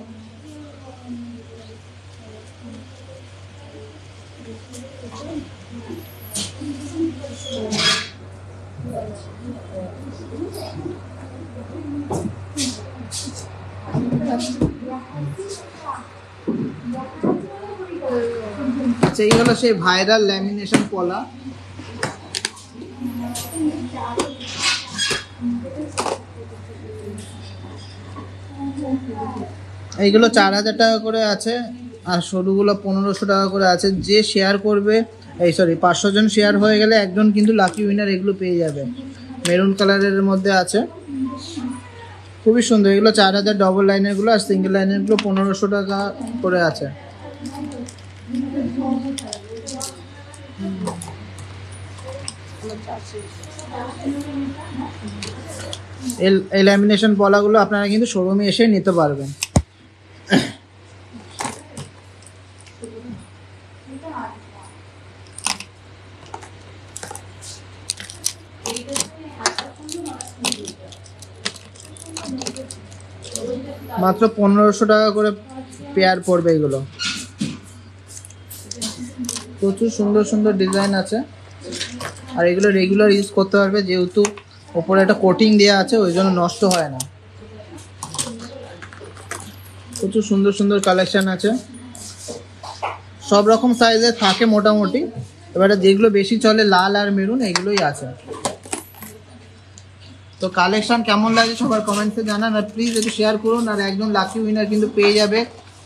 আচ্ছা, এই হলো সেই ভাইরাল ল্যামিনেশন পলা। এইগুলো 4,000 টাকা করে আছে, আর সরুগুলো 1500 টাকা করে আছে। যে শেয়ার করবে, 500 জন শেয়ার হয়ে গেলে একজন কিন্তু লাকি উইনার এগুলো পেয়ে যাবে। মেরুন কালারের মধ্যে আছে, খুবই সুন্দর। এগুলো 4,000 ডবল লাইনেরগুলো, আর সিঙ্গেল লাইনেরগুলো 1500 টাকা করে আছে। এই ল্যামিনেশন পলাগুলো আপনারা কিন্তু শোরুমে এসে নিতে পারবেন। মাত্র 1500 টাকা করে পেয়ার পড়বে এগুলো। প্রচুর সুন্দর সুন্দর ডিজাইন আছে, আর এগুলো রেগুলার ইউজ করতে পারবে, যেহেতু ওপরে একটা কোটিং দেওয়া আছে, ওই জন্য নষ্ট হয় না। প্রচুর সুন্দর সুন্দর কালেকশন আছে, সব রকম সাইজের থাকে মোটামুটি। এবারে যেগুলো বেশি চলে লাল আর মেরুন, এগুলোই আছে। তো কালেকশন কেমন লাগে সবার কমেন্টসে জানান, আর প্লিজ একটু শেয়ার করুন। আর একজন লাকি উইনার কিন্তু পেয়ে যাবে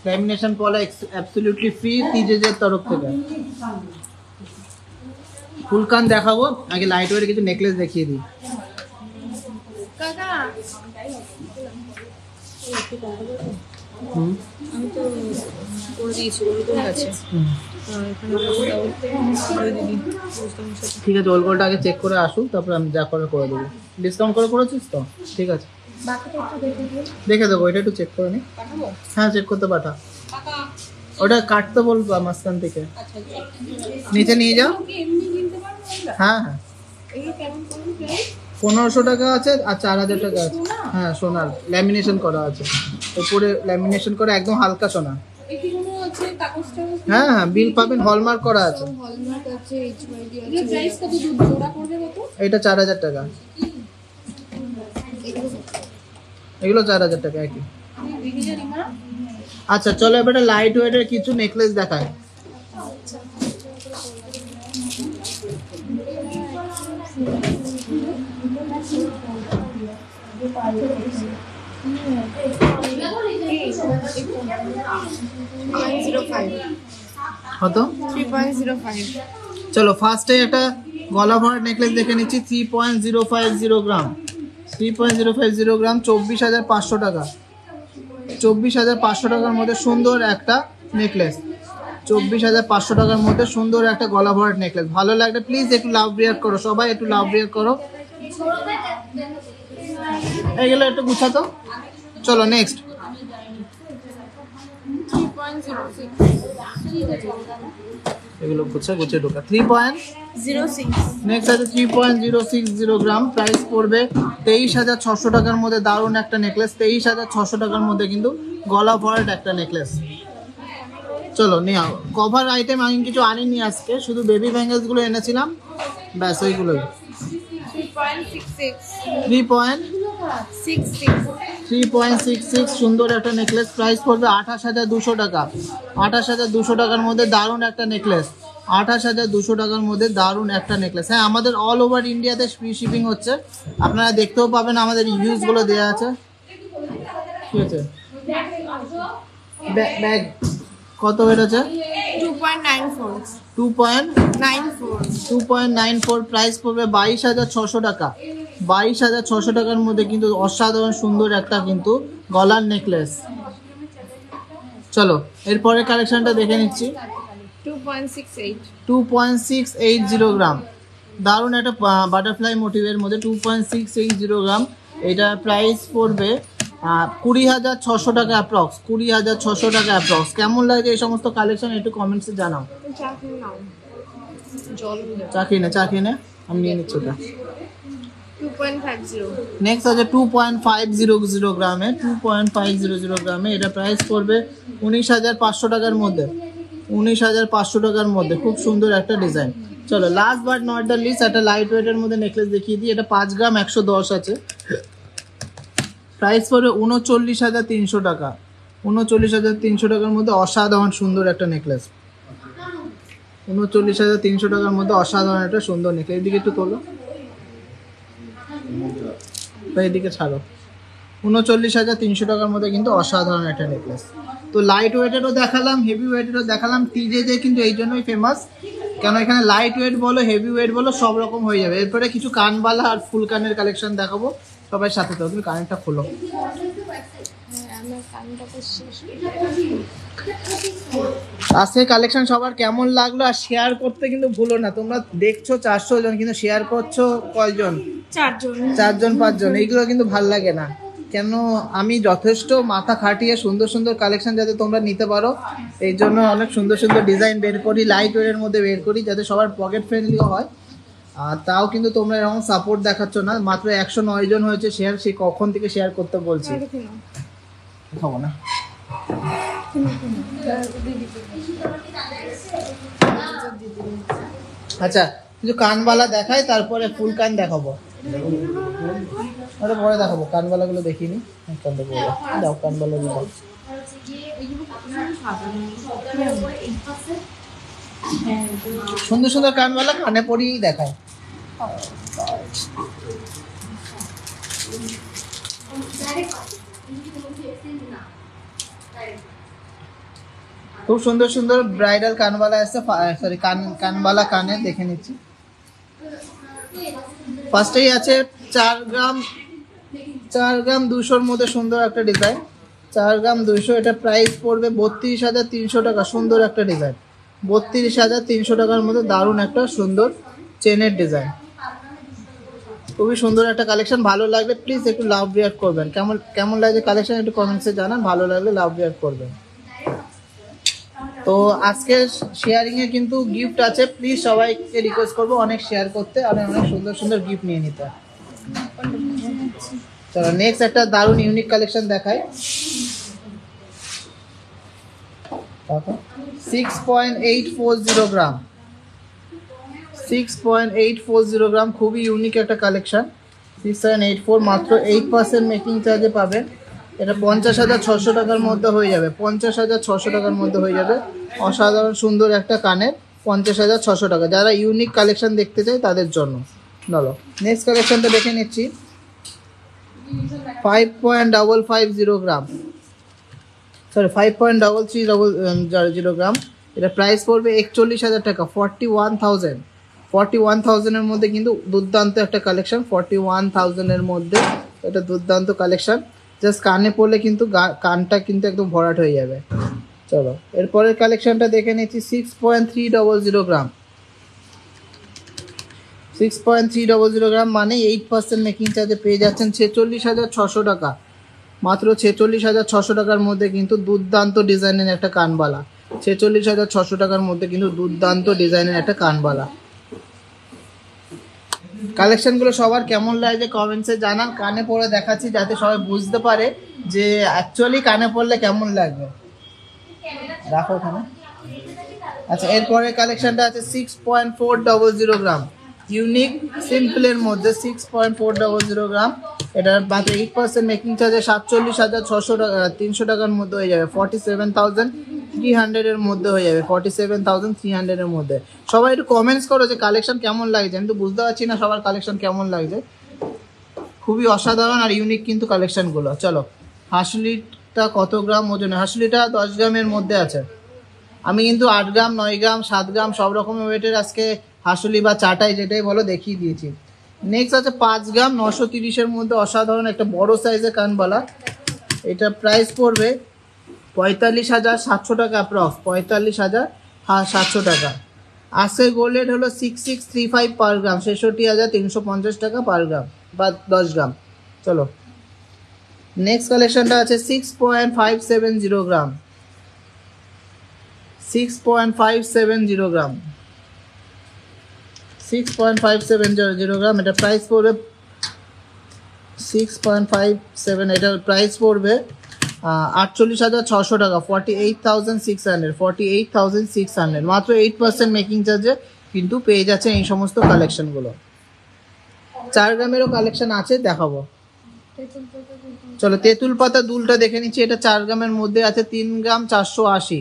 ল্যামিনেশন পলা অ্যাবসলিউটলি ফ্রি টিজেজের তরফ থেকে। ফুলকান দেখাবো, আগে লাইট ওয়েটের কিছু নেকলেস দেখিয়ে দিই। আমি তো করে দিয়েছি, ওরকম আছে। ঠিক আছে, ওল গোলটা আগে চেক করে আসুক, তারপর আমি যা করে করে দেবো। ডিসকাউন্ট করে করেছিস তো? ঠিক আছে, দেখে দেবো। এটা একটু চেক করে নি। হ্যাঁ, চেক করতে পাঠা। ওটা কাটতে বলবো মাঝখান থেকে, নিচে নিয়ে যাও। হ্যাঁ হ্যাঁ, 1500 টাকা আছে আর 4000 টাকা আছে। হ্যাঁ, সোনার ল্যামিনেশন করা আছে, উপরে ল্যামিনেশন করা, একদম হালকা সোনা। হ্যাঁ হ্যাঁ, বিল পাবেন, হলমার্ক করা আছে। এটা 4000 টাকা, এগুলো 4000 টাকা একই। আচ্ছা চলো, এবার লাইট ওয়েটের কিছু নেকলেস দেখায়। কত? 3.05। চলো ফার্স্টে একটা গলা ভরা নেকলেস দেখে নিচ্ছি। 3.050 গ্রাম, 3.050 গ্রাম, 24,500 টাকা। 24,500 টাকার মধ্যে সুন্দর একটা নেকলেস, 24,500 টাকার মধ্যে সুন্দর একটা গলা ভরাট নেকলেস। ভালো লাগলে প্লিজ একটু লাভ রিয়াক্ট করো, সবাই একটু লাভ রিয়াক্ট করো। এগুলো একটু গুছাতো। চলো নেক্সট। এগুলো গুছিয়ে ঢোকা। 3.06। নেক্সট আছে 3.060 গ্রাম, প্রাইস পড়বে 23,600 টাকার মধ্যে। দারুণ একটা নেকলেস, 23,600 টাকার মধ্যে কিন্তু গলা ভরাট একটা নেকলেস। চলো নিয়ে আও। কভার আইটেম আমি কিছু আনিনি আজকে, শুধু বেবি ব্যাঙ্গেলস গুলো এনেছিলাম, ব্যাস ওইগুলোই। 3.66 সুন্দর একটা নেকলেস, প্রাইস পড়বে 28,200 টাকা। 28,200 টাকার মধ্যে দারুণ একটা নেকলেস, 28,200 টাকার মধ্যে দারুণ একটা নেকলেস। হ্যাঁ, আমাদের অল ওভার ইন্ডিয়াতে ফ্রি শিপিং হচ্ছে, আপনারা দেখতেও পাবেন, আমাদের রিভিউজ গুলো দেওয়া আছে। ঠিক আছে, ব্যাগ কত বেরোচ্ছে? 2.94 প্রাইস পড়বে 22,600 টাকা। 22,600 টাকার মধ্যে কিন্তু অসাধারণ সুন্দর একটা কিন্তু গলার নেকলেস। চলো এরপরে কালেকশনটা দেখে নিচ্ছি। 2.680 গ্রাম, দারুণ একটা বাটারফ্লাই মোটিভের মধ্যে 2.680 গ্রাম। এটা প্রাইস পড়বে 20,600 টাকা অ্যাপ্রক্স, 20,600 টাকা অ্যাপ্রক্স। কেমন লাগে এই সমস্ত কালেকশন একটু কমেন্টসে জানাও। চা খেয়ে নে, আমি নিয়ে নিচ্ছি ওটা। 2.50। নেক্সট আছে 2.500 গ্রামে, 2.500 গ্রামে। এটা প্রাইস পড়বে 19,500 টাকার মধ্যে, 19,500 টাকার মধ্যে। খুব সুন্দর একটা ডিজাইন। চলো last but not the least, একটা লাইট ওয়েটের মধ্যে নেকলেস দেখিয়ে দিই। এটা 5 গ্রাম 110 আছে, প্রাইস পড়বে 39,300 টাকা। 39,300 টাকার মধ্যে অসাধারণ সুন্দর একটা নেকলেস, 39,300 টাকার মধ্যে অসাধারণ একটা সুন্দর নেকলেস। এদিকে একটু তোলো, এদিকে ছাড়ো। 39,300 টাকার মধ্যে কিন্তু অসাধারণ একটা নেকলেস। তো লাইট ওয়েটেরও দেখালাম, হেভি ওয়েটেরও দেখালাম। টিজে কিন্তু এই জন্যই ফেমাস, কেন এখানে লাইট ওয়েট বলো হেভি ওয়েট বলো সব রকম হয়ে যাবে। এরপরে কিছু কানবালা আর ফুল কানের কালেকশন দেখাবো, সবাই সাথে থাকো। তুমি কানেরটা খোলো। আজকে কালেকশন সবার কেমন লাগলো আর শেয়ার করতে কিন্তু ভুলো না। তোমরা দেখছো 400 জন, কিন্তু শেয়ার করছো কয়জন? 4জন 5জন। এইগুলো কিন্তু ভাল লাগে না, কেন আমি যথেষ্ট মাথা খাটিয়ে সুন্দর সুন্দর কালেকশন যাতে তোমরা নিতে পারো, এই জন্য অনেক সুন্দর সুন্দর ডিজাইন বের করি, লাইট ওয়েটের মধ্যে বের করি, যাতে সবার পকেট ফ্রেন্ডলিও হয়। আর তাও কিন্তু তোমরা এরকম সাপোর্ট দেখাচ্ছ না। মাত্র 109 জন হয়েছে শেয়ার, সেই কখন থেকে শেয়ার করতে বলছি। খাবো না। আচ্ছা কিছু কানবালা দেখাই, তারপরে ফুল কান দেখাবো। পরে দেখাবো, কানবালা গুলো দেখিনি। দাও কানবালা গুলো। সুন্দর সুন্দর কানবালা কানে পরিয়েই দেখায়। খুব সুন্দর সুন্দর ব্রাইডাল কানবালা আছে, সরি কানবালা কানে দেখে নিচ্ছি। ফার্স্টেই আছে 4 গ্রাম 200-র মধ্যে সুন্দর একটা ডিজাইন, 4 গ্রাম 200। এটা প্রাইস পড়বে 32,300 টাকা। সুন্দর একটা ডিজাইন, 32,300 টাকার মধ্যে দারুণ একটা সুন্দর চেনের ডিজাইন, খুবই সুন্দর একটা কালেকশন। ভালো লাগলে প্লিজ একটু লাভ রিয়াক্ট করবেন। কেমন কেমন লাগছে কালেকশন একটু কমেন্টসে জানান, ভালো লাগলে লাভ রিয়াক্ট করবেন। তো আজকে শেয়ারিংয়ে কিন্তু গিফট আছে, প্লিজ সবাইকে রিকোয়েস্ট করবো অনেক শেয়ার করতে আর অনেক সুন্দর সুন্দর গিফট নিয়ে নিতে। চলো নেক্সট একটা দারুণ ইউনিক কালেকশন দেখাই। 6.840 গ্রাম, 6.840 গ্রাম, খুবই ইউনিক একটা কালেকশন। 6.84, মাত্র 8% মেকিং চার্জে পাবেন। এটা 50,600 টাকার মধ্যে হয়ে যাবে, 50,600 টাকার মধ্যে হয়ে যাবে। অসাধারণ সুন্দর একটা কানের, 50,600 টাকা। যারা ইউনিক কালেকশন দেখতে চাই তাদের জন্য। চলো নেক্সট কালেকশনটা দেখে নিচ্ছি। 5.550 গ্রাম, সরি 5.3300 গ্রাম। এটা প্রাইস পড়বে 41,000 টাকা, 41,000। 41,000-এর মধ্যে কিন্তু দুর্দান্ত একটা কালেকশন, 41,000-এর মধ্যে এটা দুর্দান্ত কালেকশন। জাস্ট কানে পড়লে কিন্তু কানটা কিন্তু একদম ভরাট হয়ে যাবে। চলো এরপরের কালেকশনটা দেখে নিচ্ছি। 6.300 গ্রাম, 6.300 গ্রাম মানে 8% মেকিং চার্জে পেয়ে যাচ্ছেন 46,600 টাকা, মাত্র 46,600 টাকার মধ্যে কিন্তু দুর্দান্ত ডিজাইনের একটা কানবালা। 46,600 টাকার মধ্যে কিন্তু দুর্দান্ত ডিজাইনের একটা কানবালা। কালেকশনগুলো সবার কেমন লাগছে কমেন্টসে জানান। কানে পরে দেখাচ্ছি যাতে সবাই বুঝতে পারে যে অ্যাকচুয়ালি কানে পরলে কেমন লাগবে। রাখো ওখানে। আচ্ছা এরপরে কালেকশনটা আছে 6.400 গ্রাম, ইউনিক সিম্পলের মধ্যে 6.400 গ্রাম। এটার মাত্র 8% মেকিং চার্জে 47,300 টাকার মধ্যে হয়ে যাবে, 47,300-এর মধ্যে হয়ে যাবে, 47,300-এর মধ্যে। সবাই একটু কমেন্টস করো যে কালেকশন কেমন লাগছে, আমি তো বুঝতে পারছি না সবার কালেকশন কেমন লাগছে। খুবই অসাধারণ আর ইউনিক কিন্তু কালেকশনগুলো। চলো হাসুলিটা কত গ্রাম ওজনে? হাসুলিটা 10 গ্রামের মধ্যে আছে। আমি কিন্তু 8 গ্রাম, 9 গ্রাম, 7 গ্রাম সব রকমের ওয়েটের আজকে হাসুলি বা চাটাই যেটাই বলো দেখিয়ে দিয়েছি। নেক্সট আছে 5 গ্রাম, 930-এর মধ্যে অসাধারণ একটা বড় সাইজের কানবালা। এটা প্রাইস পড়বে 45,700 টাকা, অ্যাপ্রক্স 45,700 টাকা। আজকে গোল্ড রেট হলো 6635 পার গ্রাম, 66,350 টাকা পার গ্রাম বা 10 গ্রাম। চলো নেক্সট কালেকশনটা আছে 6.570 গ্রাম, 6.570 গ্রাম, 6.570 গ্রাম। এটা প্রাইস পড়বে 6.57, এটা প্রাইস পড়বে 48,600 টাকা, 48,600, 48,600। মাত্র 8% মেকিং চার্জে কিন্তু পেয়ে যাচ্ছে এই সমস্ত কালেকশনগুলো। 4 গ্রামেরও কালেকশন আছে, দেখাবো। চলো তেঁতুল পাতা দুলটা দেখে নিচ্ছি। এটা 4 গ্রামের মধ্যে আছে, 3 গ্রাম 480,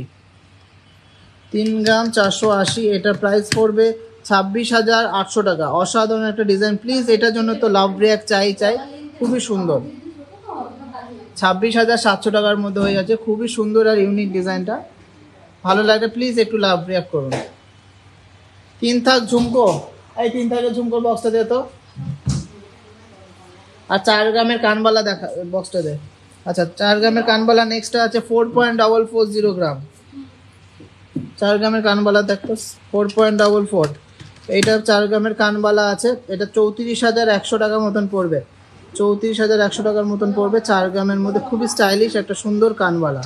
3 গ্রাম 480। এটা প্রাইস পড়বে 26,800 টাকা। অসাধারণ একটা ডিজাইন, প্লিজ এটার জন্য তো লাভ রিয়াক্ট চাই, খুবই সুন্দর। 26,700 টাকার মধ্যে হয়ে যাচ্ছে, খুবই সুন্দর আর ইউনিক ডিজাইনটা। ভালো লাগে প্লিজ একটু লাভ রিয়াক্ট করুন। 3 থাক ঝুমকো, এই 3 থাকের ঝুমকোর বক্সটা দে তো। আর 4 গ্রামের কানবালা দেখা, বক্সটা দে। আচ্ছা 4 গ্রামের কানবালা নেক্সটটা আছে 4.440 গ্রাম, 4 গ্রামের কানবালা দেখো 4.44। এইটা 4 গ্রামের কানবালা আছে। এটা 34,100 টাকার মতন পড়বে, 34,100 টাকার মতন পড়বে। 4 গ্রামের মধ্যে খুবই স্টাইলিশ একটা সুন্দর কানবালা।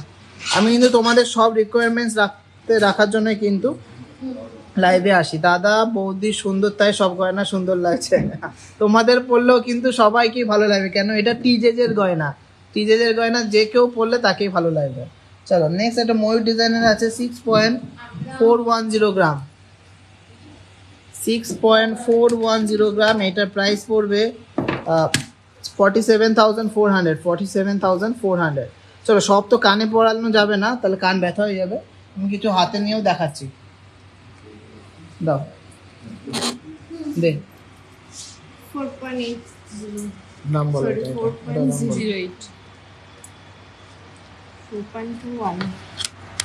আমি কিন্তু তোমাদের সব রিকোয়ারমেন্টস রাখার জন্য কিন্তু লাইভে আসি। দাদা বৌদি সুন্দর, তাই সব গয়না সুন্দর লাগছে। তোমাদের পরলেও কিন্তু সবাইকেই ভালো লাগবে, কেন এটা টিজেজের গয়না, টিজেজের গয়না যে কেউ পরলে তাকেই ভালো লাগবে। চলো নেক্সট একটা ময়ূর ডিজাইনের আছে 6.410 গ্রাম, 6.410 গ্রাম। এটার প্রাইস পড়বে 47,400, 47,400। চলো সব তো কানে পরানো যাবে না, তাহলে কান ব্যথা হয়ে যাবে। আমি কিছু হাতে নিয়েও দেখাচ্ছি, দাও দে 4.80, নাম বলো। sorry, এটা 4.08, 4.21,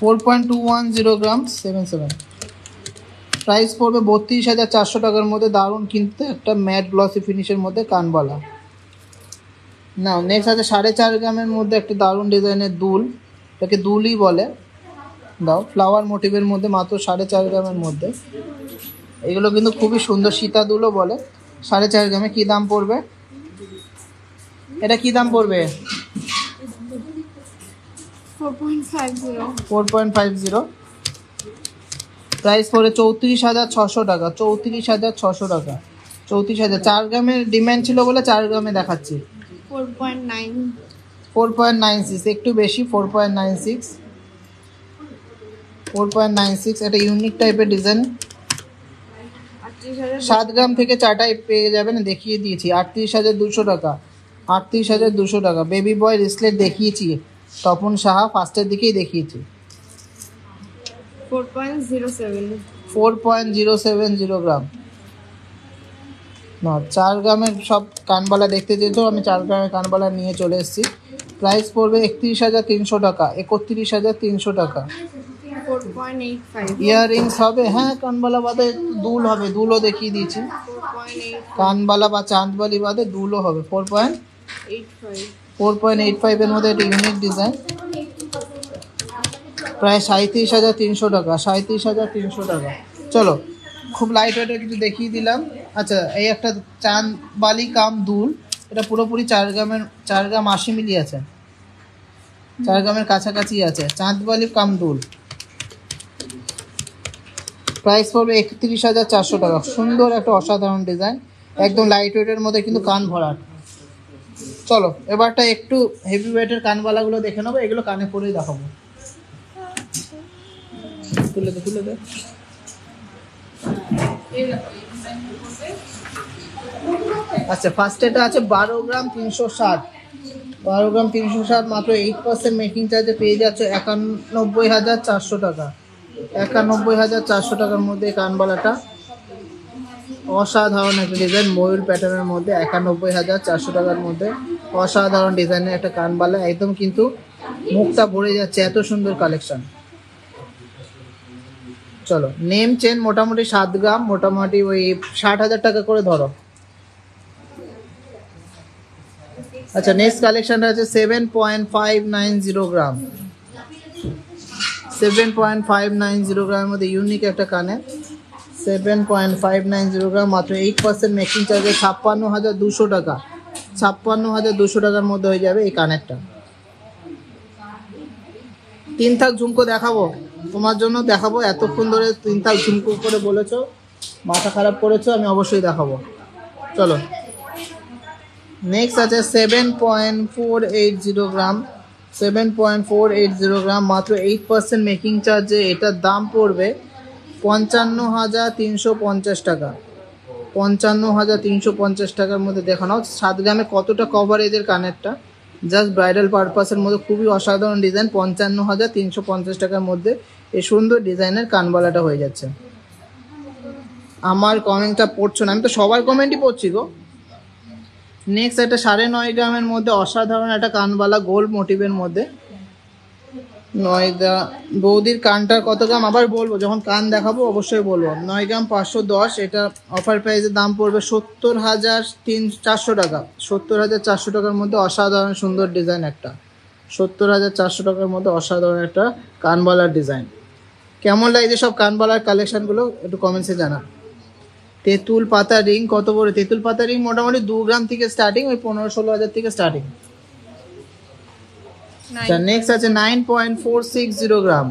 4.210 গ্রাম, 77। প্রাইস পড়বে 32,400 টাকার মধ্যে। দারুণ কিন্তু একটা ম্যাট গ্লসি ফিনিশের মধ্যে কানবালা। নাও নেক্সট আছে 4.5 গ্রামের মধ্যে একটা দারুণ ডিজাইনের দুল, এটাকে দুলই বলে। দাও, ফ্লাওয়ার মোটিভের মধ্যে মাত্র 4.5 গ্রামের মধ্যে। এগুলো কিন্তু খুবই সুন্দর, সীতা দুলও বলে। 4.5 গ্রামে কি দাম পড়বে? এটা কি দাম পড়বে? 4.50 4.50। প্রাইস পড়ে 34,600 টাকা। 34,600 টাকা। 34,000। 4 গ্রামের ডিমান্ড ছিল বলে 4 গ্রামে দেখাচ্ছি। 4.9 4.96, একটু বেশি। 4.96, 4.96। এটা ইউনিক টাইপের ডিজাইন। 38,000 7 গ্রাম থেকে চাটাই পেয়ে যাবেন, দেখিয়ে দিয়েছি। 38,200 টাকা। 38,200 টাকা। বেবি বয় রিসলেট দেখিয়েছি, তপন সাহা ফার্স্টের দিকেই দেখিয়েছি। 4.07 4.070 গ্রাম। না, 4 গ্রামের সব কানবালা দেখতে চেয়েছো, আমি 4 গ্রামের কানবালা নিয়ে চলে এসেছি। প্রাইস পড়বে 31,300 টাকা। 31,300 টাকা। 4.85 ইয়াররিংস হবে, হ্যাঁ কানবালা বাদে দুল হবে, দুলও দেখিয়ে দিয়েছি। 4.85 কানবালা বা চাঁদবালি বাদে দুলও হবে। 4.85 এর মধ্যে একটা ইউনিক ডিজাইন। প্রায় 37,300 টাকা। 37,300 টাকা। চলো, খুব লাইট ওয়েটের কিছু দেখিয়ে দিলাম। আচ্ছা, এই একটা চাঁদবালি কাম দুল, এটা পুরোপুরি 4 গ্রামের, 4 গ্রাম 80 মিলি আছে, 4 গ্রামের কাছাকাছি আছে। চাঁদবালি কাম দুল, প্রাইস পড়বে 31,400 টাকা। সুন্দর একটা অসাধারণ ডিজাইন, একদম লাইট ওয়েটের মধ্যে কিন্তু কান ভরাট। চলো, এবারটা একটু হেভি ওয়েটের কানবালাগুলো দেখে নেবো। এগুলো কানে পরেই দেখাবো। তুলে দে, তুলে দে। আচ্ছা, ফার্স্ট এটা আছে 12 গ্রাম 360। 12 গ্রাম 360, মাত্র 8% মেকিং চার্জে পেয়ে যাচ্ছ 91,400 টাকা। 91,400 টাকার মধ্যে এই কানবালাটা। অসাধারণ একটা ডিজাইন, ময়ূর প্যাটার্নের মধ্যে। 91,400 টাকার মধ্যে অসাধারণ ডিজাইনের একটা কানবালা, একদম কিন্তু মুখটা ভরে যাচ্ছে, এত সুন্দর কালেকশন। চলো, নেম চেন মোটামুটি 7 গ্রাম, মোটামুটি ওই 60,000 টাকা করে ধরো। আচ্ছা, নেক্সট কালেকশনটা আছে 7.590 গ্রাম। 7.590 গ্রামের মধ্যে ইউনিক একটা কানে। 7.590 গ্রাম, মাত্র 8% মেকিং চার্জে 56,200 টাকা। 56,200 টাকার মধ্যে হয়ে যাবে এই কানেরটা। 3 থাক ঝুমকো দেখাবো তোমার জন্য, দেখাবো। এতক্ষণ ধরে 3 থাক ঝুমকো করে বলেছো, মাথা খারাপ করেছো, আমি অবশ্যই দেখাবো। চলো, নেক্সট আছে 7.480 গ্রাম। 7.480 গ্রাম, মাত্র 8% মেকিং চার্জে এটার দাম পড়বে 55,350 টাকা। 55,350 টাকার মধ্যে দেখানো। 7 গ্রামে কতটা কভারেজের কানেরটা, জাস্ট ব্রাইডাল পারপাসের মধ্যে খুবই অসাধারণ ডিজাইন। 55,350 টাকার মধ্যে এই সুন্দর ডিজাইনের কানবালাটা হয়ে যাচ্ছে। আমার কমেন্টটা পড়ছো না, আমি তো সবার কমেন্টই পড়ছি গো। নেক্সট একটা 9.5 গ্রামের মধ্যে অসাধারণ একটা কানবালা, গোল্ড মোটিভের মধ্যে। 9 গ্রাম। বৌদির কানটার কত গ্রাম আবার বলবো, যখন কান দেখাবো অবশ্যই বলবো। 9 গ্রাম 510, এটা অফার প্রাইসের দাম পড়বে 70,400 টাকা। 70,400 টাকার মধ্যে অসাধারণ সুন্দর ডিজাইন একটা। 70,400 টাকার মধ্যে অসাধারণ একটা কানবালার ডিজাইন। কেমন লাগছে সব কানবালার কালেকশনগুলো একটু কমেন্টসে জানা। তেঁতুল পাতা রিং, কত বড় তেঁতুল পাতা রিং? মোটামুটি 2 গ্রাম থেকে স্টার্টিং, ওই 15-16 হাজার থেকে স্টার্টিং। আচ্ছা, নেক্সট আছে 9.460 গ্রাম।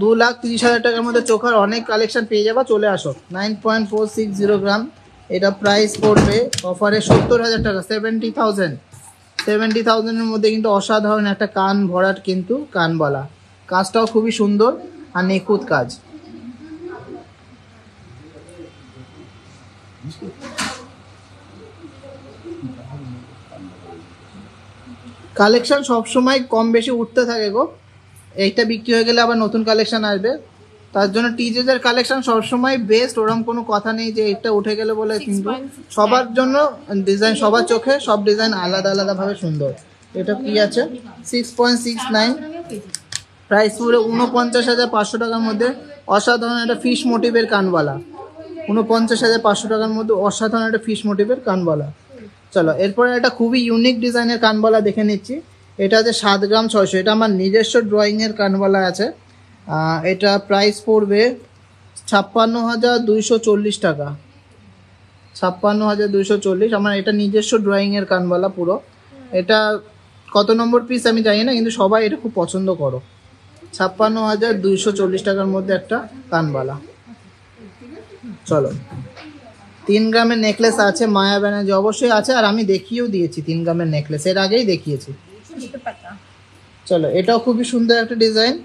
2,30,000 টাকার মধ্যে চোখার অনেক কালেকশন পেয়ে যাবা, চলে আসো। 9.460 গ্রাম, এটা প্রাইস পড়বে অফারে 70,000 টাকা। 70,000। 70,000-এর মধ্যে কিন্তু অসাধারণ একটা কান ভরাট কিন্তু কানবালা। কাজটাও খুবই সুন্দর আর নিখুঁত কাজ। কালেকশন সবসময় কম বেশি উঠতে থাকে গো। এইটা বিক্রি হয়ে গেলে আবার নতুন কালেকশন আসবে, তার জন্য টিজেদের কালেকশন সবসময় বেস্ট, ওরকম কোনো কথা নেই যে এটা উঠে গেলে বলে। কিন্তু সবার জন্য ডিজাইন, সবার চোখে সব ডিজাইন আলাদা আলাদাভাবে সুন্দর। এটা কি আছে 6.69, প্রাইস পুরো 49,500 টাকার মধ্যে অসাধারণ একটা ফিশ মোটিভের কানবালা। 49,500 টাকার মধ্যে অসাধারণ একটা ফিশ মোটিভের কানবালা। চলো, এরপরে একটা খুবই ইউনিক ডিজাইনের কানবালা দেখে নিচ্ছি। এটা আছে 7 গ্রাম 600, এটা আমার নিজস্ব ড্রয়িংয়ের কানবালা আছে। এটা প্রাইস পড়বে 56,240 টাকা, 56,240। আমার এটা নিজস্ব ড্রয়িংয়ের কানবালা পুরো। এটা কত নম্বর পিস আমি জানি না, কিন্তু সবাই এটা খুব পছন্দ করো। 56,240 টাকার মধ্যে একটা কানবালা। চলো 3 গ্রামের নেকলেস আছে মায়া ব্যানার্জি, অবশ্যই আছে, আর আমি দেখিয়েও দিয়েছি 3 গ্রামের নেকলেস, এর আগেই দেখিয়েছি। চলো এটাও খুবই সুন্দর একটা ডিজাইন,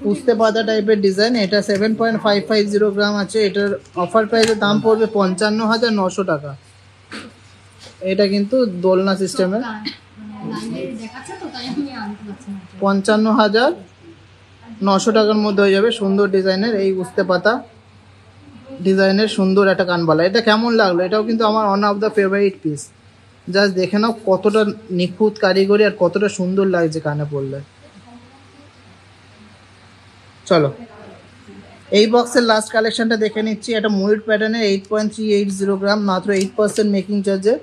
পুস্তে পাতা টাইপের ডিজাইন। এটা 7.550 গ্রাম আছে। এটার অফার প্রাইসের দাম পড়বে 55,900 টাকা। এটা কিন্তু দোলনা সিস্টেমের, 55,900 টাকার মধ্যে হয়ে যাবে। সুন্দর ডিজাইনের এই পুস্তে পাতা ডিজাইনের সুন্দর একটা কানবালা। এটা কেমন লাগলো? এটাও কিন্তু আমার one of the favourite piece. Just দেখে নাও কতটা নিখুঁত কারিগরি আর কতটা সুন্দর লাগছে কানে পড়লে। চলো এই বক্সের লাস্ট কালেকশনটা দেখে নিচ্ছি। এটা ময়ূর প্যাটার্নের 8.380 গ্রাম, মাত্র 8% মেকিং চার্জে।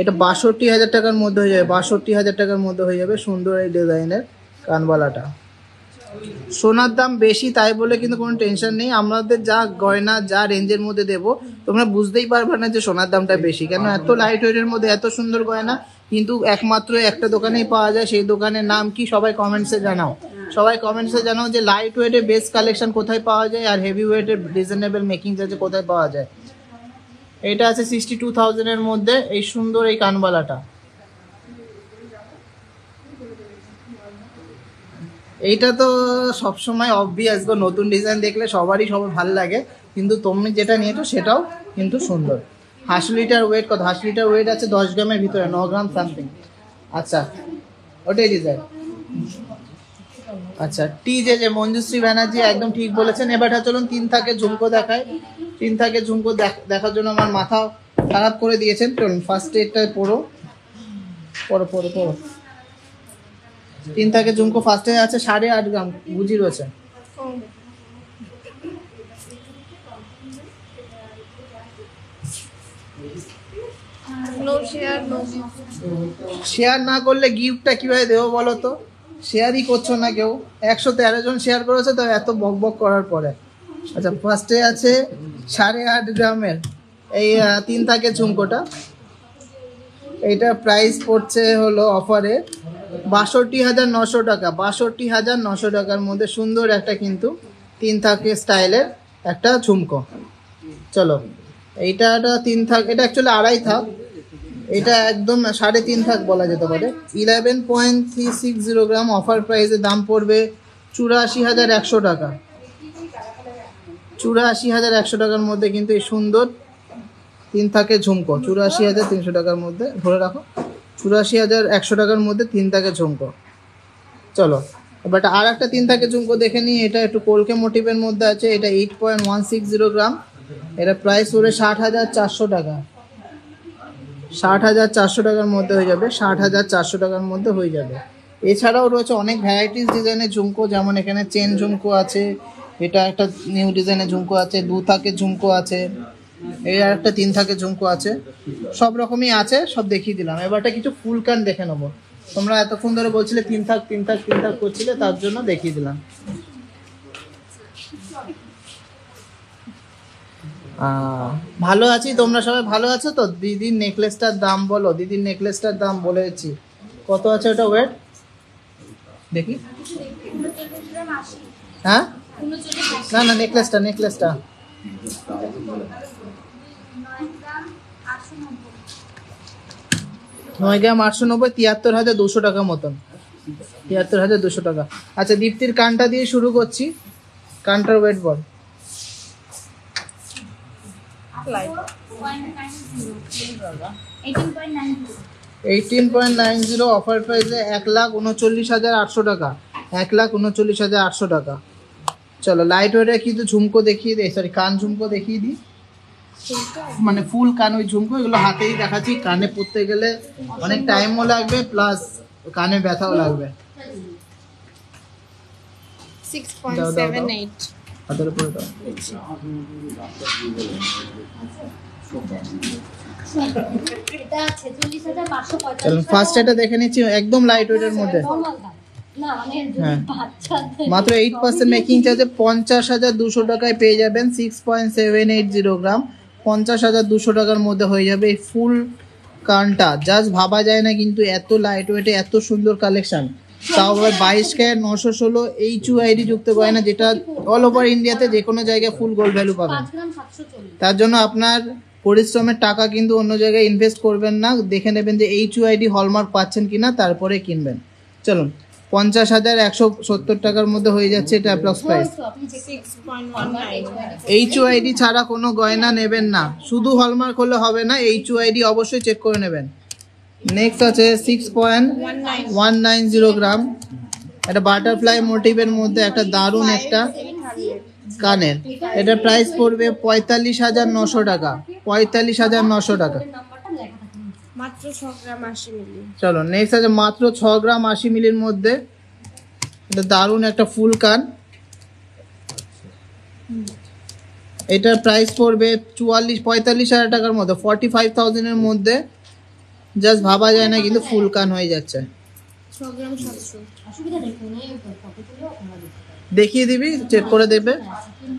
এটা 62,000 টাকার মধ্যে হয়ে যাবে, 62,000 টাকার মধ্যে হয়ে যাবে সুন্দর এই ডিজাইনের কানবালাটা। সোনার দাম বেশি তাই বলে কিন্তু কোনো টেনশন নেই, আমাদের যা গয়না যা রেঞ্জের মধ্যে দেবো তোমরা বুঝতেই পারবে না যে সোনার দামটা বেশি। কেন এত লাইট ওয়েটের মধ্যে এত সুন্দর গয়না কিন্তু একমাত্র একটা দোকানেই পাওয়া যায়। সেই দোকানের নাম কি সবাই কমেন্টসে জানাও, সবাই কমেন্টসে জানাও যে লাইট ওয়েটের বেস্ট কালেকশন কোথায় পাওয়া যায় আর হেভি ওয়েটের রিজনেবল মেকিং চার্জে কোথায় পাওয়া যায়। এটা আছে 62,000 এর মধ্যে এই সুন্দর এই কানবালাটা। এইটা তো সবসময় অবভিয়াস গো, নতুন ডিজাইন দেখলে সবারই ভালো লাগে, কিন্তু তুমি যেটা নিয়েছো সেটাও কিন্তু সুন্দর। হাসলিটার ওয়েট কত? হাসলিটার ওয়েট আছে 10 গ্রামের ভিতরে, 9 গ্রাম সামথিং। আচ্ছা ওটাই ডিজাইন। আচ্ছা যে মঞ্জুশ্রী ব্যানার্জি একদম ঠিক বলেছেন। এবারটা চলুন 3 থাকে ঝুমকো দেখায়। 3 থাকে ঝুমকো দেখার জন্য আমার মাথা খারাপ করে দিয়েছেন। চলুন ফার্স্ট এটা পড়ো পড়ো পড়ো পড়ো। 3 থাকে ঝুমকো ফার্স্টে আছে 8.5 গ্রাম, বুঝি রয়েছে। শেয়ার না করলে গিফটটা কিভাবে দেবো বলো তো? শেয়ারই করছো না কেউ, 113 জন শেয়ার করেছে তো এত বক বক করার পরে। আচ্ছা ফার্স্টে আছে 8.5 গ্রামের এই 3 থাকে ঝুমকোটা। এইটার প্রাইস পড়ছে হলো অফারে 62,900 টাকা, 62,900 টাকার মধ্যে সুন্দর একটা কিন্তু 3 থাকে স্টাইলের একটা ঝুমকো। চলো এইটা 3 থাক, এটা অ্যাকচুয়ালি 2.5 থাক, এটা একদম 3.5 থাক বলা যেতে পারে। 11.360 গ্রাম, অফার প্রাইসের দাম পড়বে 84,100 টাকা। 84,100 টাকার মধ্যে কিন্তু এই সুন্দর 3 থাকে ঝুমকো, 84,300 টাকার মধ্যে ধরে রাখো, 84,100 টাকার মধ্যে 3 থাকে ঝুমকো। চলো বাট আর একটা 3 থাকে ঝুমকো দেখে নিই। এটা একটু কলকে মোটিভের মধ্যে আছে। এটা 8.160 গ্রাম, এটা প্রাইস পড়বে 60,400 টাকা। 60,400 টাকার মধ্যে হয়ে যাবে, 60,400 টাকার মধ্যে হয়ে যাবে। এছাড়াও রয়েছে অনেক ভ্যারাইটিস ডিজাইনের ঝুমকো, যেমন এখানে চেন ঝুমকো আছে, এটা একটা নিউ ডিজাইনের ঝুমকো আছে, 2 থাকে ঝুমকো আছে, এই আর একটা 3 থাকে ঝুমকো আছে, সব রকমই আছে, সব দেখিয়ে দিলাম। এবারটা কিছু ফুল কান দেখে নেবো। তোমরা এতক্ষণ ধরে বলছিলে 3 থাক করছিলে, তার জন্য দেখিয়ে দিলাম। ভালো আছি, তোমরা সবাই ভালো আছো তো? দিদির নেকলেসটার দাম বলো, দিদির নেকলেসটার দাম বলেছি কত আছে ওটা ওয়েট দেখি। হ্যাঁ না না নেকলেসটা 9 গ্রাম 890, 73,200 টাকা মতন, 73,200 টাকা। আচ্ছা দীপ্তির কানটা দিয়ে শুরু করছি, কানটার ওয়েট বল। 18.90 অফার প্রাইসে 1,39,800 টাকা, 1,39,800 টাকা। চলো লাইট ওয়েটের কিন্তু ঝুমকো দেখিয়ে দিই, সরি কান ঝুমকো দেখিয়ে দিই, মানে ফুল কান ওই ঝুমকো, এগুলো হাতেই দেখাচ্ছি। কানে পরতে গেলে অনেক টাইমও লাগবে, প্লাস কানে ব্যথাও লাগবে। 6.78 হাতের উপরে দাও। এটা 46,545 চলুন ফার্স্ট এটা দেখে নিচ্ছি, একদম লাইট ওয়েটের মধ্যে। নরমাল দাম না, মানে যদি হ্যাঁ। বাচ্চাদের মাত্র 8% মেকিং চার্জে 50,200 টাকায় পেয়ে যাবেন 6.780 গ্রাম। 50,200 টাকার মধ্যে হয়ে যাবে এই ফুল কানটা। জাস্ট ভাবা যায় না কিন্তু এত লাইট ওয়েটে এত সুন্দর কালেকশন, তাও আবার 22 ক্যারেট 916 HUID যুক্ত গয়না, যেটা অল ওভার ইন্ডিয়াতে যে কোনো জায়গায় ফুল গোল্ড ভ্যালু পাবেন। 5 গ্রাম 740। তার জন্য আপনার পরিশ্রমের টাকা কিন্তু অন্য জায়গায় ইনভেস্ট করবেন না, দেখে নেবেন যে HUID হলমার্ক পাচ্ছেন কিনা, তারপরে কিনবেন। চলুন 50,170 টাকার মধ্যে হয়ে যাচ্ছে এটা অ্যাপ্রক্স প্রাইস। তো আপনি যে 6.19 HUID ছাড়া কোনো গয়না নেবেন না, শুধু হলমার্ক হলে হবে না, HUID অবশ্যই চেক করে নেবেন। নেক্সট আছে 6.190 গ্রাম, এটা বাটারফ্লাই মোটিভের মধ্যে একটা দারুণ একটা কানের। এটা প্রাইস পড়বে 45,900 টাকা। 45,900 টাকা। নাম্বারটা লেখা থাকে নিচে। মাত্র 6 গ্রাম 80 মিলি। চলো নেক্সট আছে মাত্র 6 গ্রাম 80 মিলির মধ্যে, এটা দারুণ একটা ফুল কান। এটার প্রাইস পড়বে 45,000 টাকার মধ্যে, 45,000 এর মধ্যে। জাস্ট ভাবা যায় না কিন্তু ফুল কান হয়ে যাচ্ছে। 6 গ্রাম 700। অসুবিধা নেই, ফোনে ফটো তুলেও আপনারা দিতে পারেন। দেখিয়ে দিবি, চেক করে দেবে।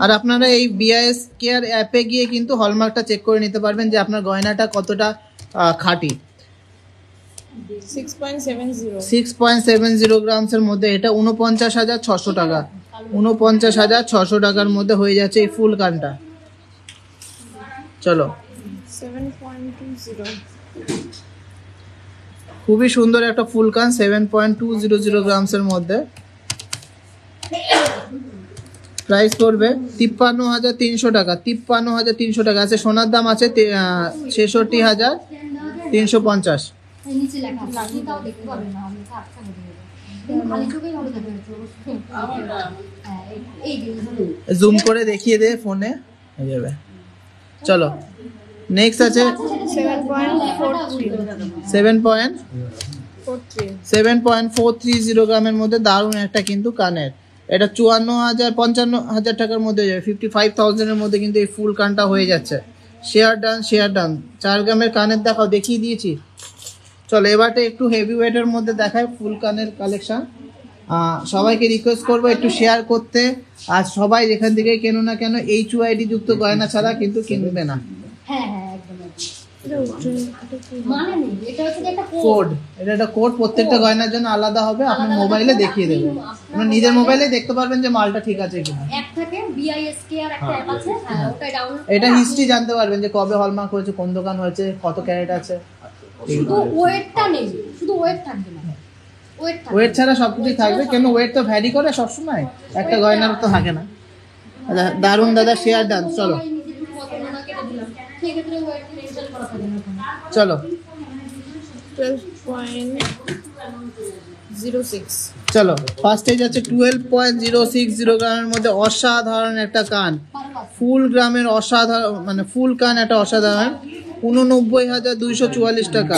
আর আপনারা এই BIS কেয়ার অ্যাপে গিয়ে কিন্তু হলমার্কটা চেক করে নিতে পারবেন যে আপনার গয়নাটা কতটা খাঁটি। 6.70। 6.70 গ্রামসের মধ্যে এটা 49,600 টাকা। 49,600 টাকার মধ্যে হয়ে যাচ্ছে এই ফুল কানটা। চলো 7.20। খুবই সুন্দর একটা ফুল কান 7.200 গ্রামসের মধ্যে। প্রাইস পড়বে 53,300 টাকা। 53,300 টাকা আছে। সোনার দাম আছে 66,350। এই নিচে লেখা আছে, আপনি তাও দেখতে পাবেন না, আমি আচ্ছা বলে দেবো। কিন্তু খালি চোখেই ভালো দেখা যাচ্ছে অবশ্যই। হ্যাঁ, এই যে জুম করে দেখিয়ে দে ফোনে হয়ে যাবে। চলো নেক্সট আছে 7.43। 7.430 গ্রামের মধ্যে দারুণ একটা কিন্তু কানের। এটা 55,000 টাকার মধ্যে হয়ে যাবে। 55,000 এর মধ্যে কিন্তু এই ফুল কানটা হয়ে যাচ্ছে। শেয়ার ডান 4 গ্রামের কানের দেখাও, দেখিয়ে দিয়েছি। চলো এবারটা একটু হেভি ওয়েটের মধ্যে দেখায় ফুল কানের কালেকশন। সবাইকে রিকোয়েস্ট করবো একটু শেয়ার করতে। আর সবাই যেখান থেকে কেনো না কেন HUID যুক্ত গয়না ছাড়া কিন্তু কিনবে না। হ্যাঁ হ্যাঁ একদম মানে নেই, এটা হচ্ছে যে একটা কোড, এটা একটা কোড, প্রত্যেকটা গয়নার জন্য আলাদা হবে। আপনার মোবাইলে দেখিয়ে দেবে, আপনার নিজের মোবাইলে দেখতে পারবেন যে মালটা ঠিক আছে কিনা। অ্যাপ থাকে BIS কেয়ার একটা অ্যাপ আছে, হ্যাঁ ওটা ডাউনলোড এটা হিস্ট্রি জানতে পারবেন যে কবে হলমার্ক হয়েছে, কোন দোকান হয়েছে, কত ক্যারেট আছে। শুধু ওয়েটটা নেই, শুধু ওয়েট থাকবে না, ওয়েট থাকবে। ওয়েট ছাড়া সবকিছু থাকবে, কেন ওয়েট তো ভ্যারি করে সবসময়, একটা গয়নার তো থাকে না। দারুণ দাদা, শেয়ার ডান। চলো সেক্ষেত্রে ওয়েট মেনশন করা থাকে না। চলো 12.06। চলো ফার্স্টে যাচ্ছে 12.060 গ্রামের মধ্যে অসাধারণ একটা কান, ফুল গ্রামের অসাধারণ, মানে ফুল কান একটা অসাধারণ। 89,244 টাকা।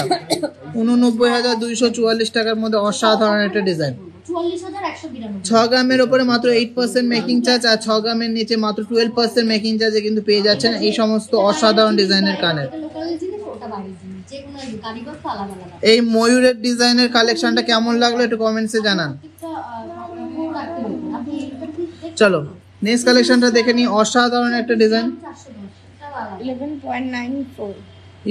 89,244 টাকার মধ্যে অসাধারণ একটা ডিজাইন। 44,192। 6 গ্রামের উপরে মাত্র 8% মেকিং চার্জ, আর 6 গ্রামের নিচে মাত্র 12% মেকিং চার্জে কিন্তু পেয়ে যাচ্ছেন এই সমস্ত অসাধারণ ডিজাইনের কানের। এটা লোকাল জিনিস, ওটা বাইরের জিনিস, যে কোনো কারিগর তো আলাদা আলাদা। এই ময়ূরের ডিজাইনের কালেকশনটা কেমন লাগলো একটু কমেন্টসে জানান। প্রত্যেকটা রাখতে হবে। আপনি এটা ঠিক চলো নেক্সট কালেকশনটা দেখে নিই। অসাধারণ একটা ডিজাইন। 410 এটা আলাদা। 11.94।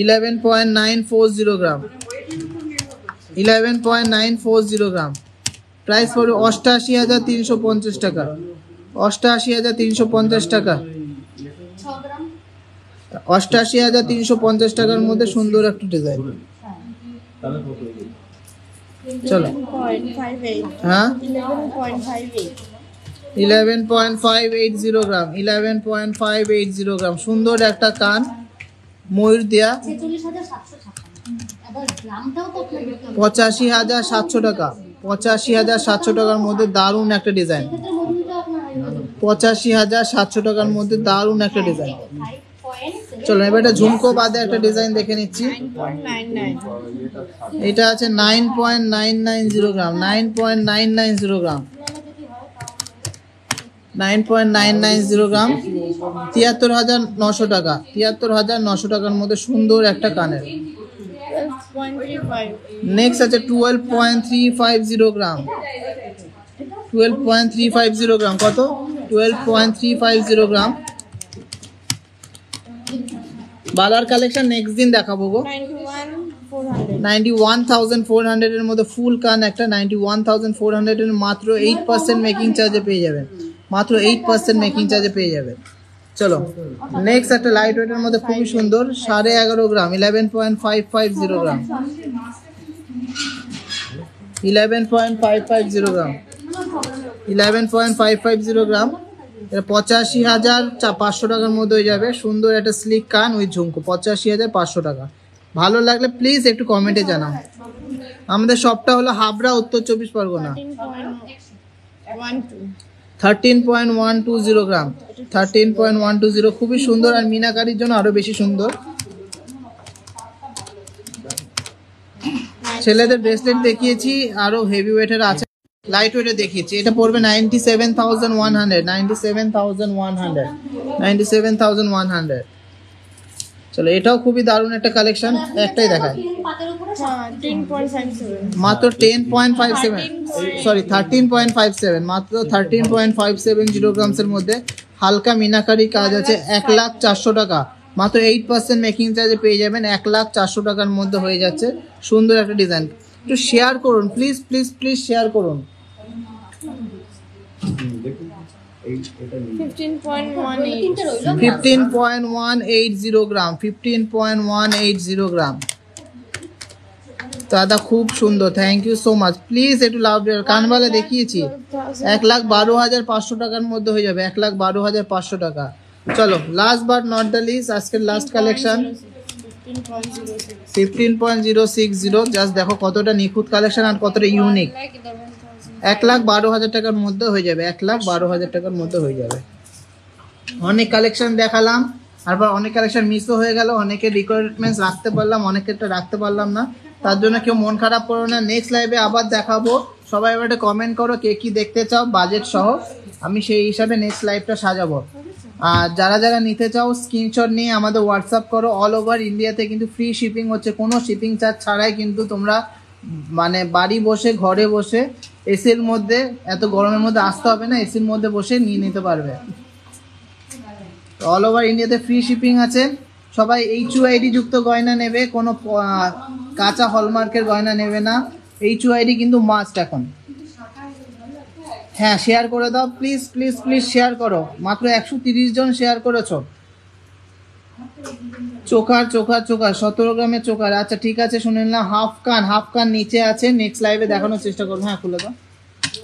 11.940 গ্রাম। 11.940 গ্রাম। প্রাইস পড়বে 88,350 টাকা। 88,350 টাকা। 6 গ্রাম 88,350 টাকার মধ্যে সুন্দর একটা ডিজাইন। চলো 11.58। হ্যাঁ 11.58। 11.580 গ্রাম। 11.580 গ্রাম। সুন্দর একটা কান, ময়ূর দেয়া। 46,756। এবার গ্রামটাও তো আপনার দেখতে হবে। 85,700 টাকা। 85,700 টাকার মধ্যে দারুণ একটা ডিজাইন। সেক্ষেত্রে মজুরিটা আপনার হাই হবে। 85,700 টাকার মধ্যে দারুণ একটা ডিজাইন। 5.7 চলো এবার একটা ঝুমকো বাদে একটা ডিজাইন দেখে নিচ্ছি। 9.99। এটা আছে 9.990 গ্রাম। 9.990 গ্রাম। 9.990 গ্রাম, 73,900 টাকা। 73,900 টাকার মধ্যে সুন্দর একটা কানের। 12.35. নেক্সট আছে 12.350 গ্রাম। 12.350 গ্রাম কত? 12.350 গ্রাম। বালার কালেকশন নেক্সট দিন দেখাবো গো। 91,400. 91,400 এর মধ্যে ফুল কান একটা। 91,400 এর মাত্র 8% মেকিং চার্জে পেয়ে যাবেন। মাত্র 8% মেকিং চার্জে পেয়ে যাবেন। চলো নেক্সট একটা লাইট ওয়েটের মধ্যে খুবই সুন্দর 11.5 গ্রাম, 11.550 গ্রাম। 11.550 গ্রাম, 11.550 গ্রাম। এটা 85,500 টাকার মধ্যে হয়ে যাবে। সুন্দর একটা স্লিক কান উইথ ঝুমকো, 85,500 টাকা। ভালো লাগলে প্লিজ একটু কমেন্টে জানাও। আমাদের শপটা হলো হাবড়া, উত্তর 24 পরগনা। 13.12. 13.120 গ্রাম, 13.120 খুবই সুন্দর আর মিনাকারির জন্য আরো বেশি সুন্দর। ছেলেদের ব্রেসলেট দেখিয়েছি, আরো হেভি ওয়েটের আছে, লাইট ওয়েটের দেখিয়েছি। এটা পড়বে 97,100, 97,100, 97,100। চলো এটাও খুবই দারুণ একটা কালেকশন, একটাই দেখায়। 10.57. মাত্র 10.57, সরি 13.57, মাত্র 13.570 গ্রামসের মধ্যে হালকা মিনাকারি কাজ আছে। 1,04,000 টাকা, মাত্র 8% মেকিং চার্জে পেয়ে যাবেন। 1,04,000 টাকার মধ্যে হয়ে যাচ্ছে। সুন্দর একটা ডিজাইন। একটু শেয়ার করুন প্লিজ প্লিজ প্লিজ, শেয়ার করুন। 15.18. 15.180 গ্রাম, 15.180 গ্রাম। দাদা খুব সুন্দর, thank you so much. Please একটু লাভ, কানবালা দেখিয়েছি 1,12,500 টাকার মধ্যে হয়ে যাবে। 1,12,500 টাকা। চলো last but not the least, আজকের লাস্ট কালেকশন 15.06. 15.060। জাস্ট দেখো কতটা নিখুঁত কালেকশন আর কতটা ইউনিক। 1,12,000 টাকার মধ্যে হয়ে যাবে। 1,12,000 টাকার মধ্যে হয়ে যাবে। অনেক কালেকশন দেখালাম, তারপর অনেক কালেকশন মিসও হয়ে গেল। অনেকের রিকোয়ারমেন্টস রাখতে পারলাম, অনেকেরটা রাখতে পারলাম না। তার জন্য কেউ মন খারাপ করো না। নেক্সট লাইভে আবার দেখাবো। সবাই এবার একটা কমেন্ট করো কে কি দেখতে চাও বাজেট সহ, আমি সেই হিসাবে নেক্সট লাইভটা সাজাবো। আর যারা যারা নিতে চাও স্ক্রিনশট নিয়ে আমাদের হোয়াটসঅ্যাপ করো। অল ওভার ইন্ডিয়াতে কিন্তু ফ্রি শিপিং হচ্ছে, কোনো শিপিং চার্জ ছাড়াই কিন্তু তোমরা মানে বাড়ি বসে ঘরে বসে এসির মধ্যে, এত গরমের মধ্যে আসতে হবে না, এসির মধ্যে বসে নিয়ে নিতে পারবে। অল ওভার ইন্ডিয়াতে ফ্রি শিপিং আছে। সবাই HUID যুক্ত গয়না নেবে, কোনো কাঁচা হলমার্কের গয়না নেবে না। HUID কিন্তু মাস্ট এখন। হ্যাঁ শেয়ার করে দাও প্লিজ প্লিজ প্লিজ, শেয়ার করো। মাত্র 130 জন শেয়ার করেছো। চোকার চোকার চোকার 17 গ্রামের চোকার। আচ্ছা ঠিক আছে, শুনে নিলাম। হাফ কান নিচে আছে, নেক্সট লাইভে দেখানোর চেষ্টা করবো। হ্যাঁ খুলে দাও।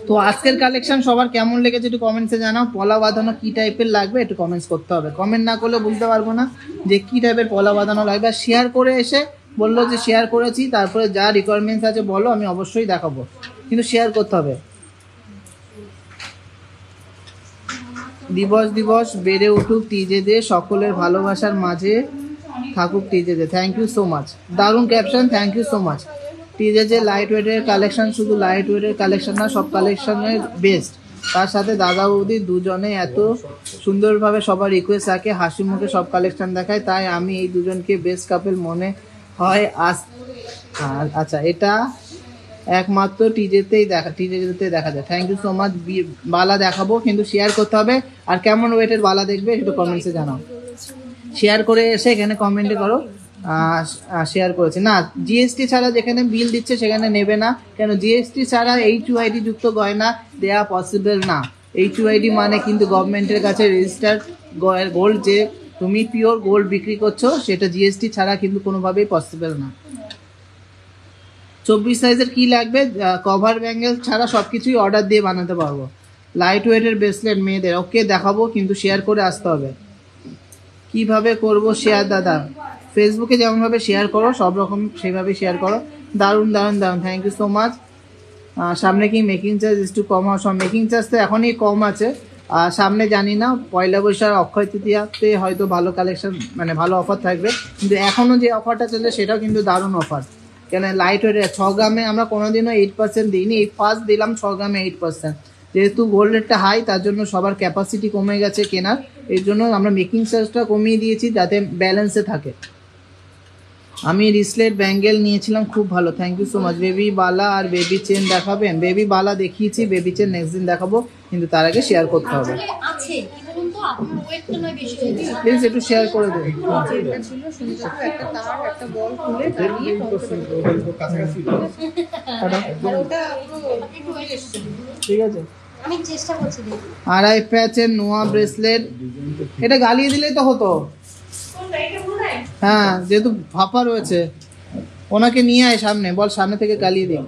তো আজকের কালেকশন সবার কেমন লেগেছে একটু কমেন্টসে জানাও। পলা বাঁধানো কি টাইপের লাগবে একটু কমেন্টস করতে হবে। কমেন্ট না করলে বুঝতে পারবো না যে কি টাইপের পলা বাঁধানো লাগবে। আর শেয়ার করে এসে বললো যে শেয়ার করেছি, তারপরে যা রিকোয়ারমেন্টস আছে বলো, আমি অবশ্যই দেখাবো, কিন্তু শেয়ার করতে হবে। দিবস বেড়ে উঠুক টিজেদের, সকলের ভালোবাসার মাঝে থাকুক টিজেদের। থ্যাংক ইউ সো মাচ, দারুণ caption, thank you so much. টিজেদের লাইট ওয়েটের কালেকশন, শুধু লাইট ওয়েটের কালেকশন না, সব কালেকশনের বেস্ট। তার সাথে দাদা বৌদি দুজনে এত সুন্দরভাবে সবার রিকোয়েস্ট রাখে, হাসি মুখে সব কালেকশন দেখায়, তাই আমি এই দুজনকে বেস্ট কাপল মনে হয়। আচ্ছা এটা একমাত্র টিজেতেই দেখা যায়। Thank you so much. বালা দেখাবো, কিন্তু শেয়ার করতে হবে। আর কেমন ওয়েটের বালা দেখবে একটু কমেন্টসে জানাও। শেয়ার করে এসে এখানে কমেন্টে করো শেয়ার করেছে না। জিএসটি ছাড়া যেখানে বিল দিচ্ছে সেখানে নেবে না, কেন জিএসটি ছাড়া HUID যুক্ত গয়না দেয়া পসিবল না। HUID মানে কিন্তু গভর্নমেন্টের কাছে রেজিস্টার্ড গোল্ড, যে তুমি পিওর গোল্ড বিক্রি করছো, সেটা জিএসটি ছাড়া কিন্তু কোনোভাবেই পসিবল না। 24 সাইজের কি লাগবে, কভার ব্যাঙ্গেল ছাড়া সবকিছুই অর্ডার দিয়ে বানাতে পারবো। লাইট ওয়েটের ব্রেসলেট মেয়েদের, ওকে দেখাবো, কিন্তু শেয়ার করে আসতে হবে। কিভাবে করব শেয়ার দাদা? ফেসবুকে যেমনভাবে শেয়ার করো সব রকম সেইভাবে শেয়ার করো। দারুণ দারুণ দারুণ, থ্যাংক ইউ সো মাচ। সামনে কি মেকিং চার্জ একটু কম হওয়া? সব মেকিং চার্জ তো এখনই কম আছে, সামনে জানি না, পয়লা বৈশাখ অক্ষয় তৃতীয়াতে হয়তো ভালো কালেকশন মানে ভালো অফার থাকবে, কিন্তু এখনও যে অফারটা চলছে সেটাও কিন্তু দারুণ অফার। কেন লাইট ওয়েটের 6 গ্রামে আমরা কোনোদিনও 8% দিইনি, এই ফার্স্ট দিলাম 6 গ্রামে 8%। যেহেতু গোল্ড রেটটা হাই, তার জন্য সবার ক্যাপাসিটি কমে গেছে কেনার, এর জন্য আমরা মেকিং চার্জটা কমিয়ে দিয়েছি যাতে ব্যালেন্সে থাকে। আমি রিসলেট ব্যাঙ্গেল নিয়েছিলাম, খুব ভালো, thank you so much. Baby বালা আর বেবি চেন দেখাবেন? বেবি বালা দেখিয়েছি, বেবি চেন নেক্সট দিন দেখাবো, কিন্তু তার আগে শেয়ার করতে হবে। আসলে আছে কি বলুন তো, আপনার ওয়েটটা নয় বেশি হয়ে গেছে। প্লিজ একটু শেয়ার করে দেবেন। এটা ছিল শুনতে তো একটা তার একটা বল খুলে দাঁড়িয়ে আর ওটা পুরো একটু হয়ে এসেছে। ঠিক আছে, আমি চেষ্টা করছি দেখি। আড়াই প্যাচের নোয়া ব্রেসলেট, এটা গালিয়ে দিলেই তো হতো। হ্যাঁ, যেহেতু ফাঁপা রয়েছে, ওনাকে নিয়ে আয় সামনে, বল সামনে থেকে গালিয়ে দিই।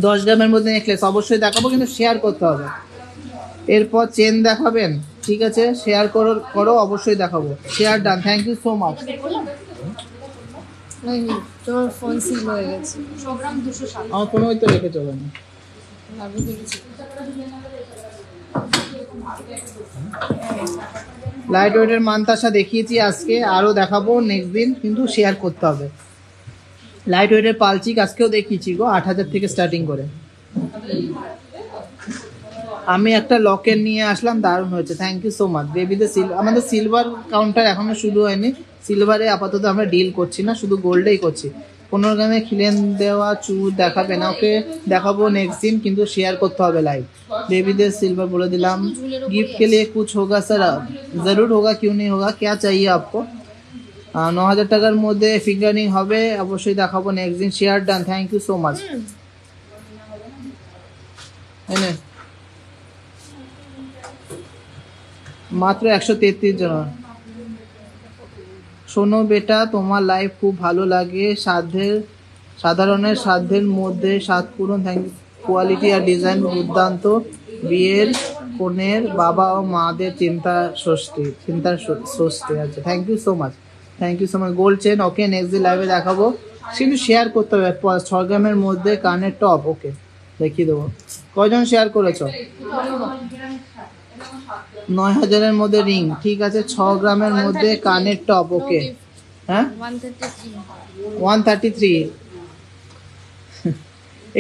10 গ্রামের মধ্যে নেকলেস অবশ্যই দেখাবো, কিন্তু শেয়ার করতে হবে। এরপর চেন দেখাবেন? ঠিক আছে, শেয়ার করো অবশ্যই দেখাবো। Share done, thank you so much. नहीं তোমার ফোন সিল হয়ে গেছে। 100 গ্রাম 207। আমার কোনো তো রেখে চলে না। ভাবি দিয়েছি। লাইট ওয়েটের মানতাসা দেখিয়েছি আজকে, আরও দেখাবো নেক্সট দিন, কিন্তু শেয়ার করতে হবে। লাইট ওয়েটের পালচিক আজকেও দেখিয়েছি গো, 8000 থেকে স্টার্টিং করে। আমি একটা লকেট নিয়ে আসলাম, দারুণ হয়েছে, থ্যাংক ইউ সো মাচ। বেবিদের আমাদের সিলভার কাউন্টার এখনো শুরু হয়নি, সিলভারে আপাতত আমরা ডিল করছি না, শুধু গোল্ডেই করছি। 15 গ্রামে খিলেন দেওয়া চুর দেখাবে না? ওকে দেখাবো নেক্সট দিন, কিন্তু শেয়ার করতে হবে লাইভ। বেবিদের সিলভার বলে দিলাম। गिफ्ट के लिए कुछ होगा सर? जरूर होगा, क्यों नहीं होगा, क्या चाहिए आपको? 9000 টাকার মধ্যে ফিঙ্গারিং হবে, অবশ্যই দেখাবো নেক্সট দিন। Share done, thank you so much. এনে মাত্র 133 জন। শোনো বেটা, তোমার লাইফ খুব ভালো লাগে, সাধারণের সাধ্যের মধ্যে সাত পূরণ, থ্যাংক ইউ। কোয়ালিটি আর ডিজাইন দুর্দান্ত, বিয়ের কনের বাবা ও মাদের চিন্তার ষষ্ঠী আছে, thank you so much, thank you so much. Gold chain okay, next দিন লাইভে দেখাবো, কিন্তু শেয়ার করতে হবে। 6 গ্রামের মধ্যে কানের টপ, ওকে দেখিয়ে দেবো। কয়জন শেয়ার করেছো? 9000-এর মধ্যে রিং, ঠিক আছে। 6 গ্রামের মধ্যে কানের টপ, ওকে। হ্যাঁ 133 133।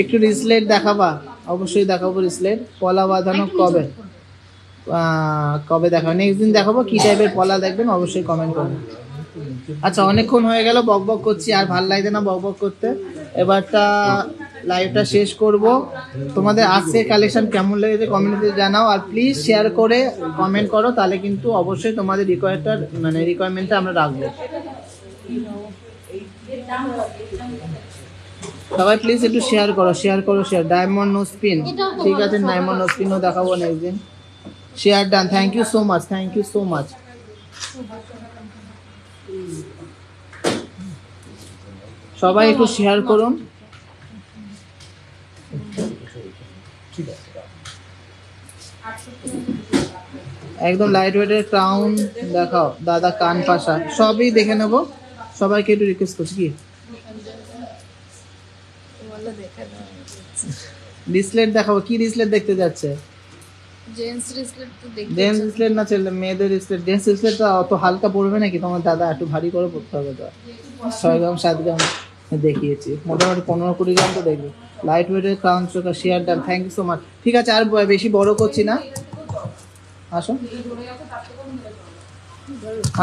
একটু রিসলেট দেখাবা? অবশ্যই দেখাবো রিসলেট। পলা বাঁধানো কবে দেখাবো? নেক্সট দিন দেখাবো। কি টাইপের পলা দেখবেন অবশ্যই কমেন্ট করবেন। আচ্ছা, অনেকক্ষণ হয়ে গেল বকবক করছি, আর ভাল লাগছে না বকবক করতে। এবারটা লাইভটা শেষ করব। তোমাদের আজকের কালেকশন কেমন লেগেছে কমেন্টে জানাও, আর প্লিজ শেয়ার করে কমেন্ট করো, তাহলে কিন্তু অবশ্যই তোমাদের রিকোয়ারমেন্টটা আমরা রাখবো। সবাই প্লিজ একটু শেয়ার করো। ডায়মন্ড নো স্পিন, ঠিক আছে, ডায়মন্ড নো স্পিনও দেখাবো নেক্সট দিন। Share done, thank you so much, thank you so much. সবাই একটু শেয়ার করুন। একদম লাইট ওয়েটের ক্রাউন দেখাও দাদা, কান পাশা সবই দেখে নেব। সবাইকে একটু রিকোয়েস্ট করছি, কি বলে দেখে নাও। রিসলেট দেখাবো? কি রিসলেট দেখতে যাচ্ছে? জেন্টস রিসলেট তো দেখতে জেন্টস রিসলেট না, ছেলে মেয়েদের রিসলেট। জেন্টস রিসলেটটা অত হালকা পড়বে নাকি তোমার দাদা? একটু ভারী করে পড়তে হবে তো। 6 গ্রাম 7 গ্রাম দেখিয়েছি, মোটামুটি 15-20 গ্রাম তো দেখবে। লাইট ওয়েটের ক্রাউন চোখা, share done, thank you so much. ঠিক আছে, আর বেশি বড় করছি না, আসো।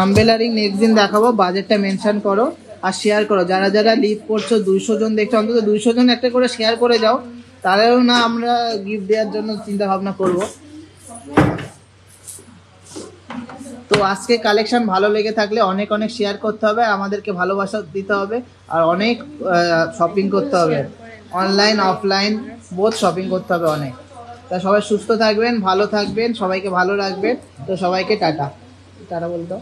আমবেলা রিং নেক্সট দিন দেখাবো, বাজেটটা মেনশন করো আর শেয়ার করো। যারা যারা লিভ করছো, 200 জন দেখছো, অন্তত 200 জন একটা করে শেয়ার করে যাও, তাহলেও না আমরা গিফট দেওয়ার জন্য চিন্তা ভাবনা করব। তো আজকে কালেকশন ভালো লেগে থাকলে অনেক অনেক শেয়ার করতে হবে, আমাদেরকে ভালোবাসা দিতে হবে, আর অনেক শপিং করতে হবে, অনলাইন অফলাইন বোথ শপিং করতে হবে অনেক। তা সবাই সুস্থ থাকবেন, ভালো থাকবেন, সবাইকে ভালো রাখবেন। তো সবাইকে টাটা বলতো।